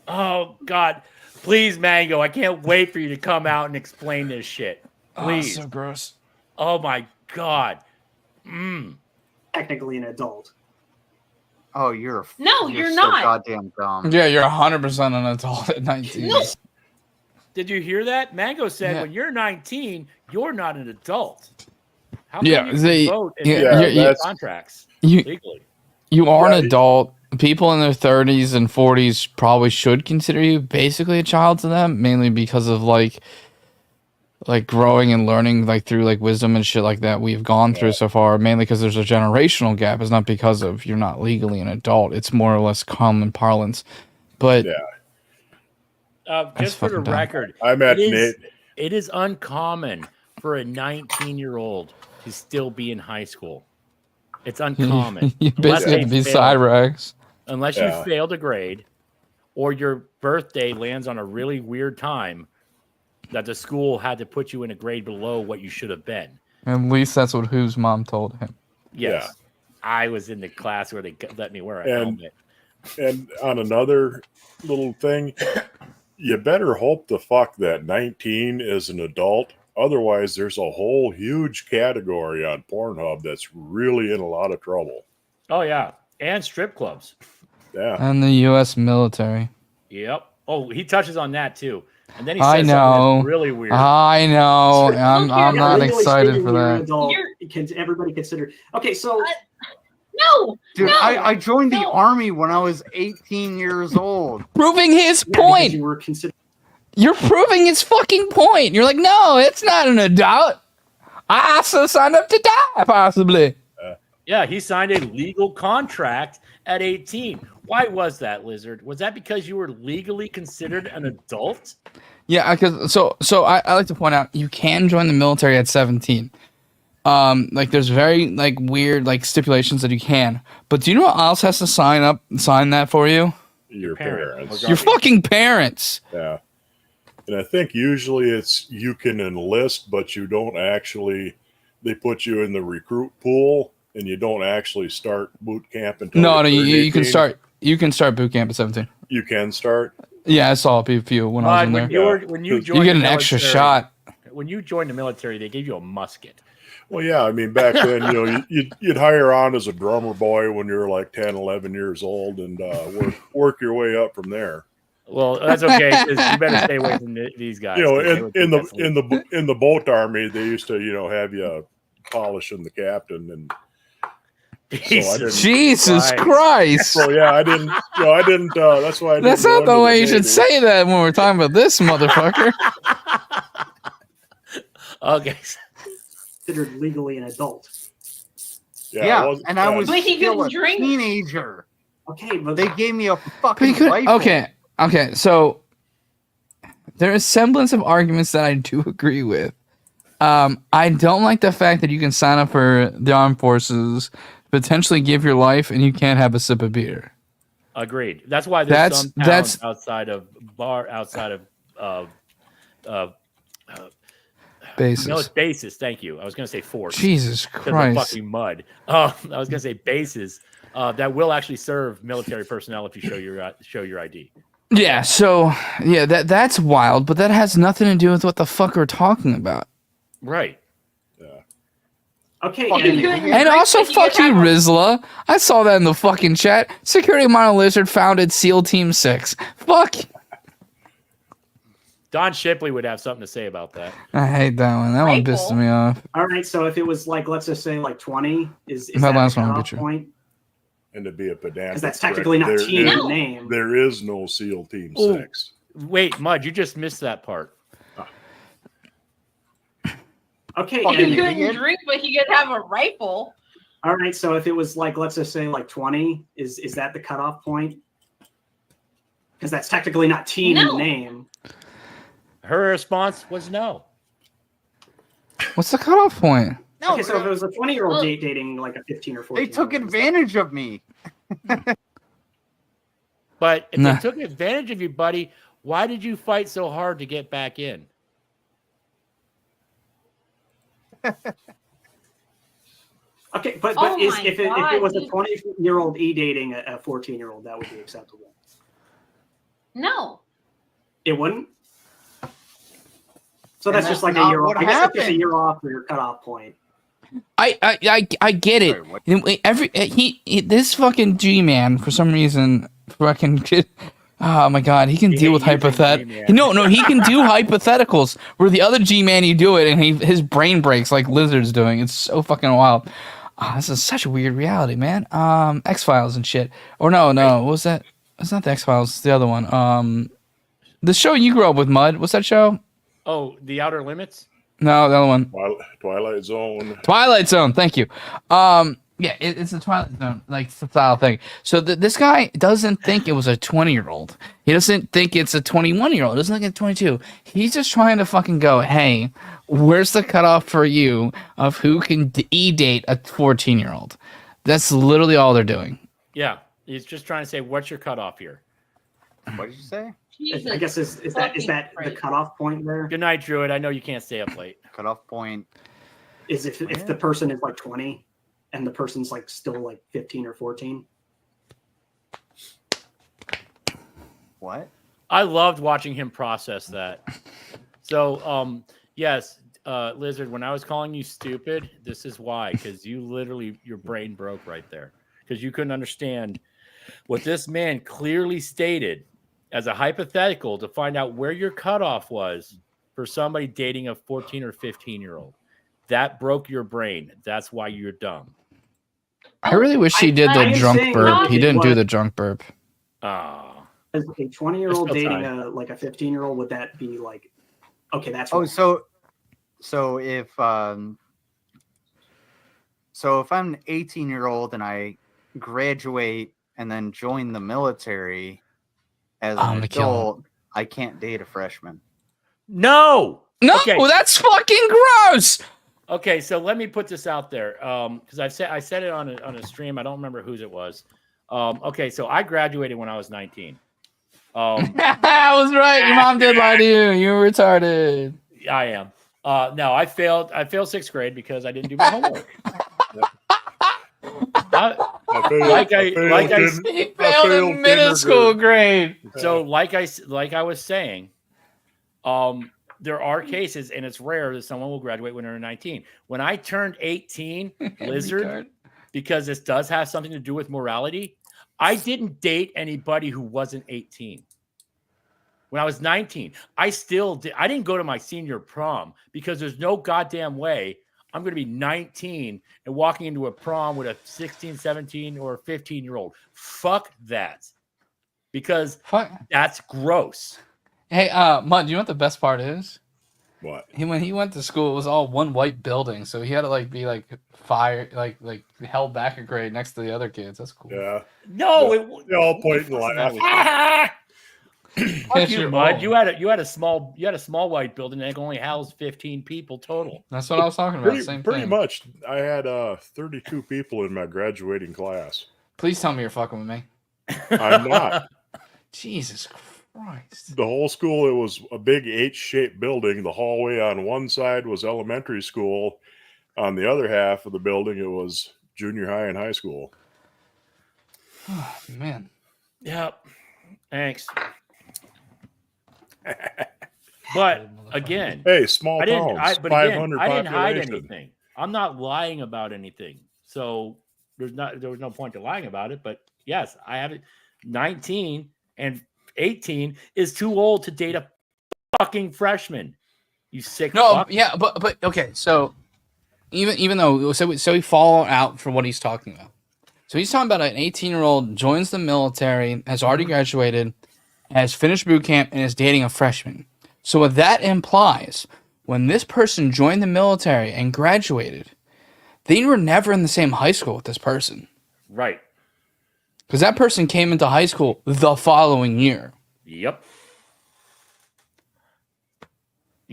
[SPEAKER 4] Oh God. Please, Mango. I can't wait for you to come out and explain this shit. Please.
[SPEAKER 3] so gross.
[SPEAKER 4] Oh my God.
[SPEAKER 10] Technically an adult.
[SPEAKER 12] Oh, you're
[SPEAKER 9] No, you're
[SPEAKER 12] so
[SPEAKER 9] not.
[SPEAKER 12] goddamn dumb.
[SPEAKER 3] Yeah, you're 100% an adult at 19.
[SPEAKER 9] No.
[SPEAKER 4] Did you hear that? Mango said
[SPEAKER 3] Yeah.
[SPEAKER 4] when you're 19, you're not an adult. How
[SPEAKER 3] Yeah,
[SPEAKER 4] can you
[SPEAKER 3] they-
[SPEAKER 4] vote and
[SPEAKER 3] yeah,
[SPEAKER 4] make
[SPEAKER 3] yeah,
[SPEAKER 4] contracts
[SPEAKER 3] You
[SPEAKER 4] legally?
[SPEAKER 3] you are
[SPEAKER 13] Yeah,
[SPEAKER 3] an adult. People in their 30s and 40s probably should consider you basically a child to them, mainly because of like growing and learning through wisdom and shit like that we've gone through so far. Mainly because there's a generational gap. It's not because of you're not legally an adult. It's more or less common parlance. But
[SPEAKER 13] Yeah.
[SPEAKER 3] That's
[SPEAKER 4] Just for the
[SPEAKER 3] fucking dumb.
[SPEAKER 4] record,
[SPEAKER 13] I met
[SPEAKER 4] it is,
[SPEAKER 13] Nate.
[SPEAKER 4] it is uncommon for a 19-year-old to still be in high school. It's uncommon.
[SPEAKER 3] you
[SPEAKER 4] Unless
[SPEAKER 3] basically have to
[SPEAKER 4] they
[SPEAKER 3] be
[SPEAKER 4] fail.
[SPEAKER 3] side rags.
[SPEAKER 4] Unless
[SPEAKER 13] Yeah.
[SPEAKER 4] you failed a grade or your birthday lands on a really weird time that the school had to put you in a grade below what you should have been.
[SPEAKER 3] At least that's what whose mom told him.
[SPEAKER 4] Yes.
[SPEAKER 13] Yeah.
[SPEAKER 4] I was in the class where they let me wear a
[SPEAKER 13] And-
[SPEAKER 4] helmet.
[SPEAKER 13] And on another little thing, you better hope the fuck that 19 is an adult. Otherwise, there's a whole huge category on Pornhub that's really in a lot of trouble.
[SPEAKER 4] Oh, yeah. And strip clubs.
[SPEAKER 13] Yeah.
[SPEAKER 3] And the U.S. military.
[SPEAKER 4] Yep. Oh, he touches on that too. And then he
[SPEAKER 3] I
[SPEAKER 4] says
[SPEAKER 3] know.
[SPEAKER 4] something that's really weird.
[SPEAKER 3] I know. I'm
[SPEAKER 10] Yeah,
[SPEAKER 3] not
[SPEAKER 10] legally
[SPEAKER 3] excited
[SPEAKER 10] speaking,
[SPEAKER 3] for
[SPEAKER 10] you're an
[SPEAKER 3] that.
[SPEAKER 10] adult. Everybody consider. Okay, so
[SPEAKER 9] No.
[SPEAKER 12] Dude,
[SPEAKER 9] no,
[SPEAKER 12] I joined the
[SPEAKER 9] no.
[SPEAKER 12] army when I was 18 years old.
[SPEAKER 3] Proving his
[SPEAKER 10] yeah, because
[SPEAKER 3] point.
[SPEAKER 10] you were considered.
[SPEAKER 3] You're proving his fucking point. You're like, no, it's not an adult. I also signed up to die, possibly.
[SPEAKER 4] Yeah, he signed a legal contract at 18. Why was that, Lizard? Was that because you were legally considered an adult?
[SPEAKER 3] Yeah, because so I like to point out you can join the military at 17. There's very weird stipulations that you can. But do you know what else has to sign that for you?
[SPEAKER 13] Your parents.
[SPEAKER 3] Your fucking parents.
[SPEAKER 13] Yeah. And I think usually it's you can enlist, but you don't actually, they put you in the recruit pool and you don't actually start boot camp until
[SPEAKER 3] No,
[SPEAKER 13] you're
[SPEAKER 3] you can
[SPEAKER 13] 18.
[SPEAKER 3] you can start boot camp at 17.
[SPEAKER 13] You can start.
[SPEAKER 3] Yeah, I saw a few when I was in there.
[SPEAKER 4] When you
[SPEAKER 3] You
[SPEAKER 4] joined
[SPEAKER 3] get
[SPEAKER 4] the
[SPEAKER 3] an extra
[SPEAKER 4] military-
[SPEAKER 3] shot.
[SPEAKER 4] When you joined the military, they gave you a musket.
[SPEAKER 13] Well, yeah, I mean, back then, you'd hire on as a drummer boy when you're like 10, 11 years old and work your way up from there.
[SPEAKER 4] Well, that's okay. 'Cause you better stay away from these guys.
[SPEAKER 13] You know,
[SPEAKER 4] 'cause they would
[SPEAKER 13] in
[SPEAKER 4] definitely-
[SPEAKER 13] the boat army, they used to, have you polishing the captain, and
[SPEAKER 3] Jesus Christ.
[SPEAKER 13] So yeah, I didn't. That's why I didn't.
[SPEAKER 3] That's
[SPEAKER 13] go
[SPEAKER 3] not the
[SPEAKER 13] into
[SPEAKER 3] way you should
[SPEAKER 13] Navy.
[SPEAKER 3] say that when we're talking about this motherfucker.
[SPEAKER 4] Okay.
[SPEAKER 10] Considered legally an adult.
[SPEAKER 12] Yeah, and I was
[SPEAKER 9] But he
[SPEAKER 12] still
[SPEAKER 9] couldn't
[SPEAKER 12] a
[SPEAKER 9] drink.
[SPEAKER 12] teenager.
[SPEAKER 10] Okay, but
[SPEAKER 12] They gave me a
[SPEAKER 3] But
[SPEAKER 12] fucking
[SPEAKER 3] you could,
[SPEAKER 12] rifle.
[SPEAKER 3] okay, so there is semblance of arguments that I do agree with. I don't like the fact that you can sign up for the armed forces, potentially give your life, and you can't have a sip of beer.
[SPEAKER 4] Agreed. That's why there's some towns outside of
[SPEAKER 3] bases.
[SPEAKER 4] No, it's bases. Thank you. I was going to say force.
[SPEAKER 3] Jesus Christ!
[SPEAKER 4] Of fucking mud. I was going to say bases that will actually serve military personnel if you show your ID.
[SPEAKER 3] Yeah. So yeah, that's wild, but that has nothing to do with what the fuck we're talking about.
[SPEAKER 4] Right.
[SPEAKER 10] Okay.
[SPEAKER 3] And also, fuck you, Rizla. I saw that in the fucking chat. Security Mono Lizard founded SEAL Team 6. Fuck.
[SPEAKER 4] Don Shipley would have something to say about that.
[SPEAKER 3] I hate that one. That one pissed me off.
[SPEAKER 10] All right. So if it was like, let's just say like 20, is
[SPEAKER 3] That
[SPEAKER 10] that
[SPEAKER 3] last
[SPEAKER 10] the
[SPEAKER 3] one will
[SPEAKER 10] cutoff
[SPEAKER 3] get you.
[SPEAKER 10] point?
[SPEAKER 13] And to be a pedantic,
[SPEAKER 10] Because that's technically not team in the name.
[SPEAKER 13] There is no SEAL Team
[SPEAKER 4] Ooh.
[SPEAKER 13] 6.
[SPEAKER 4] Wait, Mud, you just missed that part.
[SPEAKER 10] Okay.
[SPEAKER 9] He couldn't drink, but he could have a rifle.
[SPEAKER 10] All right. So if it was like, let's just say like 20, is that the cutoff point? Because that's technically not team in the name.
[SPEAKER 4] Her response was no.
[SPEAKER 3] What's the cutoff point?
[SPEAKER 10] Okay, so if it was a 20-year-old dating like a 15 or 14,
[SPEAKER 12] They took advantage of me.
[SPEAKER 4] But if they took advantage of you, buddy, why did you fight so hard to get back in?
[SPEAKER 10] Okay, but
[SPEAKER 9] Oh
[SPEAKER 10] if it was a
[SPEAKER 9] God,
[SPEAKER 10] 20-year-old dating a 14-year-old, that would be acceptable.
[SPEAKER 9] No.
[SPEAKER 10] It wouldn't. So that's just like a
[SPEAKER 12] not
[SPEAKER 10] year
[SPEAKER 12] what
[SPEAKER 10] off. I guess that's just a
[SPEAKER 12] happened.
[SPEAKER 10] year off for your cutoff point.
[SPEAKER 3] I get it. This fucking G-man for some reason fucking oh my god, he can deal with hypotheticals. No, he can do hypotheticals where the other G-man you do it and his brain breaks like Lizard's doing. It's so fucking wild. This is such a weird reality, man. X-Files and shit. Or no, what was that? It's not the X-Files, it's the other one. The show you grew up with, Mud. What's that show?
[SPEAKER 4] Oh, The Outer Limits?
[SPEAKER 3] No, the other one.
[SPEAKER 13] Twilight Zone.
[SPEAKER 3] Twilight Zone. Thank you. Yeah, it's a Twilight Zone like style thing. So this guy doesn't think it was a 20-year-old. He doesn't think it's a 21-year-old. He doesn't think it's 22. He's just trying to fucking go, hey, where's the cutoff for you of who can date a 14-year-old? That's literally all they're doing.
[SPEAKER 4] Yeah, he's just trying to say, what's your cutoff here?
[SPEAKER 12] What did you say?
[SPEAKER 10] I guess is that the cutoff point there?
[SPEAKER 4] Good night, Druid. I know you can't stay up late.
[SPEAKER 12] Cutoff point
[SPEAKER 10] is if the person is like 20 and the person's like still like 15 or 14.
[SPEAKER 12] What?
[SPEAKER 4] I loved watching him process that. So, yes, Lizard, when I was calling you stupid, this is why, because you literally, your brain broke right there because you couldn't understand what this man clearly stated as a hypothetical to find out where your cutoff was for somebody dating a 14 or 15-year-old. That broke your brain. That's why you're dumb.
[SPEAKER 3] I really wish he did the drunk burp. He didn't do the drunk burp.
[SPEAKER 4] Oh.
[SPEAKER 10] As a 20-year-old dating a 15-year-old, would that be like, okay, that's wrong.
[SPEAKER 12] So if I'm an 18-year-old and I graduate and then join the military as an adult, I can't date a freshman.
[SPEAKER 4] No, okay.
[SPEAKER 3] That's fucking gross.
[SPEAKER 4] Okay, so let me put this out there because I said it on a stream. I don't remember whose it was. Okay, so I graduated when I was 19.
[SPEAKER 3] I was right. Your mom did lie to you. You were retarded.
[SPEAKER 4] I am. No, I failed 6th grade because I didn't do my homework.
[SPEAKER 3] He failed in middle school grade.
[SPEAKER 4] So, like I was saying, there are cases, and it's rare that someone will graduate when they're 19. When I turned 18, Lizard, because this does have something to do with morality, I didn't date anybody who wasn't 18. When I was 19, I didn't go to my senior prom because there's no goddamn way I'm going to be 19 and walking into a prom with a 16, 17, or 15-year-old. Fuck that. Because that's gross.
[SPEAKER 3] Hey, Mud, do you know what the best part is?
[SPEAKER 13] What?
[SPEAKER 3] When he went to school, it was all one white building, so he had to be held back a grade next to the other kids. That's cool.
[SPEAKER 13] Yeah.
[SPEAKER 4] No,
[SPEAKER 13] they all point and laugh.
[SPEAKER 4] Fuck you, Mud. You had a small white building that only housed 15 people total.
[SPEAKER 3] That's what I was talking about.
[SPEAKER 13] Pretty much. I had 32 people in my graduating class.
[SPEAKER 3] Please tell me you're fucking with me.
[SPEAKER 13] I'm not.
[SPEAKER 3] Jesus Christ.
[SPEAKER 13] The whole school, it was a big H-shaped building. The hallway on one side was elementary school. On the other half of the building, it was junior high and high school.
[SPEAKER 3] Oh, man.
[SPEAKER 4] Yep. Thanks. But again,
[SPEAKER 13] hey, small towns,
[SPEAKER 4] but
[SPEAKER 13] 500
[SPEAKER 4] again, I didn't hide
[SPEAKER 13] population.
[SPEAKER 4] anything. I'm not lying about anything. So there was no point to lying about it. But yes, I have it. 19 and 18 is too old to date a fucking freshman. You sick fuck.
[SPEAKER 3] Yeah, but okay, so even though we follow out for what he's talking about. So he's talking about an 18-year-old joins the military, has already graduated, has finished boot camp, and is dating a freshman. So what that implies, when this person joined the military and graduated, they were never in the same high school with this person.
[SPEAKER 4] Right.
[SPEAKER 3] Because that person came into high school the following year.
[SPEAKER 4] Yep.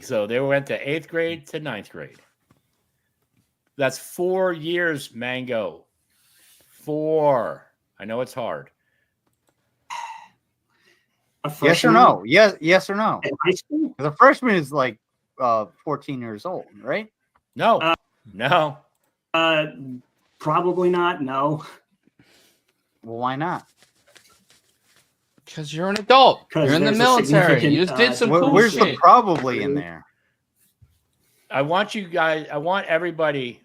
[SPEAKER 4] So they went to 8th grade to 9th grade. That's 4 years, Mango. 4. I know it's hard.
[SPEAKER 12] Yes or no? Yes or no?
[SPEAKER 10] In high school?
[SPEAKER 12] The freshman is like 14 years old, right?
[SPEAKER 4] No. No.
[SPEAKER 10] Probably not. No.
[SPEAKER 12] Well, why not?
[SPEAKER 3] Because you're an adult. You're in the military. You just did some cool
[SPEAKER 12] where's
[SPEAKER 3] shit.
[SPEAKER 12] the probably in there?
[SPEAKER 4] I want you guys, I want everybody,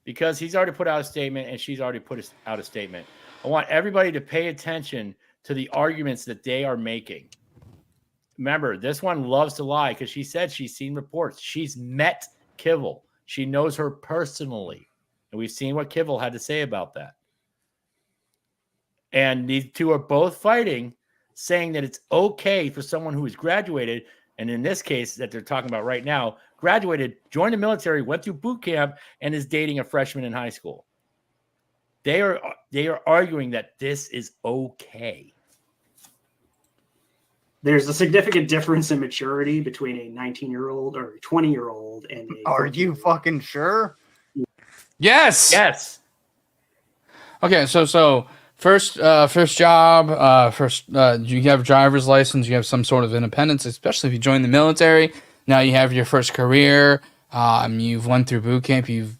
[SPEAKER 4] because he's already put out a statement and she's already put out a statement. I want everybody to pay attention to the arguments that they are making. Remember, this one loves to lie because she said she's seen reports. She's met Kivel. She knows her personally. And we've seen what Kivel had to say about that. And these two are both fighting, saying that it's okay for someone who has graduated, and in this case that they're talking about right now, graduated, joined the military, went through boot camp, and is dating a freshman in high school. They are arguing that this is okay.
[SPEAKER 10] There's a significant difference in maturity between a 19-year-old or a 20-year-old and a...
[SPEAKER 12] Are you fucking sure?
[SPEAKER 3] Yes.
[SPEAKER 4] Yes.
[SPEAKER 3] Okay, so first job, you have a driver's license, you have some sort of independence, especially if you join the military. Now you have your first career. You've went through boot camp. You've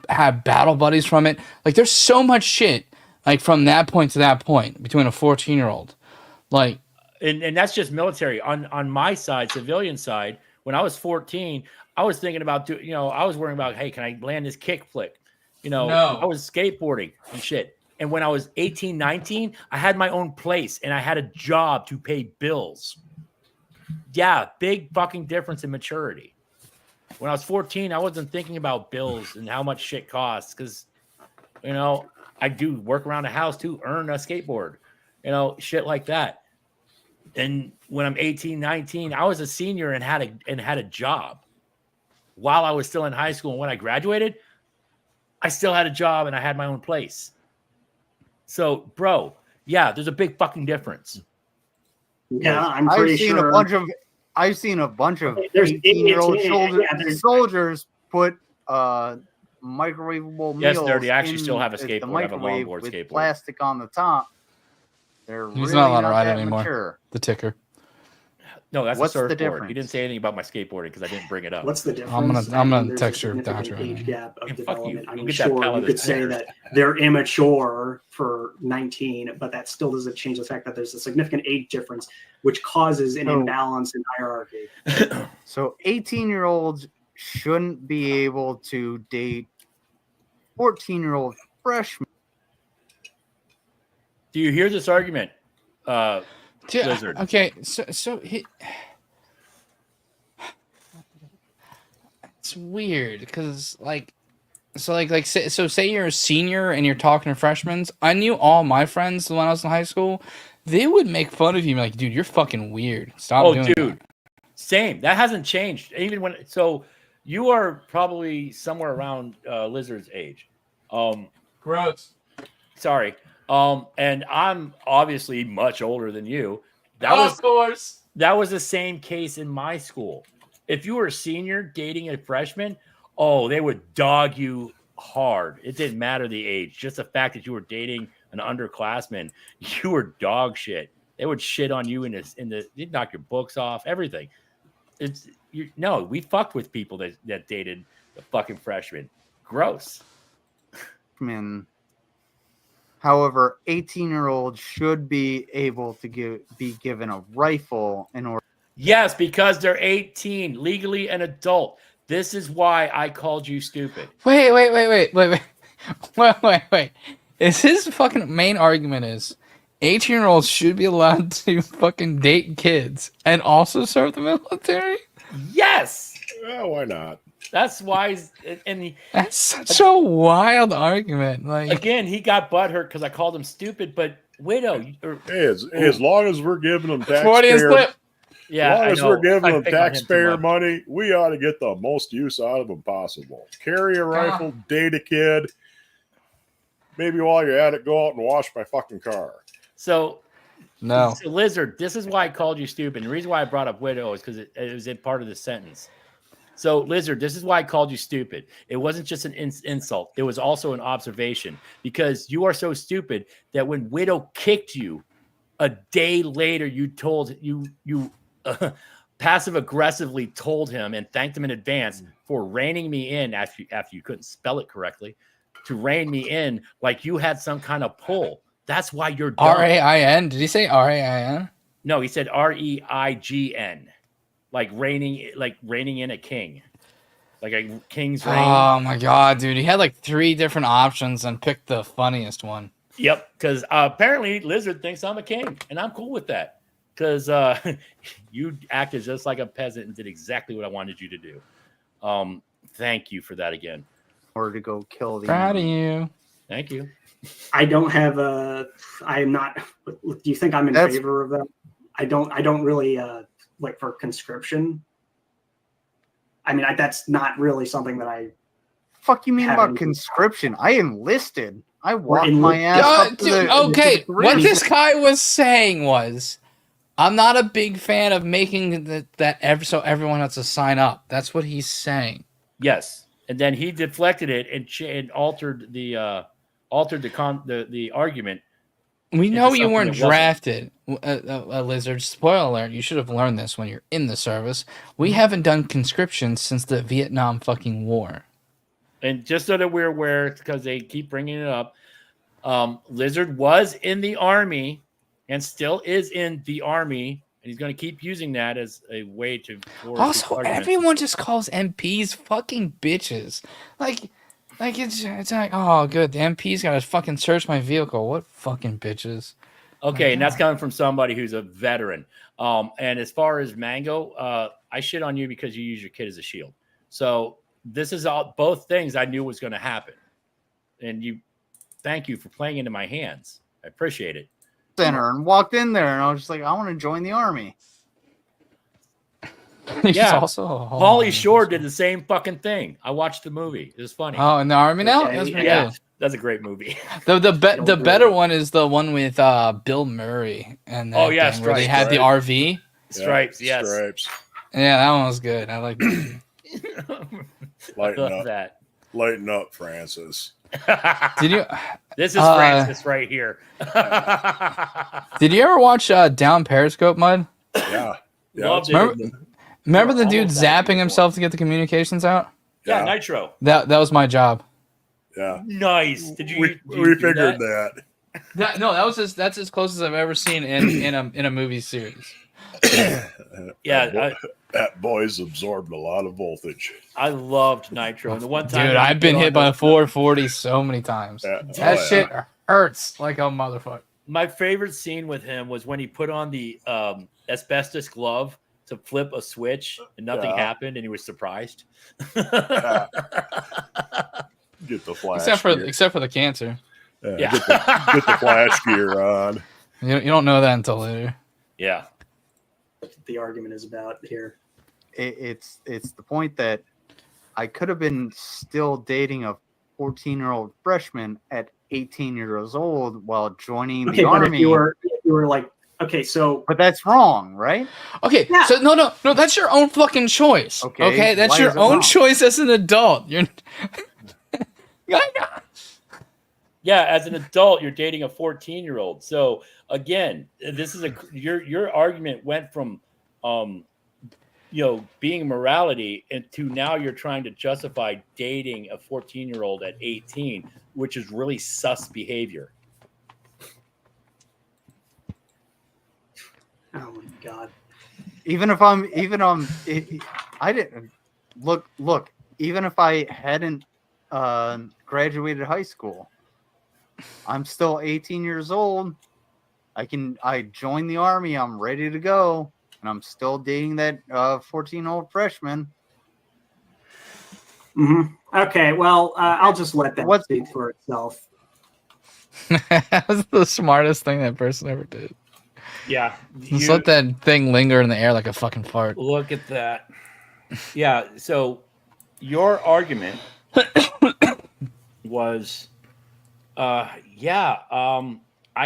[SPEAKER 3] had battle buddies from it. Like, there's so much shit, like, from that point to that point between a 14-year-old. Like,
[SPEAKER 4] and that's just military. On my side, civilian side, when I was 14, I was thinking about I was worrying about, hey, can I land this kick flick? No. I was skateboarding and shit. And when I was 18, 19, I had my own place and I had a job to pay bills. Yeah, big fucking difference in maturity. When I was 14, I wasn't thinking about bills and how much shit costs because, I do work around the house to earn a skateboard, shit like that. And when I'm 18, 19, I was a senior and had a job while I was still in high school. And when I graduated, I still had a job and I had my own place. So, bro, yeah, there's a big fucking difference.
[SPEAKER 10] Yeah, I'm pretty sure.
[SPEAKER 12] I've seen a bunch of 18-year-old soldiers put microwavable meals.
[SPEAKER 4] Yes, they actually still have a skateboard. I have a longboard
[SPEAKER 12] with
[SPEAKER 4] skateboard.
[SPEAKER 12] Plastic on the top. They're
[SPEAKER 3] he's
[SPEAKER 12] really
[SPEAKER 3] not allowed to ride
[SPEAKER 12] that
[SPEAKER 3] anymore.
[SPEAKER 12] mature.
[SPEAKER 3] The ticker.
[SPEAKER 4] No, that's
[SPEAKER 12] What's
[SPEAKER 4] a
[SPEAKER 12] the
[SPEAKER 4] surfboard.
[SPEAKER 12] difference?
[SPEAKER 4] He didn't say anything about my skateboarding because I didn't bring it up.
[SPEAKER 10] What's the difference?
[SPEAKER 3] I'm gonna
[SPEAKER 10] There's
[SPEAKER 3] text
[SPEAKER 10] a
[SPEAKER 3] your
[SPEAKER 10] significant
[SPEAKER 3] doctor.
[SPEAKER 10] age gap of
[SPEAKER 4] Fuck you.
[SPEAKER 10] development. I
[SPEAKER 4] Go
[SPEAKER 10] mean,
[SPEAKER 4] get that
[SPEAKER 10] sure,
[SPEAKER 4] pallet
[SPEAKER 10] you
[SPEAKER 4] of
[SPEAKER 10] could say
[SPEAKER 4] tires.
[SPEAKER 10] that they're immature for 19, but that still doesn't change the fact that there's a significant age difference, which causes an imbalance in hierarchy.
[SPEAKER 12] So 18-year-olds shouldn't be able to date 14-year-old freshmen.
[SPEAKER 4] Do you hear this argument, Blizzard?
[SPEAKER 3] Okay, so it's weird because say you're a senior and you're talking to freshmen. I knew all my friends when I was in high school. They would make fun of you, like, dude, you're fucking weird. Stop doing that.
[SPEAKER 4] Same. That hasn't changed. Even when you are probably somewhere around Lizard's age.
[SPEAKER 3] Gross.
[SPEAKER 4] Sorry. And I'm obviously much older than you.
[SPEAKER 3] Of course.
[SPEAKER 4] That was the same case in my school. If you were a senior dating a freshman, they would dog you hard. It didn't matter the age, just the fact that you were dating an underclassman, you were dog shit. They would shit on you they'd knock your books off, everything. We fucked with people that dated the fucking freshmen. Gross.
[SPEAKER 12] However, 18-year-olds should be able to be given a rifle in order.
[SPEAKER 4] Yes, because they're 18, legally an adult. This is why I called you stupid.
[SPEAKER 3] Wait. Is his fucking main argument is 18-year-olds should be allowed to fucking date kids and also serve the military?
[SPEAKER 4] Yes.
[SPEAKER 13] Yeah, why not?
[SPEAKER 4] That's why.
[SPEAKER 3] That's such a wild argument. Like,
[SPEAKER 4] again, he got butthurt because I called him stupid. But widow,
[SPEAKER 13] as long as we're giving them
[SPEAKER 3] Freudian
[SPEAKER 13] taxpayer,
[SPEAKER 3] slip.
[SPEAKER 4] Yeah,
[SPEAKER 13] as long as we're giving them
[SPEAKER 4] pick on him too
[SPEAKER 13] taxpayer
[SPEAKER 4] much.
[SPEAKER 13] money, we ought to get the most use out of them possible. Carry a rifle, date a kid. Maybe while you're at it, go out and wash my fucking car.
[SPEAKER 4] So,
[SPEAKER 3] no.
[SPEAKER 4] So Lizard, this is why I called you stupid. And the reason why I brought up widow is because it was in part of the sentence. So, Lizard, this is why I called you stupid. It wasn't just an insult. It was also an observation because you are so stupid that when widow kicked you, a day later, you told you passive aggressively told him and thanked him in advance for reining me in after you couldn't spell it correctly, to rein me in like you had some kind of pull. That's why you're dumb.
[SPEAKER 3] R-A-I-N? Did he say R-A-I-N?
[SPEAKER 4] No, he said R-E-I-G-N. Like reigning in a king. Like a king's reign.
[SPEAKER 3] Oh my god, dude. He had like 3 different options and picked the funniest one.
[SPEAKER 4] Yep, because apparently Lizard thinks I'm a king, and I'm cool with that. Because you acted just like a peasant and did exactly what I wanted you to do. Thank you for that again.
[SPEAKER 12] Or to go kill the
[SPEAKER 3] Proud of you.
[SPEAKER 4] Thank you.
[SPEAKER 10] I don't have I am not. Do you think I'm in favor of that? I don't really like for conscription. I mean, that's not really something that I.
[SPEAKER 12] Fuck you mean about conscription? I enlisted. I walked my ass up to the.
[SPEAKER 3] Okay, what this guy was saying was, I'm not a big fan of making so everyone has to sign up. That's what he's saying.
[SPEAKER 4] Yes, and then he deflected it and altered the argument.
[SPEAKER 3] We know you weren't drafted, Lizard. Spoiler alert, you should have learned this when you're in the service. We haven't done conscription since the Vietnam fucking war.
[SPEAKER 4] And just so that we're aware, because they keep bringing it up, Lizard was in the Army and still is in the Army, and he's going to keep using that as a way to...
[SPEAKER 3] Also, everyone just calls MPs fucking bitches. Like it's like, oh, good, the MP's got to fucking search my vehicle. What fucking bitches?
[SPEAKER 4] Okay, and that's coming from somebody who's a veteran. And as far as Mango, I shit on you because you use your kid as a shield. So this is both things I knew was going to happen. And thank you for playing into my hands. I appreciate it.
[SPEAKER 12] Center and walked in there, and I was just like, I want to join the Army.
[SPEAKER 4] Yeah,
[SPEAKER 3] also
[SPEAKER 4] Pauly Shore did the same fucking thing. I watched the movie. It was funny.
[SPEAKER 3] Oh, in the Army now? That's pretty good.
[SPEAKER 4] That's a great movie.
[SPEAKER 3] The better one is the one with Bill Murray and
[SPEAKER 4] where
[SPEAKER 3] they had the RV.
[SPEAKER 4] Stripes, yes.
[SPEAKER 13] Stripes.
[SPEAKER 3] Yeah, that one was good. I like that.
[SPEAKER 13] Lighten up, Francis.
[SPEAKER 3] Did you?
[SPEAKER 4] This is Francis right here.
[SPEAKER 3] Did you ever watch Down Periscope, Mud?
[SPEAKER 13] Yeah.
[SPEAKER 3] Remember the dude zapping himself to get the communications out?
[SPEAKER 4] Yeah, Nitro.
[SPEAKER 3] That was my job.
[SPEAKER 13] Yeah.
[SPEAKER 4] Nice. Did you?
[SPEAKER 13] We figured that.
[SPEAKER 3] That's as close as I've ever seen in a movie series.
[SPEAKER 4] Yeah,
[SPEAKER 13] that boy's absorbed a lot of voltage.
[SPEAKER 4] I loved Nitro. And the one time,
[SPEAKER 3] dude, I've been hit by a 440 so many times. That shit hurts like a motherfucker.
[SPEAKER 4] My favorite scene with him was when he put on the asbestos glove to flip a switch and nothing happened, and he was surprised.
[SPEAKER 13] Get the flash.
[SPEAKER 3] Except for the cancer.
[SPEAKER 13] Yeah. Get the flash gear on.
[SPEAKER 3] You don't know that until later.
[SPEAKER 4] Yeah.
[SPEAKER 10] The argument is about here.
[SPEAKER 12] It's the point that I could have been still dating a 14-year-old freshman at 18 years old while joining the Army.
[SPEAKER 10] But if you were like, okay, so...
[SPEAKER 12] But that's wrong, right?
[SPEAKER 3] Okay, yeah. So no, that's your own fucking choice. Okay, that's your own choice as an adult. You're...
[SPEAKER 4] Yeah, as an adult, you're dating a 14-year-old. So again, this is your argument went from being morality and to now you're trying to justify dating a 14-year-old at 18, which is really sus behavior.
[SPEAKER 10] Oh my god.
[SPEAKER 12] I didn't look, even if I hadn't graduated high school, I'm still 18 years old. I joined the army. I'm ready to go, and I'm still dating that 14-year-old freshman.
[SPEAKER 10] Okay, well, I'll just let that speak for itself.
[SPEAKER 3] That was the smartest thing that person ever did.
[SPEAKER 4] Yeah.
[SPEAKER 3] Just let that thing linger in the air like a fucking fart.
[SPEAKER 4] Look at that. Yeah. So your argument was, I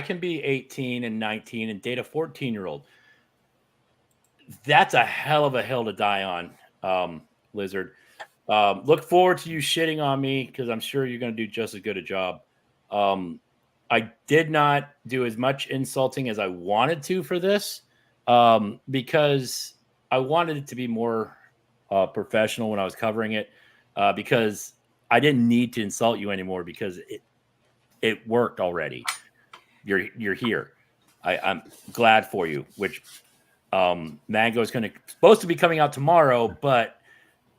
[SPEAKER 4] can be 18 and 19 and date a 14-year-old. That's a hell of a hill to die on, Lizard. Look forward to you shitting on me because I'm sure you're going to do just as good a job. I did not do as much insulting as I wanted to for this because I wanted it to be more professional when I was covering it because I didn't need to insult you anymore because it worked already. You're here. I'm glad for you, which Mango is supposed to be coming out tomorrow, but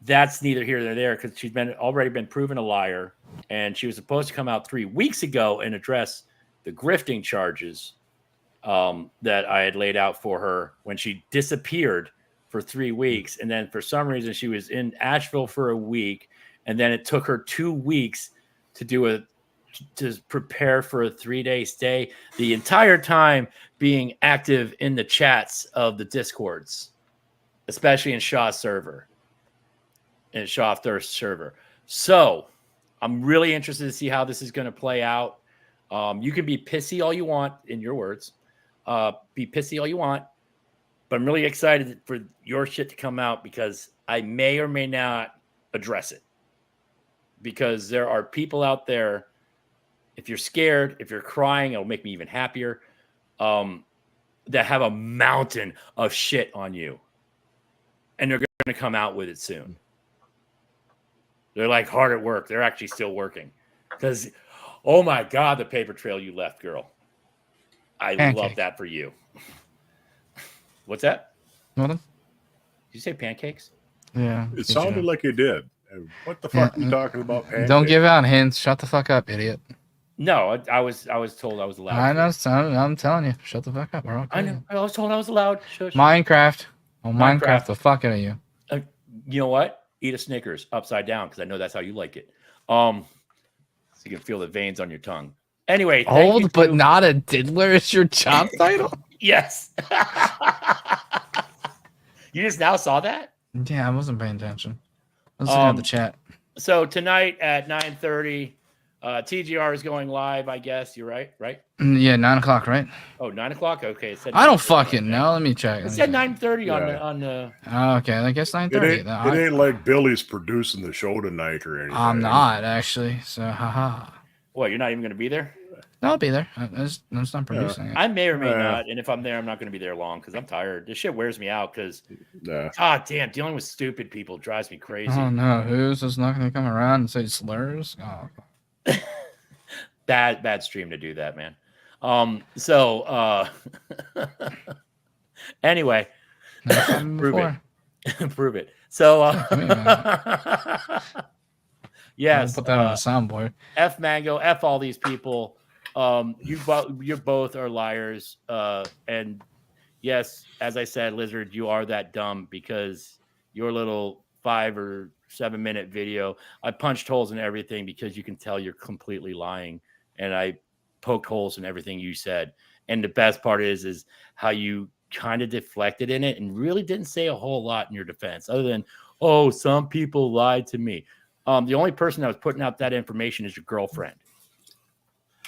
[SPEAKER 4] that's neither here nor there because she's already been proven a liar. And she was supposed to come out 3 weeks ago and address the grifting charges that I had laid out for her when she disappeared for 3 weeks. And then for some reason, she was in Asheville for a week. And then it took her 2 weeks to prepare for a 3-day stay. The entire time being active in the chats of the Discords, especially in Shaw's server, in Shaw Thirst server. So I'm really interested to see how this is going to play out. You can be pissy all you want, in your words. Be pissy all you want. But I'm really excited for your shit to come out because I may or may not address it. Because there are people out there, if you're scared, if you're crying, it'll make me even happier, that have a mountain of shit on you. And they're going to come out with it soon. They're like hard at work. They're actually still working. Because, oh my God, the paper trail you left, girl. I love that for you. What's that?
[SPEAKER 3] Nothing.
[SPEAKER 4] Did you say pancakes?
[SPEAKER 3] Yeah.
[SPEAKER 13] It sounded like you did. What the fuck are you talking about? Pancakes?
[SPEAKER 3] Don't give out hints. Shut the fuck up, idiot.
[SPEAKER 4] No, I was told I was allowed.
[SPEAKER 3] I know. I'm telling you. Shut the fuck up. We're okay.
[SPEAKER 4] I know. I was told I was allowed. Shush.
[SPEAKER 3] Minecraft. I'll Minecraft the fuck out of you.
[SPEAKER 4] You know what? Eat a Snickers upside down because I know that's how you like it. So you can feel the veins on your tongue. Anyway,
[SPEAKER 3] old but not a diddler is your job title.
[SPEAKER 4] Yes. You just now saw that?
[SPEAKER 3] Yeah, I wasn't paying attention. I was looking at the chat.
[SPEAKER 4] So tonight at 9:30, TGR is going live. I guess you're right.
[SPEAKER 3] Yeah, 9 o'clock, right?
[SPEAKER 4] Oh, 9 o'clock. Okay, it said
[SPEAKER 3] I don't fucking know. Let me check.
[SPEAKER 4] It said 9:30 on the.
[SPEAKER 3] Oh, okay, I guess 9:30.
[SPEAKER 13] It ain't like Billy's producing the show tonight or anything.
[SPEAKER 3] I'm not actually. So, haha.
[SPEAKER 4] What? You're not even going to be there?
[SPEAKER 3] No, I'll be there. I'm not producing it.
[SPEAKER 4] I may or may not, and if I'm there, I'm not going to be there long because I'm tired. This shit wears me out because, God damn, dealing with stupid people drives me crazy.
[SPEAKER 3] Oh no, who's just not going to come around and say slurs? Oh,
[SPEAKER 4] bad stream to do that, man. Anyway, prove it. So, yes,
[SPEAKER 3] put that on a soundboard.
[SPEAKER 4] F Mango, F all these people. You both are liars. And yes, as I said, Lizard, you are that dumb because your little 5 or 7 minute video, I punched holes in everything because you can tell you're completely lying. And I poked holes in everything you said. And the best part is how you kind of deflected in it and really didn't say a whole lot in your defense other than, oh, some people lied to me. The only person that was putting out that information is your girlfriend.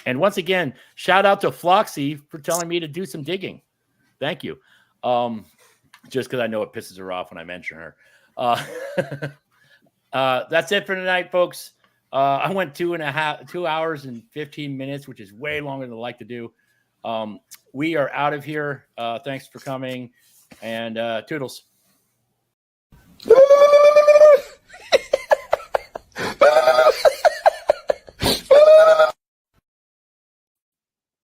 [SPEAKER 4] And once again, shout out to Floxy for telling me to do some digging. Thank you. Just because I know it pisses her off when I mention her. That's it for tonight, folks. I went 2 hours and 15 minutes, which is way longer than I like to do. We are out of here. Thanks for coming, and toodles.